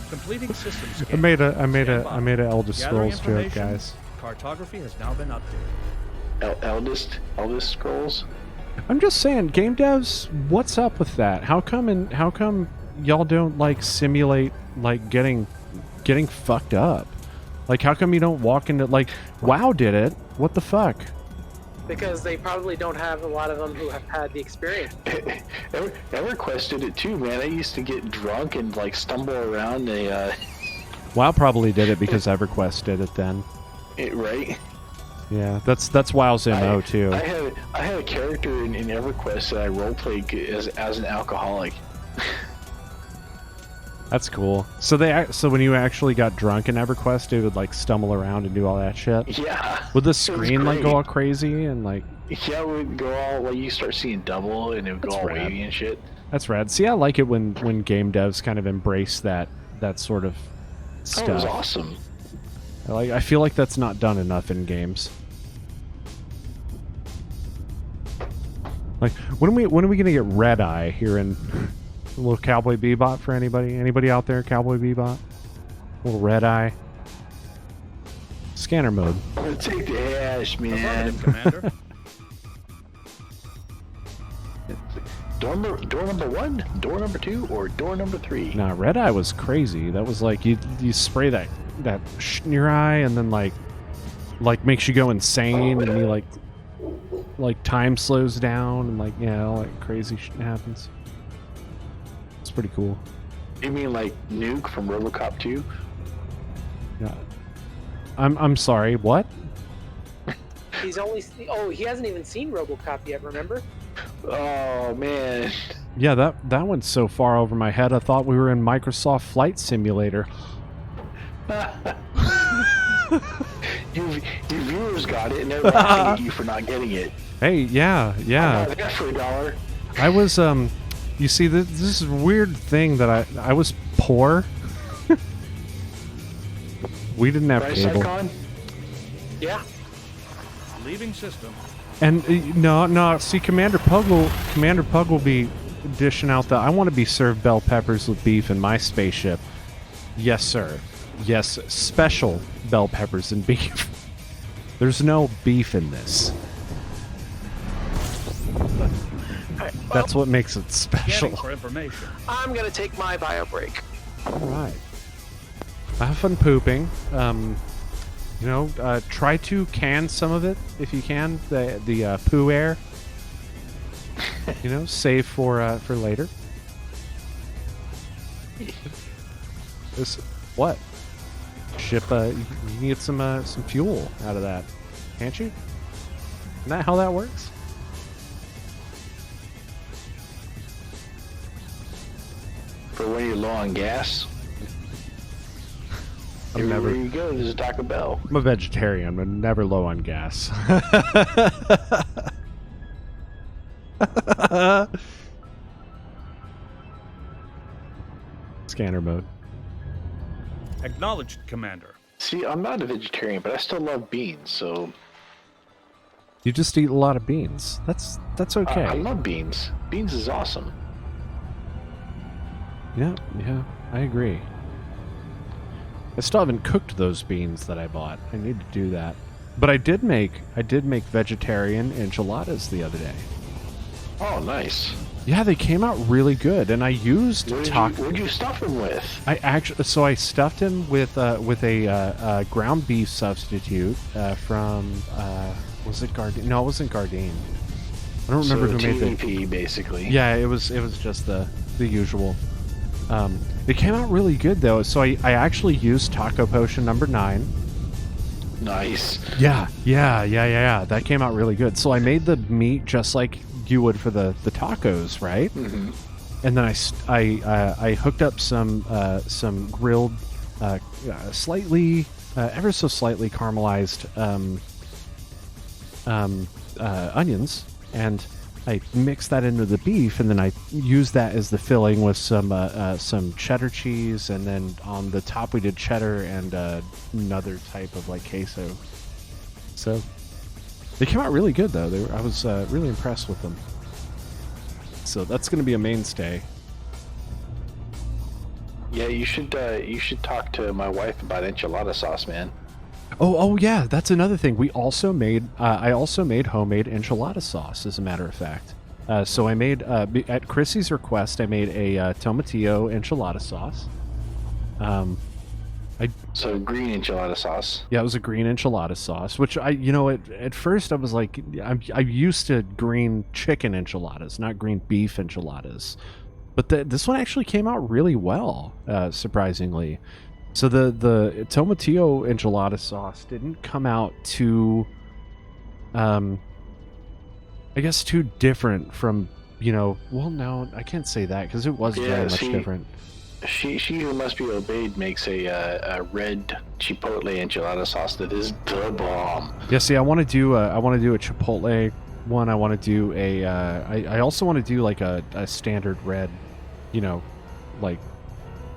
Completing system I scan. made a Standby. Elder Gathering Scrolls joke, information. guys. Cartography has now been updated. Eldest scrolls. I'm just saying, game devs, what's up with that? How come y'all don't like simulate like getting fucked up? Like, how come you don't walk into like WoW did it? What the fuck? because they probably don't have a lot of them who have had the experience. EverQuest did it too, man. I used to get drunk and like stumble around a. WoW probably did it because EverQuest did it then. Right. Yeah, that's WoW's MO too. I had a character in EverQuest that I roleplayed as an alcoholic. That's cool. So when you actually got drunk in EverQuest, it would like stumble around and do all that shit. Yeah. Would the was screen like go great. all crazy and like? Yeah, it would go all like you start seeing double and it would go That's all rad. wavy and shit. That's rad. See, I like it when game devs kind of embrace that sort of Oh, stuff. it was awesome. I feel like that's not done enough in games. Like when are we gonna get Red Eye here in a little Cowboy Bebop for anybody? Anybody out there, Cowboy Bebop? A little Red Eye. Scanner mode. I'm gonna take the hash, man. Affirmative, Commander. Door number 1, door number 2, or door number 3? Nah, red eye was crazy. That was like you spray that in your eye, and then like makes you go insane, and you like time slows down, and like all like crazy shit happens. It's pretty cool. You mean like Nuke from RoboCop 2? Yeah. I'm sorry. What? He hasn't even seen RoboCop yet. Remember? Oh man. Yeah, that went so far over my head. I thought we were in Microsoft Flight Simulator. Your viewers got it, and they're laughing at you for not getting it. Hey, yeah. I got that for $1. I was you see, this is a weird thing that I was poor. We didn't have Right, cable. Psychon? Yeah. Leaving system. And no. See, Commander Pug will be dishing out the I want to be served bell peppers with beef in my spaceship. Yes, sir. Yes, special bell peppers and beef. There's no beef in this. That's what makes it special. Scanning for information. I'm gonna take my bio break. All right. Have fun pooping. Try to can some of it if you can. The poo air. Save for later. What? Ship. You can get some fuel out of that, can't you? Isn't that how that works? For when you're low on gas. Everywhere you go, there's a Taco Bell. I'm a vegetarian. I'm never low on gas. Scanner mode. Acknowledged, Commander. See, I'm not a vegetarian, but I still love beans, so... You just eat a lot of beans. That's okay. I love beans. Beans is awesome. Yeah, I agree. I still haven't cooked those beans that I bought. I need to do that. But I did make vegetarian enchiladas the other day. Oh, nice. Yeah, they came out really good, and I used taco. What'd you stuff them with? I stuffed them with a ground beef substitute from was it Gardein? No, it wasn't Gardein. I don't remember who made TVP, basically. Yeah, it was just the usual. They came out really good though. So I actually used taco potion number 9. Nice. Yeah. That came out really good. So I made the meat just like you would for the tacos, right? Mm-hmm. And then I hooked up some grilled, slightly, ever so slightly caramelized onions, and I mixed that into the beef, and then I used that as the filling with some cheddar cheese, and then on the top we did cheddar and another type of like queso. So they came out really good though. I was really impressed with them. So that's going to be a mainstay. Yeah, you should talk to my wife about enchilada sauce, man. Oh yeah, that's another thing. We also made I also made homemade enchilada sauce, as a matter of fact. So I made at Chrissy's request, I made a tomatillo enchilada sauce. So green enchilada sauce. Yeah, it was a green enchilada sauce, which at first I was like, I'm used to green chicken enchiladas, not green beef enchiladas. But this one actually came out really well, surprisingly. So the tomatillo enchilada sauce didn't come out too, I guess too different from, well, no, I can't say that because it was very much different. She who must be obeyed makes a red chipotle enchilada sauce that is the bomb. Yeah, see, I want to do a chipotle one. I want to do I also want to do like a standard red, like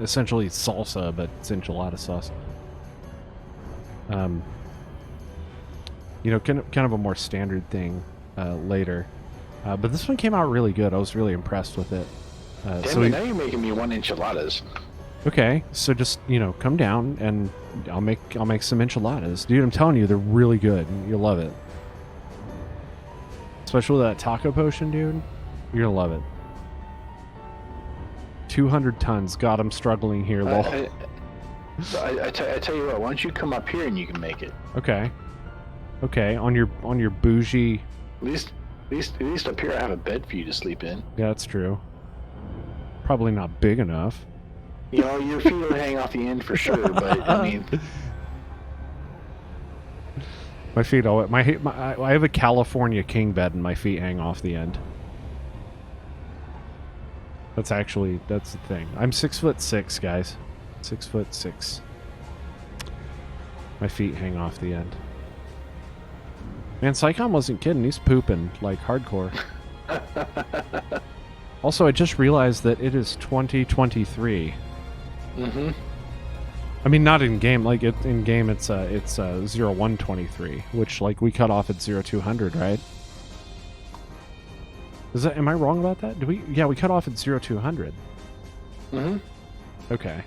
essentially salsa, but it's enchilada sauce. Kind of a more standard thing later. But this one came out really good. I was really impressed with it. Damn it, now you're making me want enchiladas. Okay, so just come down and I'll make some enchiladas, dude. I'm telling you, they're really good. You'll love it, especially with that taco potion, dude. You're gonna love it. 200 tons. God, I'm struggling here, lol. I tell you what, why don't you come up here and you can make it? Okay. Okay, on your bougie... At least up here I have a bed for you to sleep in. Yeah, that's true. Probably not big enough. You know, your feet will hang off the end for sure, but I mean... My feet, I have a California king bed and my feet hang off the end. That's the thing. I'm 6'6", guys. 6'6". My feet hang off the end. Man, Psychon wasn't kidding. He's pooping like hardcore. Also, I just realized that it is 2023. Mm-hmm. I mean, not in game. Like in game, it's 0123, which like we cut off at 0200, right? Is that? Am I wrong about that? Yeah, we cut off at 0200. Mm-hmm. Okay.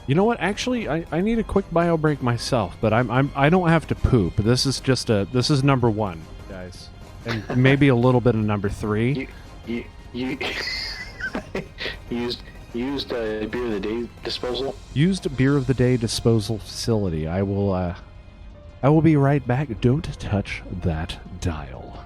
You know what? Actually, I need a quick bio break myself, but I don't have to poop. This is number 1, guys, and maybe a little bit of number 3. You used beer of the day disposal. Used beer of the day disposal facility. I will be right back. Don't touch that dial.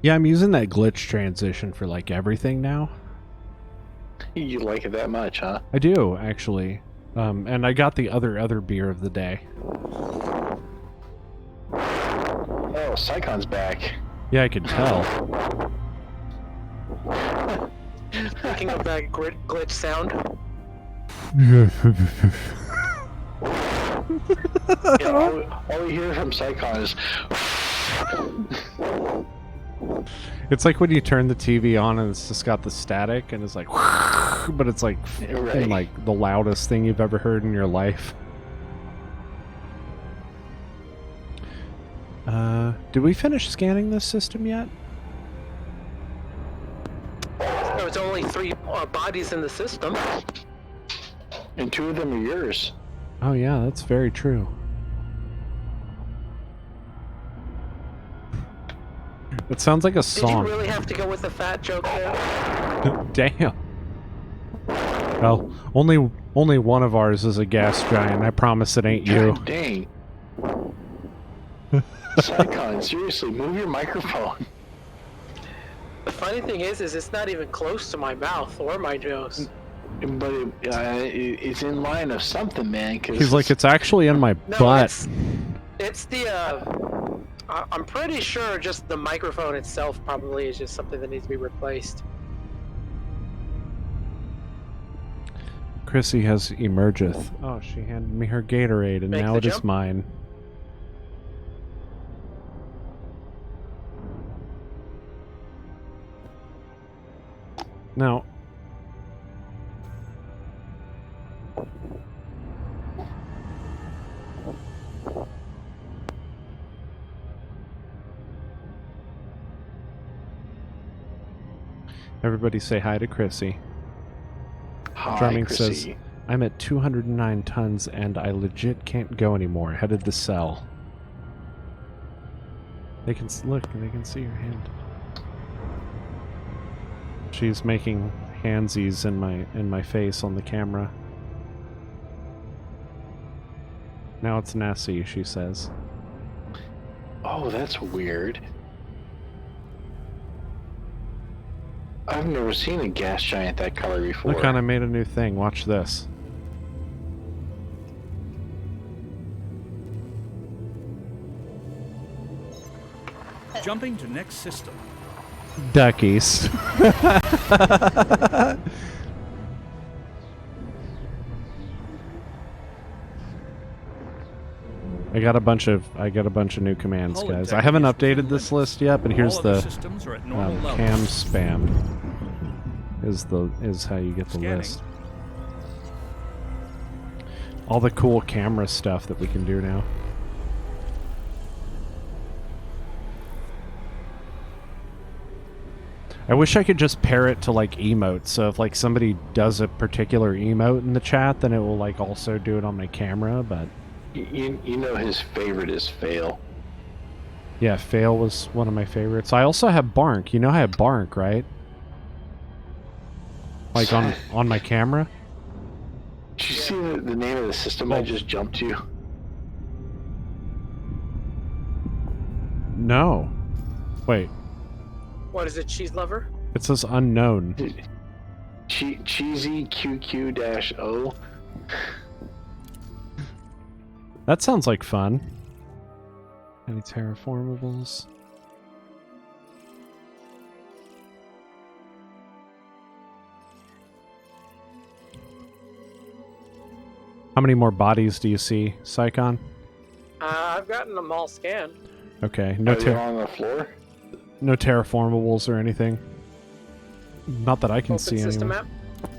Yeah, I'm using that glitch transition for like everything now. You like it that much, huh? I do, actually. And I got the other beer of the day. Oh, Psychon's back. Yeah, I can tell. Picking up that glitch sound. Yeah, all we hear from Psychon is... It's like when you turn the TV on and it's just got the static and it's like, but it's like, right. like the loudest thing you've ever heard in your life. Did we finish scanning this system yet? No, it's only 3 bodies in the system. And 2 of them are yours. Oh yeah, that's very true. It sounds like a song. Did you really have to go with the fat joke there? Damn. Well, only one of ours is a gas giant. I promise it ain't you. God dang. Psychon, seriously, move your microphone. The funny thing is it's not even close to my mouth or my nose. But it's in line of something, man. Cause He's like, it's actually in my No, butt. it's the, I'm pretty sure just the microphone itself probably is just something that needs to be replaced. Chrissy has emergeth. Oh, she handed me her Gatorade, and Make now the it is jump. mine. Now, everybody say hi to Chrissy. Hi, Drumming Chrissy. says, I'm at 209 tons and I legit can't go anymore. Headed to sell. They can look, they can see your hand. She's making handsies in my face on the camera. Now it's Nessie, she says. Oh, that's weird. I've never seen a gas giant that color before. Look, I made a new thing. Watch this. Jumping to next system. Duckies. I got a bunch of new commands, Holodeck guys. I haven't is updated within this limits. list yet, but here's All other the systems are at normal levels. cam spam is how you get the Scanning. list. All the cool camera stuff that we can do now. I wish I could just pair it to like emotes. So if like somebody does a particular emote in the chat, then it will like also do it on my camera. But You know his favorite is fail. yeah, fail was one of my favorites. I also have Bark. You know I have Bark, right? Like on my camera. Did you see the name of the system I just jumped to? No. Wait. What is it, cheese lover? It says unknown. Cheesy QQ-O. That sounds like fun. Any terraformables? How many more bodies do you see, Psychon? I've gotten them all scanned. Okay, Are they on the floor? no terraformables or anything. Not that I can Open see system anyway. map.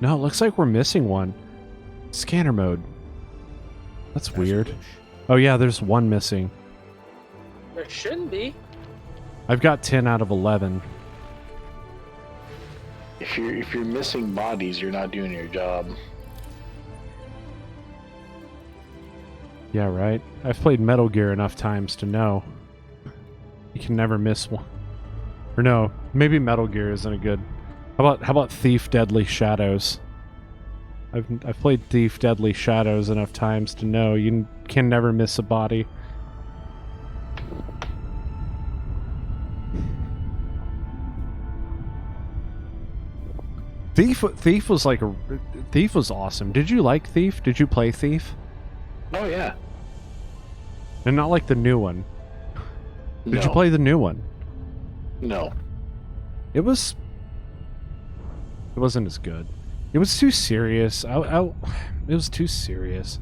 No, it looks like we're missing one. Scanner mode. That's weird. Oh yeah, there's one missing. There shouldn't be. I've got 10 out of 11. If you're missing bodies, you're not doing your job. Yeah, right. I've played Metal Gear enough times to know you can never miss one. Or no, maybe Metal Gear isn't a good. How about Thief Deadly Shadows? I've played Thief Deadly Shadows enough times to know you can never miss a body. Thief was like Thief was awesome. Did you like Thief? Did you play Thief? Oh yeah. And not like the new one. Did you No. play the new one? No. It wasn't as good. It was too serious. It was too serious.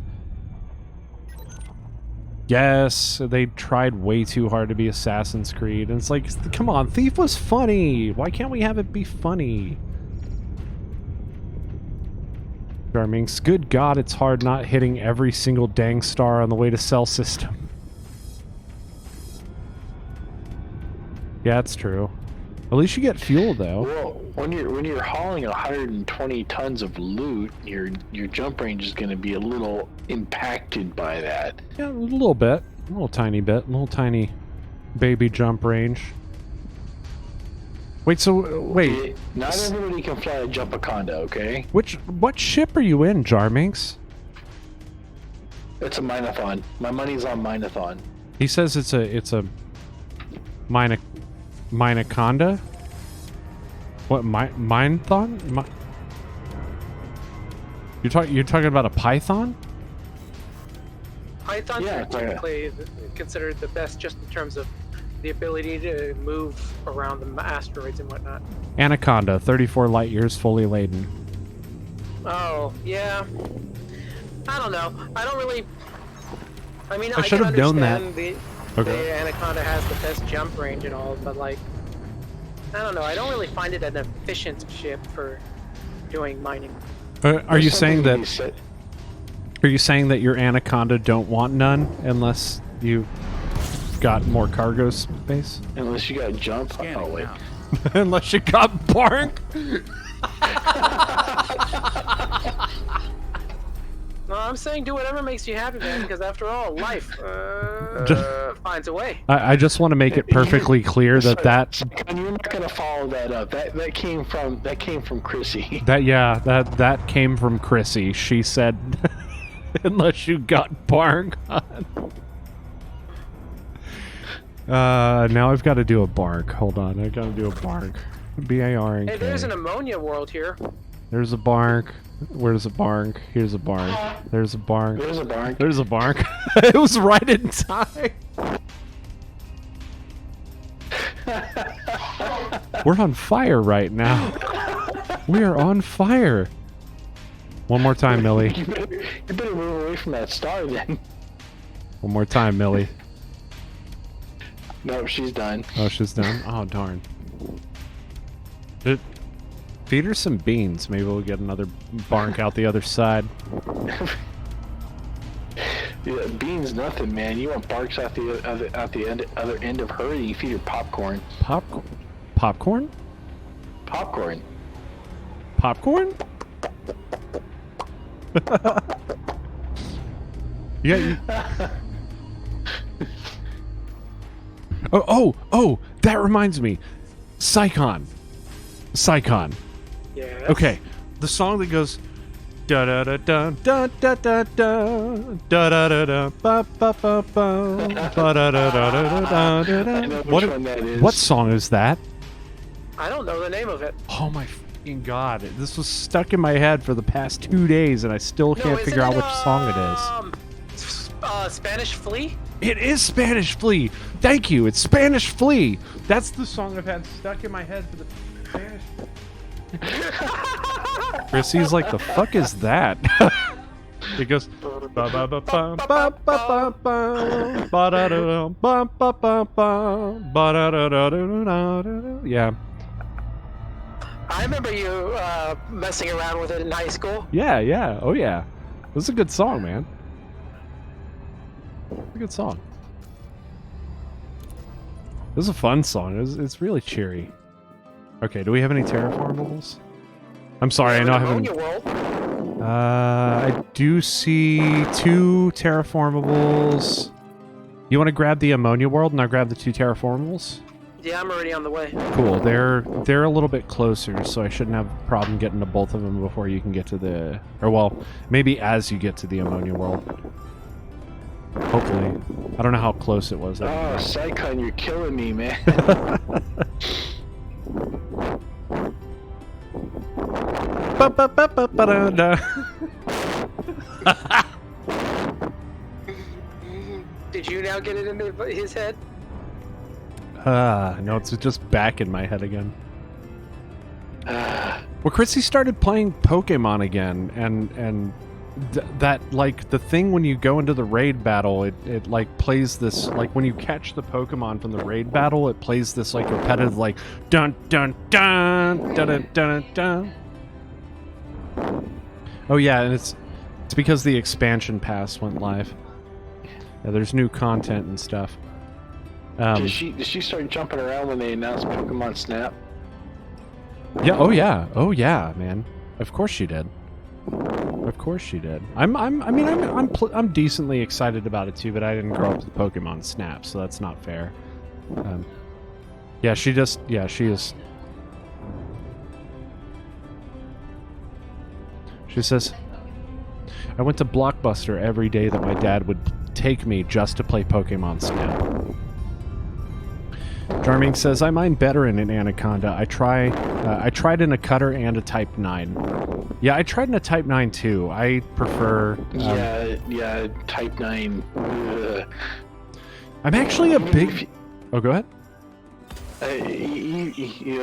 Yes, they tried way too hard to be Assassin's Creed, and it's like, come on, Thief was funny. Why can't we have it be funny? Charmings, good God, it's hard not hitting every single dang star on the way to Cell System. Yeah, it's true. At least you get fuel, though. when you're hauling 120 tons of loot, your jump range is going to be a little impacted by that. Yeah, a little bit. A little tiny bit. A little tiny baby jump range. Wait, so, wait. Not everybody can fly a Jumpaconda, okay? What ship are you in, Jarminx? It's a Minathon. My money's on Minathon. He says it's a Minaconda? What, Minathon? You're talking about a Python? Pythons Yeah, are typically considered the best just in terms of the ability to move around the asteroids and whatnot. Anaconda, 34 light years, fully laden. Oh, yeah. I don't know. I don't really... I mean, I should have known that. The Anaconda has the best jump range and all, but like... I don't know. I don't really find it an efficient ship for doing mining. Are you saying that your Anaconda don't want none unless you got more cargo space? Unless you got jump. Scanning Oh wait. now. Unless you got bark? No, I'm saying do whatever makes you happy, man, because after all, life finds a way. I just want to make it perfectly clear that And you're not gonna follow that up. That came from Chrissy. that came from Chrissy. She said, unless you got bark on. Now I've got to do a bark. Hold on, I got to do a bark. B-A-R-N-K. Hey, there's an ammonia world here. There's a bark. Where's a bark? Here's a bark. There's a bark. There's a barn. There's a bark. It was right in time. We're on fire right now. We are on fire. One more time, Millie. You better move away from that star then. One more time, Millie. No, she's done. Oh, she's done? Oh, darn. Feed her some beans. Maybe we'll get another bark out the other side. Yeah, beans nothing, man. You want barks out the other end of her, you feed her popcorn. Popcorn? Popcorn. Popcorn? Yeah. Oh, that reminds me. Psychon. Yeah. Okay, the song that goes da da da da da da da da da da da da ba ba ba ba ba da da da da da da da. One that is. What song is that? I don't know the name of it. Oh my fucking god! This was stuck in my head for the past 2 days, and I still can't figure out which song it is. Spanish Flea? It is Spanish Flea. Thank you. It's Spanish Flea. That's the song I've had stuck in my head for the Spanish. Chrissy's like, the fuck is that? It goes ba ba ba ba ba ba ba ba ba da da ba ba ba ba ba da da da da da. Yeah. I remember you messing around with it in high school. Yeah. Oh yeah. It was a good song, man. It's a good song. It was a fun song. It's really cheery. Okay, do we have any terraformables? I'm sorry, I know I haven't... World. I do see 2 terraformables. You want to grab the ammonia world and I'll grab the 2 terraformables? Yeah, I'm already on the way. Cool, they're a little bit closer, so I shouldn't have a problem getting to both of them before you can get to the... Or well, maybe as you get to the ammonia world. Hopefully. I don't know how close it was. Oh, Psychon, you're killing me, man. Did you now get it into his head? No, it's just back in my head again. Well, Chrissy started playing Pokemon again, and that, like, the thing when you go into the raid battle, it like plays this, like, when you catch the Pokemon from the raid battle, it plays this, like, repetitive, like, dun dun dun dun dun dun dun. Oh yeah, and it's because the expansion pass went live. Yeah, there's new content and stuff. Did she start jumping around when they announced Pokemon Snap? Yeah. Oh yeah. Oh yeah, man. Of course she did. Of course she did. I'm decently excited about it too, but I didn't grow up with Pokemon Snap, so that's not fair. Yeah, she just. Yeah, she is. She says, I went to Blockbuster every day that my dad would take me just to play Pokemon Snap. Charming says, I mine better in an Anaconda. I tried in a Cutter and a Type 9. Yeah, I tried in a Type 9 too. I prefer... yeah, Type 9. I'm actually a big... Oh, go ahead.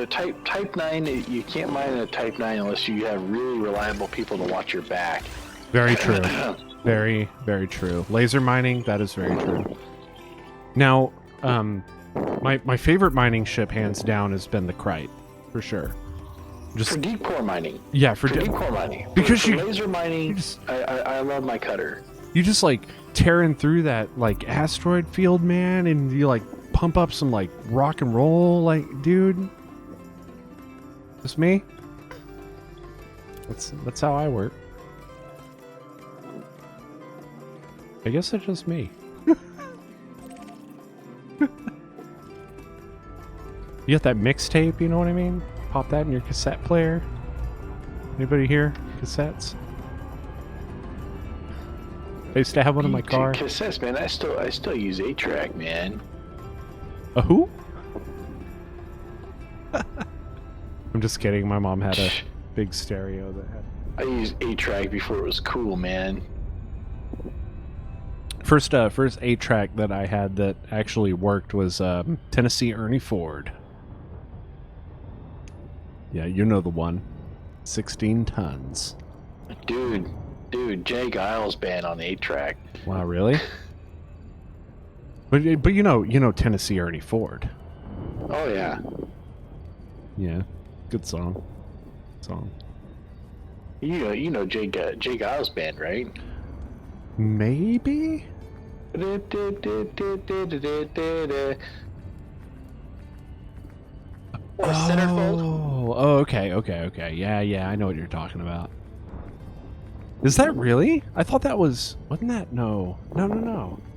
Type 9, you can't mine a Type 9 unless you have really reliable people to watch your back. Very true. Very, very true. Laser mining, that is very true. Now, my favorite mining ship, hands down, has been the Krite, for sure. Just for deep core mining. Yeah, for deep core mining. Because for laser mining, I love my Cutter. You just like tearing through that like asteroid field, man, and you like pump up some like rock and roll, like, dude. Just me. That's how I work. I guess it's just me. You got that mixtape, you know what I mean? Pop that in your cassette player. Anybody here? Cassettes? I used to have one in my car. Cassettes, man. I still use 8-track, man. A who? I'm just kidding. My mom had a big stereo that had... I used 8-track before it was cool, man. First 8-track that I had that actually worked was Tennessee Ernie Ford. Yeah, you know the one. 16 tons. Dude, Jay Giles band on the 8-track. Wow, really? But you know Tennessee Ernie Ford. Oh yeah. Yeah, good song. You know Jay Giles band, right? Maybe. Or Centerfold. Oh, okay. Yeah, I know what you're talking about. Is that really? I thought that wasn't that? No.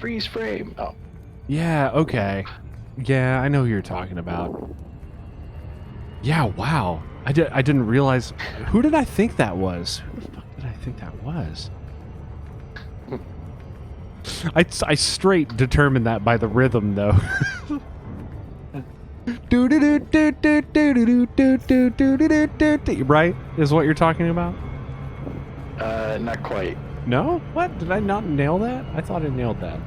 Freeze frame. Oh. Yeah, okay. Yeah, I know who you're talking about. Yeah, wow. I didn't realize. Who did I think that was? Who the fuck did I think that was? I straight determined that by the rhythm, though. Right? Is what you're talking about? Not quite. No? What? Did I not nail that? I thought I nailed that.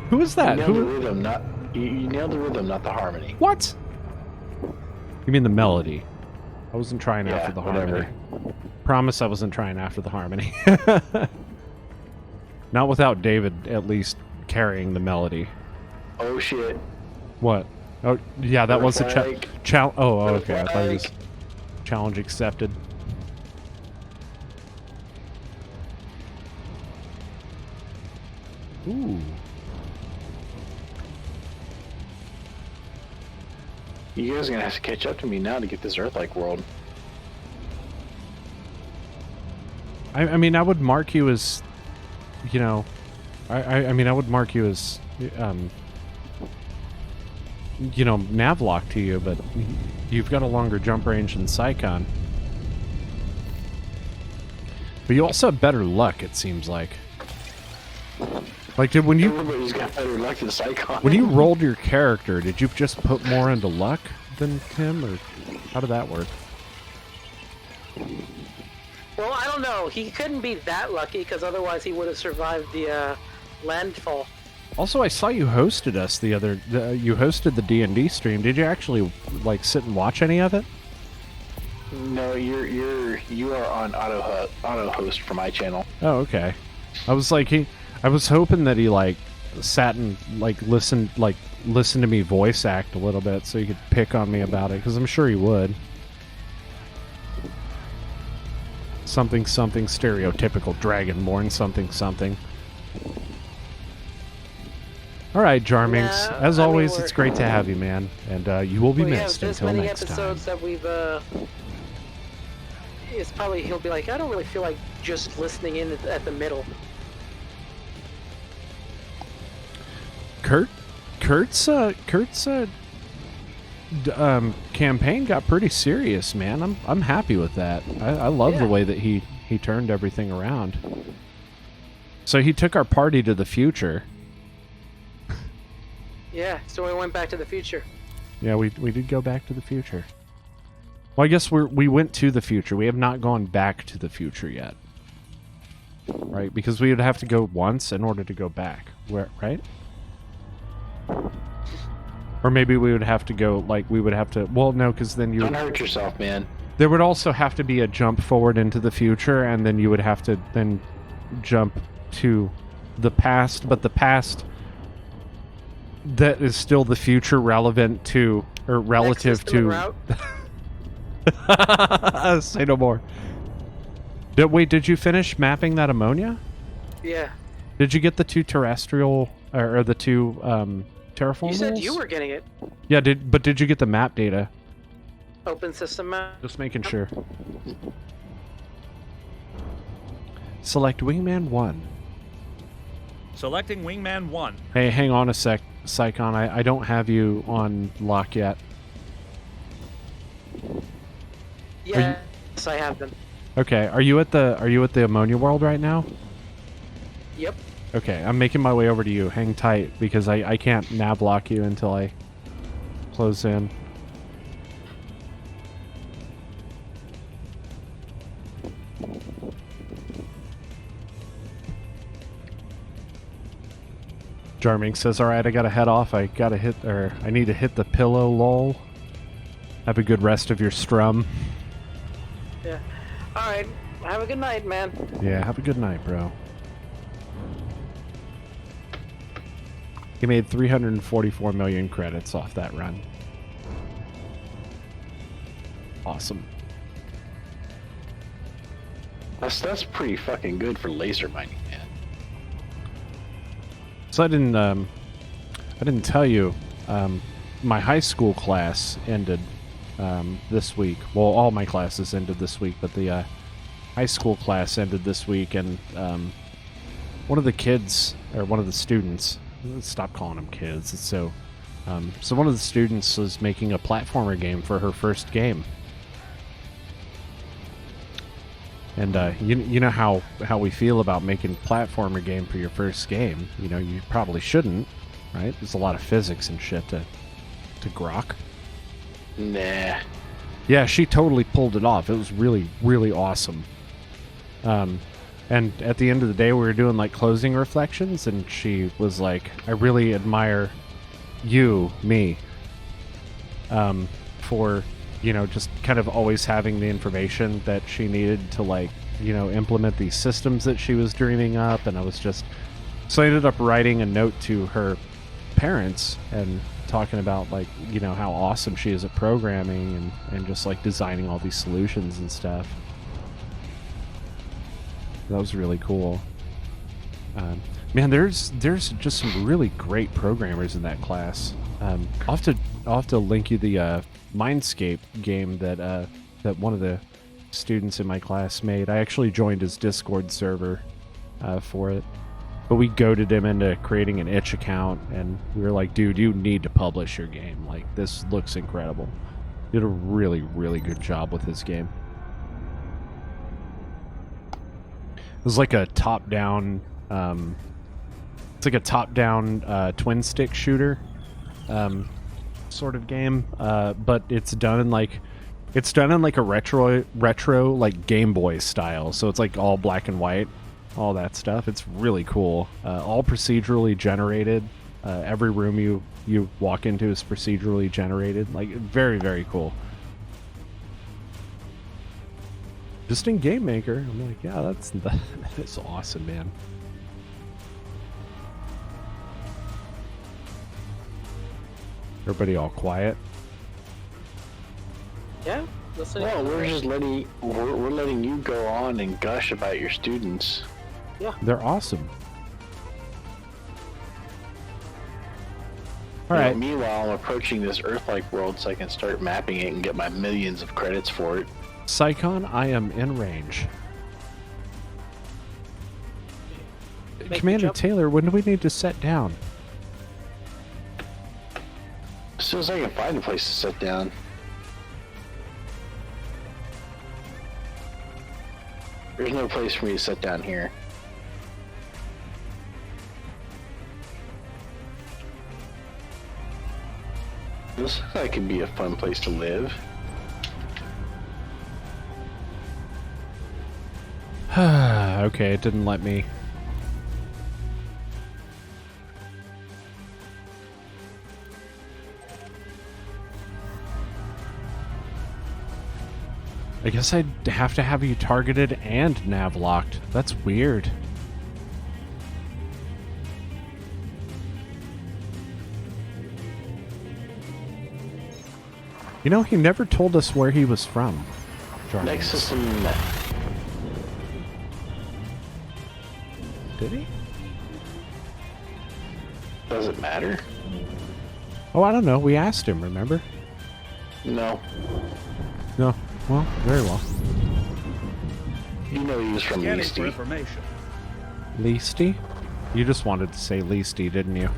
Who is that? You nailed the rhythm, you nailed the rhythm, not the harmony. What? You mean the melody? I wasn't trying after the harmony. Promise I wasn't trying after the harmony. Not without David at least carrying the melody. Oh shit. What? Oh, yeah, that was a challenge. Oh, okay. I thought it was challenge accepted. Ooh. You guys are gonna have to catch up to me now to get this Earth-like world. I mean, I would mark you as, you know, I mean, I would mark you as, you know, navlock to you, but you've got a longer jump range than Psychon. But you also have better luck, it seems like. Like, Everybody's got better luck than Psychon. When you rolled your character, did you just put more into luck than him, or how did that work? Well, I don't know. He couldn't be that lucky because otherwise he would have survived the landfall. Also, I saw you hosted us you hosted the D&D stream. Did you actually like sit and watch any of it? No, you are on auto host for my channel. Oh, okay. I was hoping that he like sat and like listened to me voice act a little bit so he could pick on me about it, because I'm sure he would. Something stereotypical Dragonborn something. All right, Jarmings. Yeah, As I mean, always, we're- it's great to have you, man. And you will be We have missed this until many next time. episodes that we've. It's probably he'll be like, I don't really feel like just listening in at the middle. Kurt's campaign got pretty serious, man. I'm happy with that. I love the Yeah. way that he turned everything around. So he took our party to the future. Yeah, so we went back to the future. Yeah, we did go back to the future. Well, I guess we went to the future. We have not gone back to the future yet. Right? Because we would have to go once in order to go back. Right? Or maybe we would have to go, like, we would have to... Well, no, because then you... Don't hurt yourself, man. There would also have to be a jump forward into the future, and then you would have to then jump to the past, but the past that is still the future relevant to, or relative Next system to... and route. Say no more. Wait, did you finish mapping that ammonia? Yeah. Did you get the two terrestrial, or the two terraformables? You said you were getting it. Yeah, but did you get the map data? Open system map. Just making sure. Select Wingman 1. Selecting Wingman 1. Hey, hang on a sec, Psychon. I don't have you on lock yet. Yes, I have them. Okay, are you at the ammonia world right now? Yep. Okay, I'm making my way over to you. Hang tight, because I can't nav lock you until I close in. Jarming says, alright, I gotta head off. I need to hit the pillow, lol. Have a good rest of your strum. Yeah. Alright. Have a good night, man. Yeah, have a good night, bro. He made 344 million credits off that run. Awesome. That's pretty fucking good for laser mining, man. So I didn't tell you, my high school class ended this week. Well, all my classes ended this week, but the high school class ended this week, and one of the kids, or one of the students, stop calling them kids. It's so one of the students was making a platformer game for her first game. And you know how we feel about making a platformer game for your first game. You know, you probably shouldn't, right? There's a lot of physics and shit to grok. Nah. Yeah, she totally pulled it off. It was really, really awesome. And at the end of the day, we were doing like closing reflections, and she was like, I really admire me, for, you know, just kind of always having the information that she needed to, like, you know, implement these systems that she was dreaming up. And so I ended up writing a note to her parents and talking about, like, you know, how awesome she is at programming and just like designing all these solutions and stuff. That was really cool. Man, there's just some really great programmers in that class. I'll have to link you the Mindscape game that one of the students in my class made. I actually joined his Discord server for it. But we goaded him into creating an itch account, and we were like, dude, you need to publish your game. Like, this looks incredible. Did a really, really good job with his game. It was like a top-down, twin stick shooter, sort of game. But it's done in like a retro like Game Boy style. So it's like all black and white, all that stuff. It's really cool. All procedurally generated. Every room you walk into is procedurally generated. Like, very, very cool. Just in Game Maker, I'm like, yeah, that's awesome, man. Everybody all quiet. Yeah. Listening. Well, we're letting you go on and gush about your students. Yeah. They're awesome. All right. Meanwhile, I'm approaching this Earth-like world so I can start mapping it and get my millions of credits for it. Psychon, I am in range. Make Commander the jump. Taylor, when do we need to set down? As soon as I can find a place to sit down. There's no place for me to sit down here. This looks like it'd be a fun place to live. Okay, it didn't let me. I guess I'd have to have you targeted and nav locked. That's weird. You know, he never told us where he was from. Next system. Did he? Does it matter? Oh, I don't know. We asked him, remember? No. No. Well, very well. You know he was from Scanning for Leasty. information. Leasty? You just wanted to say Leasty, didn't you?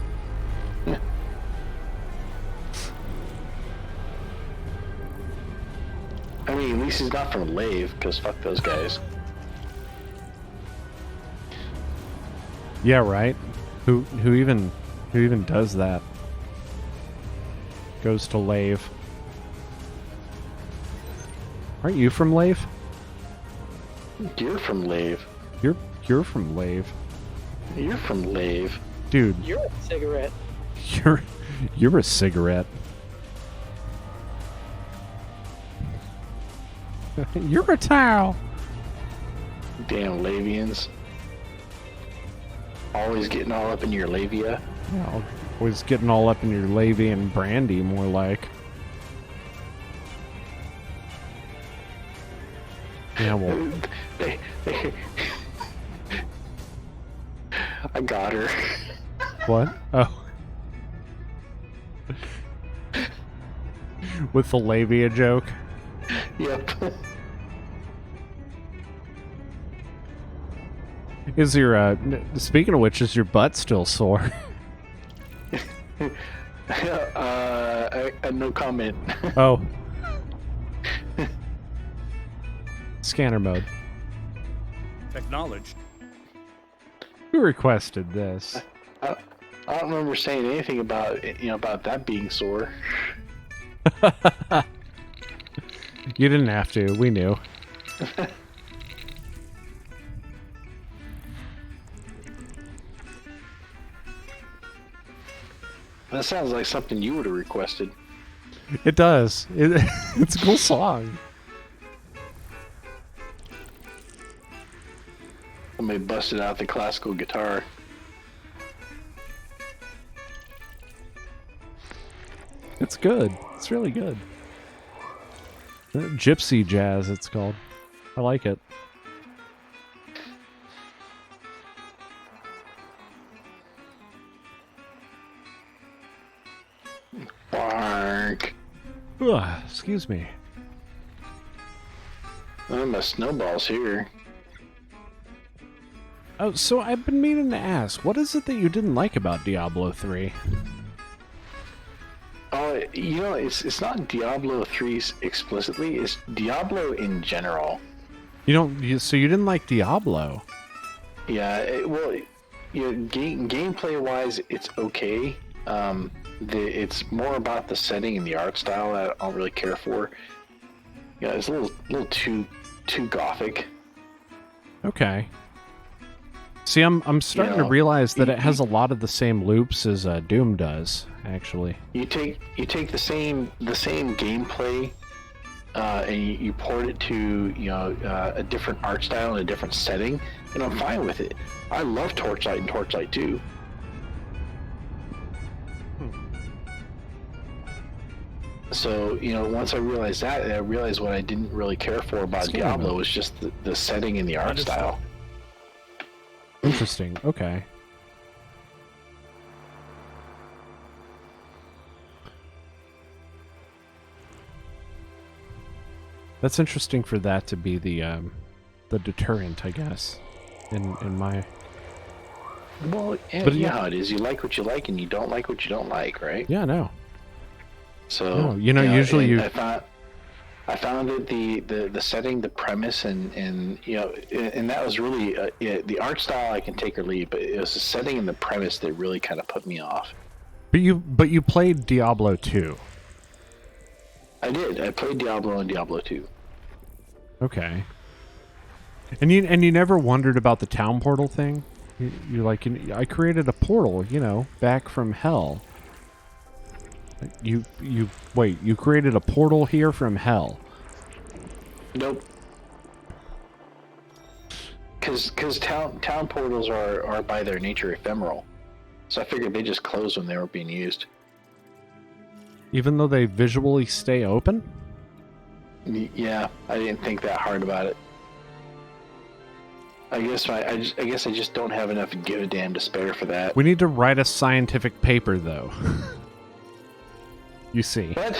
Yeah. I mean, at least he's not from Lave, because fuck those guys. Yeah, right. Who even does that? Goes to Lave. Aren't you from Lave? You're from Lave. You're from Lave. You're from Lave. Dude, You're a cigarette. you're a cigarette. You're a towel. Damn Lavians. Always getting all up in your labia. Yeah, always getting all up in your Levy and brandy, more like. Yeah, well, I got her. what? Oh. With the labia joke? Yep. Is your, speaking of which, is your butt still sore? No comment. Oh. Scanner mode. Acknowledged. Who requested this? I don't remember saying anything about about that being sore. You didn't have to. We knew. That sounds like something you would have requested. It does. It's a cool song. Somebody busted out the classical guitar. It's good. It's really good. Gypsy jazz, it's called. I like it. Bark. Ugh, excuse me. Oh, my snowball's here. Oh, so I've been meaning to ask, what is it that you didn't like about Diablo 3? It's not Diablo 3 explicitly, it's Diablo in general. So you didn't like Diablo? Yeah, gameplay-wise, it's okay. It's more about the setting and the art style that I don't really care for. Yeah, it's a little too gothic. Okay. See, I'm starting to realize that it has a lot of the same loops as Doom does, actually. You take the same gameplay, and you port it to a different art style and a different setting, and I'm fine with it. I love Torchlight and Torchlight 2. So, once I realized that, I realized what I didn't really care for about Diablo was just the setting and the art style. Interesting. Okay. That's interesting for that to be the deterrent, I guess. In my. Well, yeah, But you know yeah. how it is. You like what you like, and you don't like what you don't like, right? Yeah, no. So No, usually you. I found that the setting, the premise, and and that was really the art style I can take or leave, but it was the setting and the premise that really kind of put me off. But you played Diablo 2. I did. I played Diablo and Diablo 2. Okay. And you never wondered about the town portal thing? You're like, I created a portal, back from hell. You created a portal here from hell? Nope. Because town portals are by their nature ephemeral, so I figured they just closed when they were being used. Even though they visually stay open? Yeah, I didn't think that hard about it. I guess I just don't have enough give a damn to spare for that. We need to write a scientific paper, though. You see. What?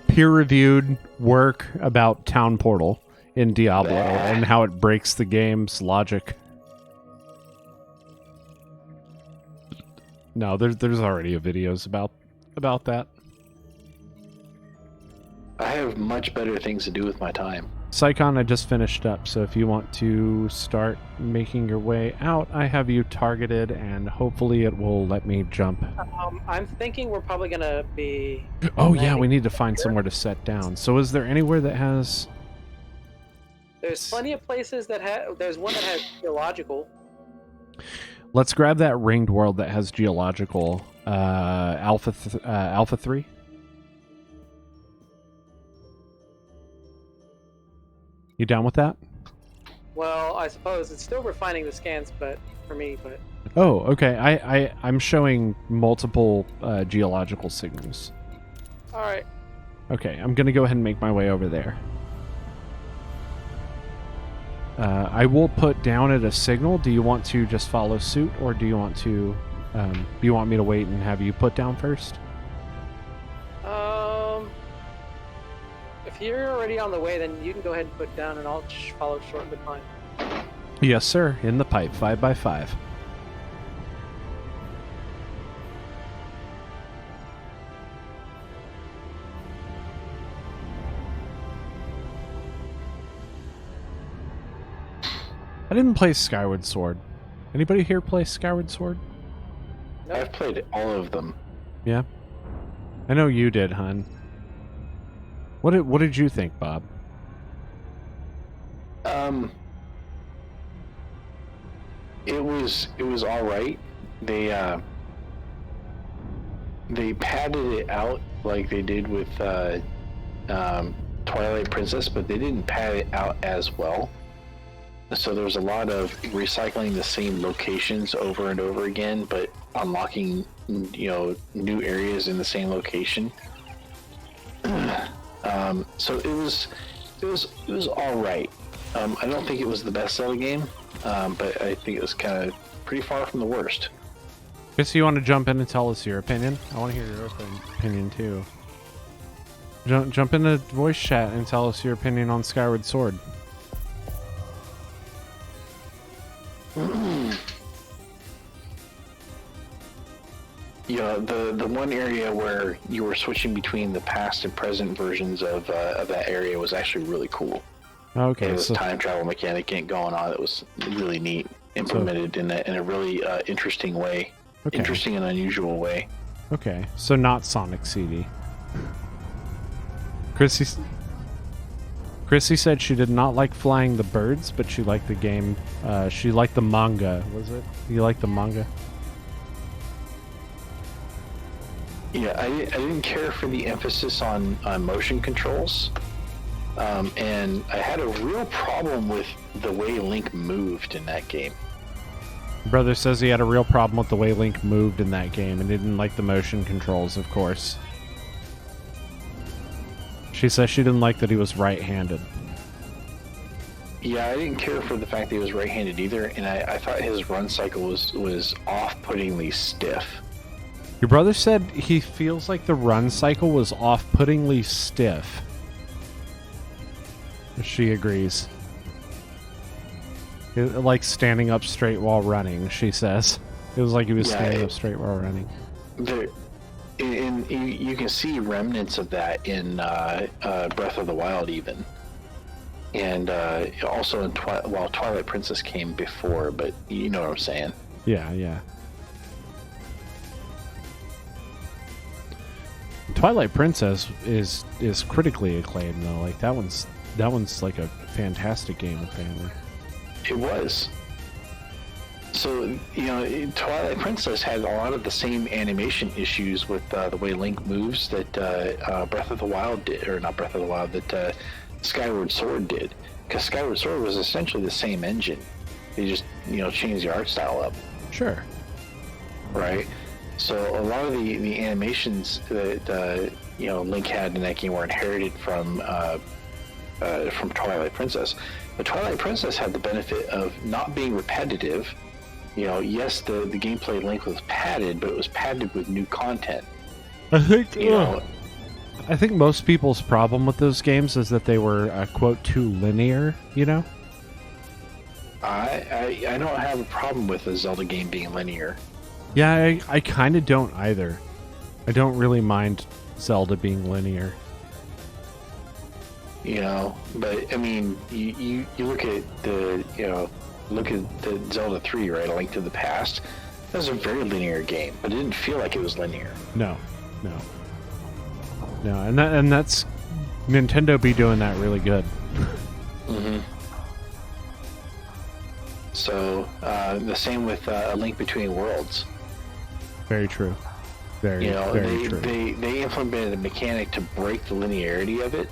Peer-reviewed work about town portal in Diablo and how it breaks the game's logic. No, there's already videos about that. I have much better things to do with my time. Psychon, I just finished up, so if you want to start making your way out, I have you targeted, and hopefully it will let me jump. I'm thinking we're probably gonna be. Oh yeah, we need to find somewhere to set down. So is there anywhere that has... There's plenty of places that have. There's one that has geological. Let's grab that ringed world that has geological. Alpha 3? You down with that? Well, I suppose it's still refining the scans, but for me, but. Oh, okay. I'm showing multiple geological signals. All right. Okay, I'm gonna go ahead and make my way over there. I will put down at a signal. Do you want to just follow suit, or do you want to? Do you want me to wait and have you put down first? If you're already on the way, then you can go ahead and put down, and I'll follow short behind. Yes, sir. In the pipe, 5x5. I didn't play Skyward Sword. Anybody here play Skyward Sword? Nope. I've played all of them. Yeah. I know you did, hun. What did you think, Bob? It was all right. They padded it out like they did with Twilight Princess, but they didn't pad it out as well. So there was a lot of recycling the same locations over and over again, but unlocking new areas in the same location. So it was all right. I don't think it was the best Zelda game, but I think it was kind of pretty far from the worst. Chris, you want to jump in and tell us your opinion? I want to hear your opinion too. Jump in the voice chat and tell us your opinion on Skyward Sword. Yeah, the one area where you were switching between the past and present versions of that area was actually really cool. Okay, There was a time travel mechanic going on that was really neat, implemented in a really interesting way, interesting and unusual way. Okay, so not Sonic CD. Chrissy said she did not like flying the birds, but she liked the game. She liked the manga. Was it? You like the manga? Yeah, I didn't care for the emphasis on motion controls, and I had a real problem with the way Link moved in that game. Brother says he had a real problem with the way Link moved in that game and didn't like the motion controls, of course. She says she didn't like that he was right-handed. Yeah, I didn't care for the fact that he was right-handed either, and I thought his run cycle was off-puttingly stiff. Your brother said he feels like the run cycle was off-puttingly stiff. She agrees. Like standing up straight while running, she says. It was like he was standing up straight while running. You can see remnants of that in Breath of the Wild even. And also in Twilight Princess came before, but you know what I'm saying. Yeah. Twilight Princess is critically acclaimed though. Like that one's like a fantastic game apparently. It was. So, Twilight Princess had a lot of the same animation issues with the way Link moves that Breath of the Wild did, or not Breath of the Wild, that Skyward Sword did. Because Skyward Sword was essentially the same engine. They just, changed the art style up. Sure. Right? So a lot of the animations that, Link had in that game were inherited from Twilight Princess. But Twilight Princess had the benefit of not being repetitive. Yes, the gameplay length was padded, but it was padded with new content. I think most people's problem with those games is that they were quote too linear. I don't have a problem with a Zelda game being linear. Yeah, I kind of don't either. I don't really mind Zelda being linear. But I mean, you look at the Zelda 3, right? A Link to the Past. That was a very linear game, but it didn't feel like it was linear. No, and that's Nintendo be doing that really good. Mm-hmm. So the same with A Link Between Worlds. Very true. Very true. They implemented a mechanic to break the linearity of it.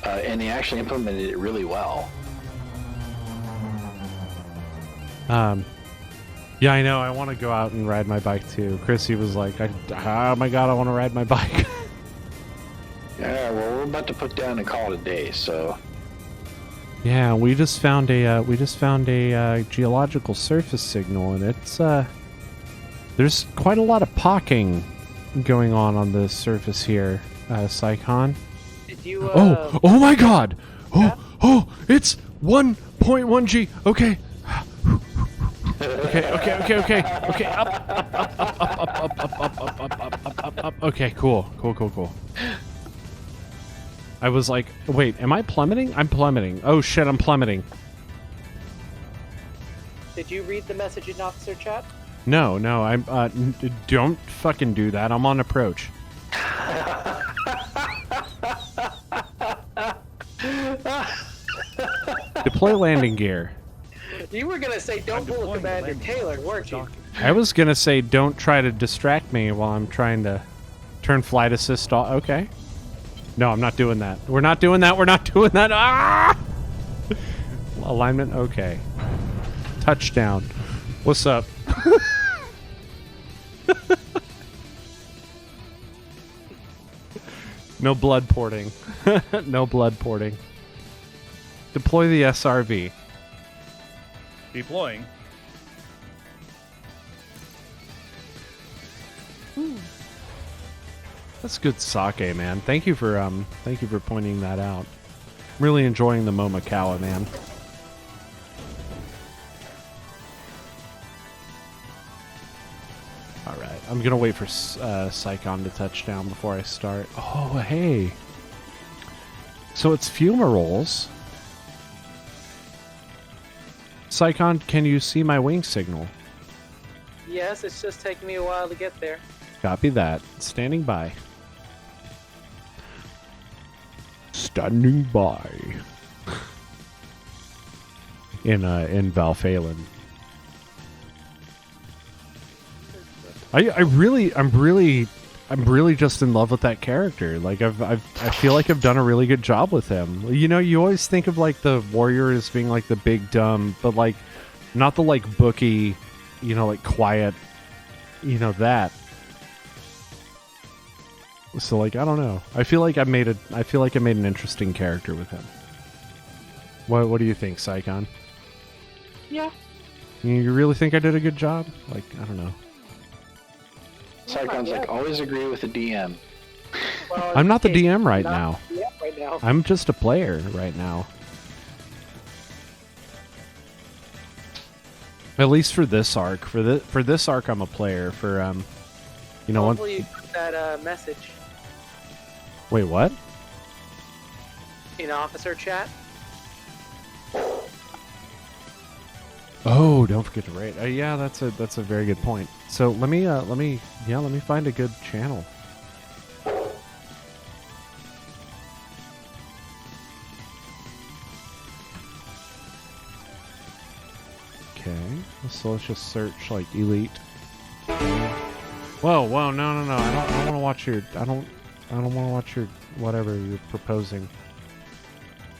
And they actually implemented it really well. Yeah, I know. I want to go out and ride my bike too. Chrissy was like, "Oh my god, I want to ride my bike." Yeah, well, we're about to put down and call it a day. So. Yeah, we just found a geological surface signal, and it's there's quite a lot of pocking going on the surface here, Psychon. Did you? Oh my God! Oh, it's 1.1 G. Okay. Okay. Up. Okay, cool. I was like, wait, am I plummeting? I'm plummeting. Oh shit, I'm plummeting. Did you read the message in officer chat? No, I'm don't fucking do that. I'm on approach. Deploy landing gear. You were gonna say don't bullet Commander Taylor, weren't you? I was gonna say don't try to distract me while I'm trying to turn flight assist off. Okay. No, I'm not doing that. We're not doing that. Ah! Alignment. Okay. Touchdown. What's up? No blood porting. No blood porting. Deploy the SRV. Deploying. That's good sake, man. Thank you for pointing that out. I'm really enjoying the Momakawa, man. All right, I'm gonna wait for Psychon to touch down before I start. Oh, hey. So it's fumaroles. Psychon, can you see my wing signal? Yes, it's just taking me a while to get there. Copy that. Standing by. Standing by. In Valphalin. I'm really just in love with that character. Like I feel like I've done a really good job with him. You always think of like the warrior as being like the big dumb, but like not the like booky, like quiet, that. So like I don't know. I feel like I made an interesting character with him. What do you think, Psychon? Yeah. You really think I did a good job? Like, I don't know. Psychon's like, always agree with the DM. Well, I'm not the DM right not now. the DM right now. I'm just a player right now. At least for this arc. For this arc, I'm a player. For you know what? Hopefully you put that message Wait, what? in officer chat. Oh, don't forget to rate. Yeah, that's a very good point. So let me find a good channel. Okay, so let's just search like elite. Whoa, no! I don't want to watch your. I don't want to watch your whatever you're proposing.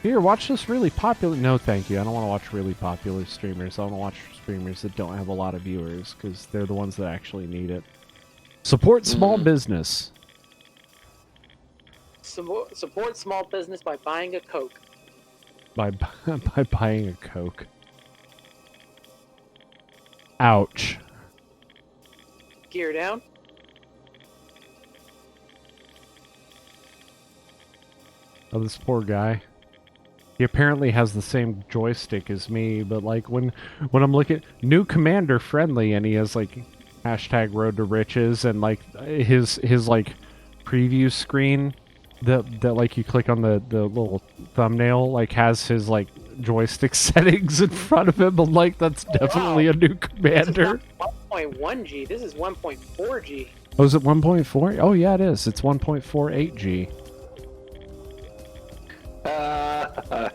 Here, watch this really popular. No, thank you. I don't want to watch really popular streamers. I want to watch streamers that don't have a lot of viewers because they're the ones that actually need it. Support small business. Support small business by buying a Coke. By buying a Coke. Ouch. Gear down. Oh, this poor guy. He apparently has the same joystick as me, but like when I'm looking new commander friendly and he has like hashtag road to riches and like his like preview screen that like you click on the little thumbnail like has his like joystick settings in front of him. I'm like, that's definitely a new commander. This is not 1.1G, this is 1.4G. Oh, is it 1.4? Oh yeah, it is. It's 1.48G.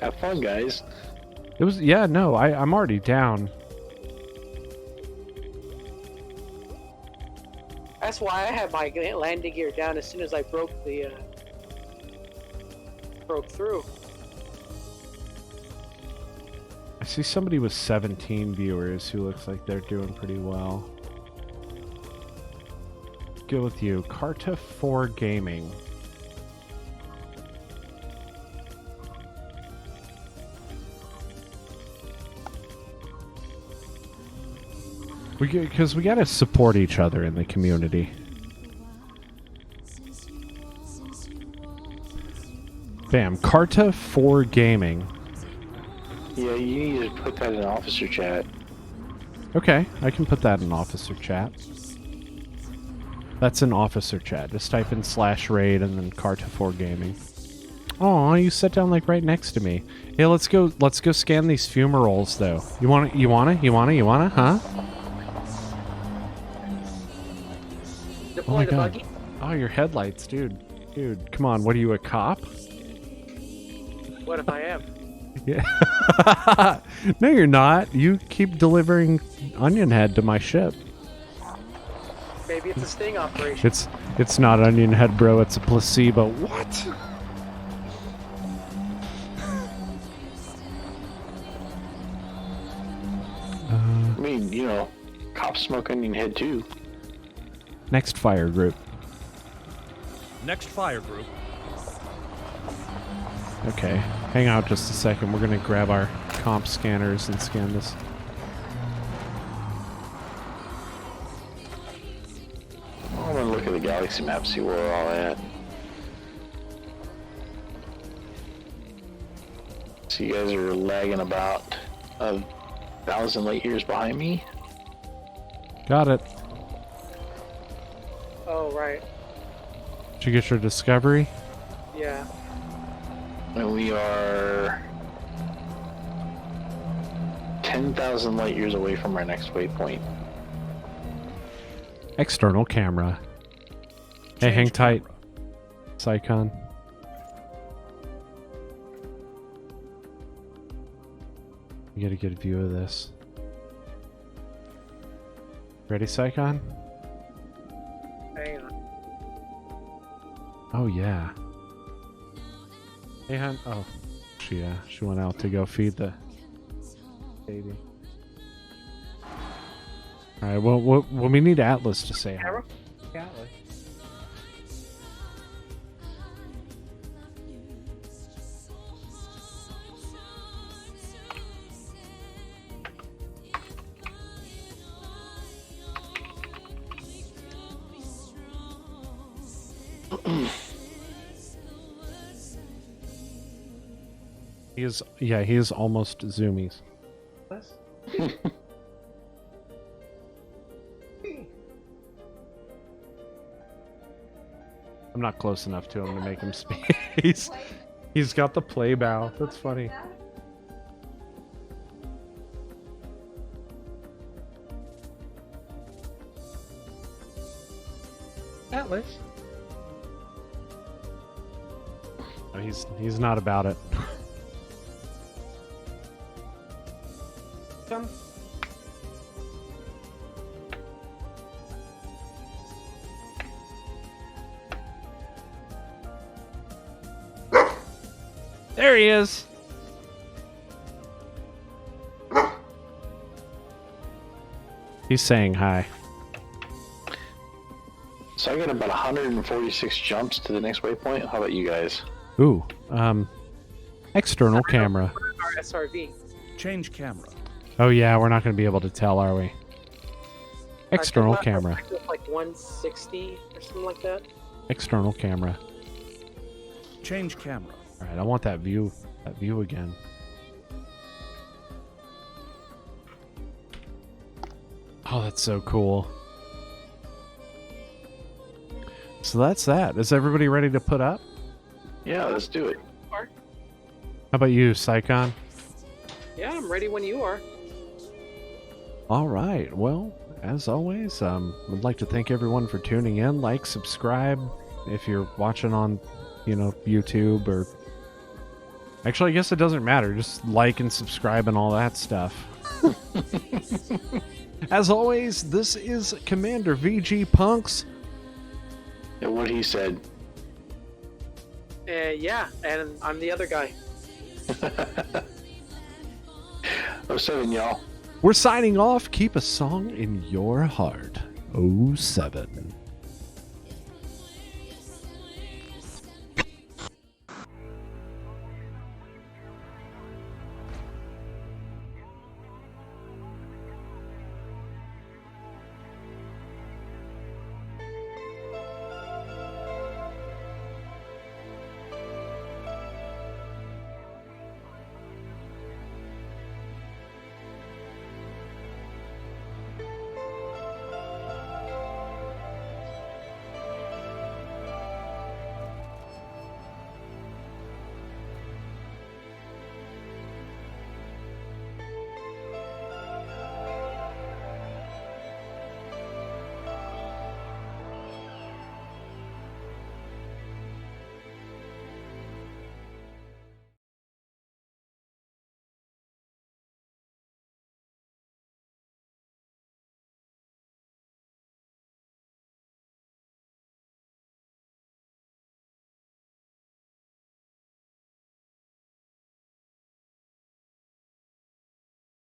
Have fun, guys. It was, yeah, no, I'm already down. That's why I had my landing gear down as soon as I broke through. I see somebody with 17 viewers who looks like they're doing pretty well. Go with you. Carta 4 Gaming. Because we gotta support each other in the community. Bam. Carta 4 Gaming. Yeah, you need to put that in officer chat. Okay, I can put that in officer chat. That's in officer chat. Just type in /raid and then Carta 4 Gaming. Oh, you sat down like right next to me. Hey, let's go scan these fumaroles though. You wanna, huh? Deploy the buggy. Oh, your headlights, dude. Dude, come on. What are you, a cop? What if I am? Yeah. No, you're not. You keep delivering Onion Head to my ship. Maybe it's a sting operation. It's not Onion Head, bro. It's a placebo. What? I mean, you know, cops smoke Onion Head too. Next fire group. Next fire group. Okay. Hang out just a second. We're going to grab our comp scanners and scan this. I'm gonna look at the galaxy map, see where we're all at. So you guys are lagging about 1,000 light years behind me. Got it. Oh, right. Did you get your discovery? Yeah. And we are 10,000 light years away from our next waypoint. External camera. Hey, hang tight. Psycon. You get a good view of this. Ready, Psycon? Hang on. Oh, yeah. Hey, hon. Oh, she went out to go feed the baby. All right. Well, we need Atlas to say hi. Atlas. He is almost zoomies. I'm not close enough to him to make him space. He's got the play bow. That's funny. Atlas. Oh, he's not about it. Come. There he is. He's saying hi. So I got about 146 jumps to the next waypoint. How about you guys? Ooh, external camera. Our SRV. Change camera. Oh yeah, we're not going to be able to tell, are we? External I think camera. I think like 160 or something like that. External camera. Change camera. All right, I want that view again. Oh, that's so cool. So that's that. Is everybody ready to put up? Yeah, let's do it. How about you, Psychon? Yeah, I'm ready when you are. All right. Well, as always, would like to thank everyone for tuning in. Like, subscribe if you're watching on, YouTube or. Actually, I guess it doesn't matter. Just like and subscribe and all that stuff. As always, this is Commander VG Punks. And what he said. Yeah, and I'm the other guy. 07, y'all. We're signing off. Keep a song in your heart. 07.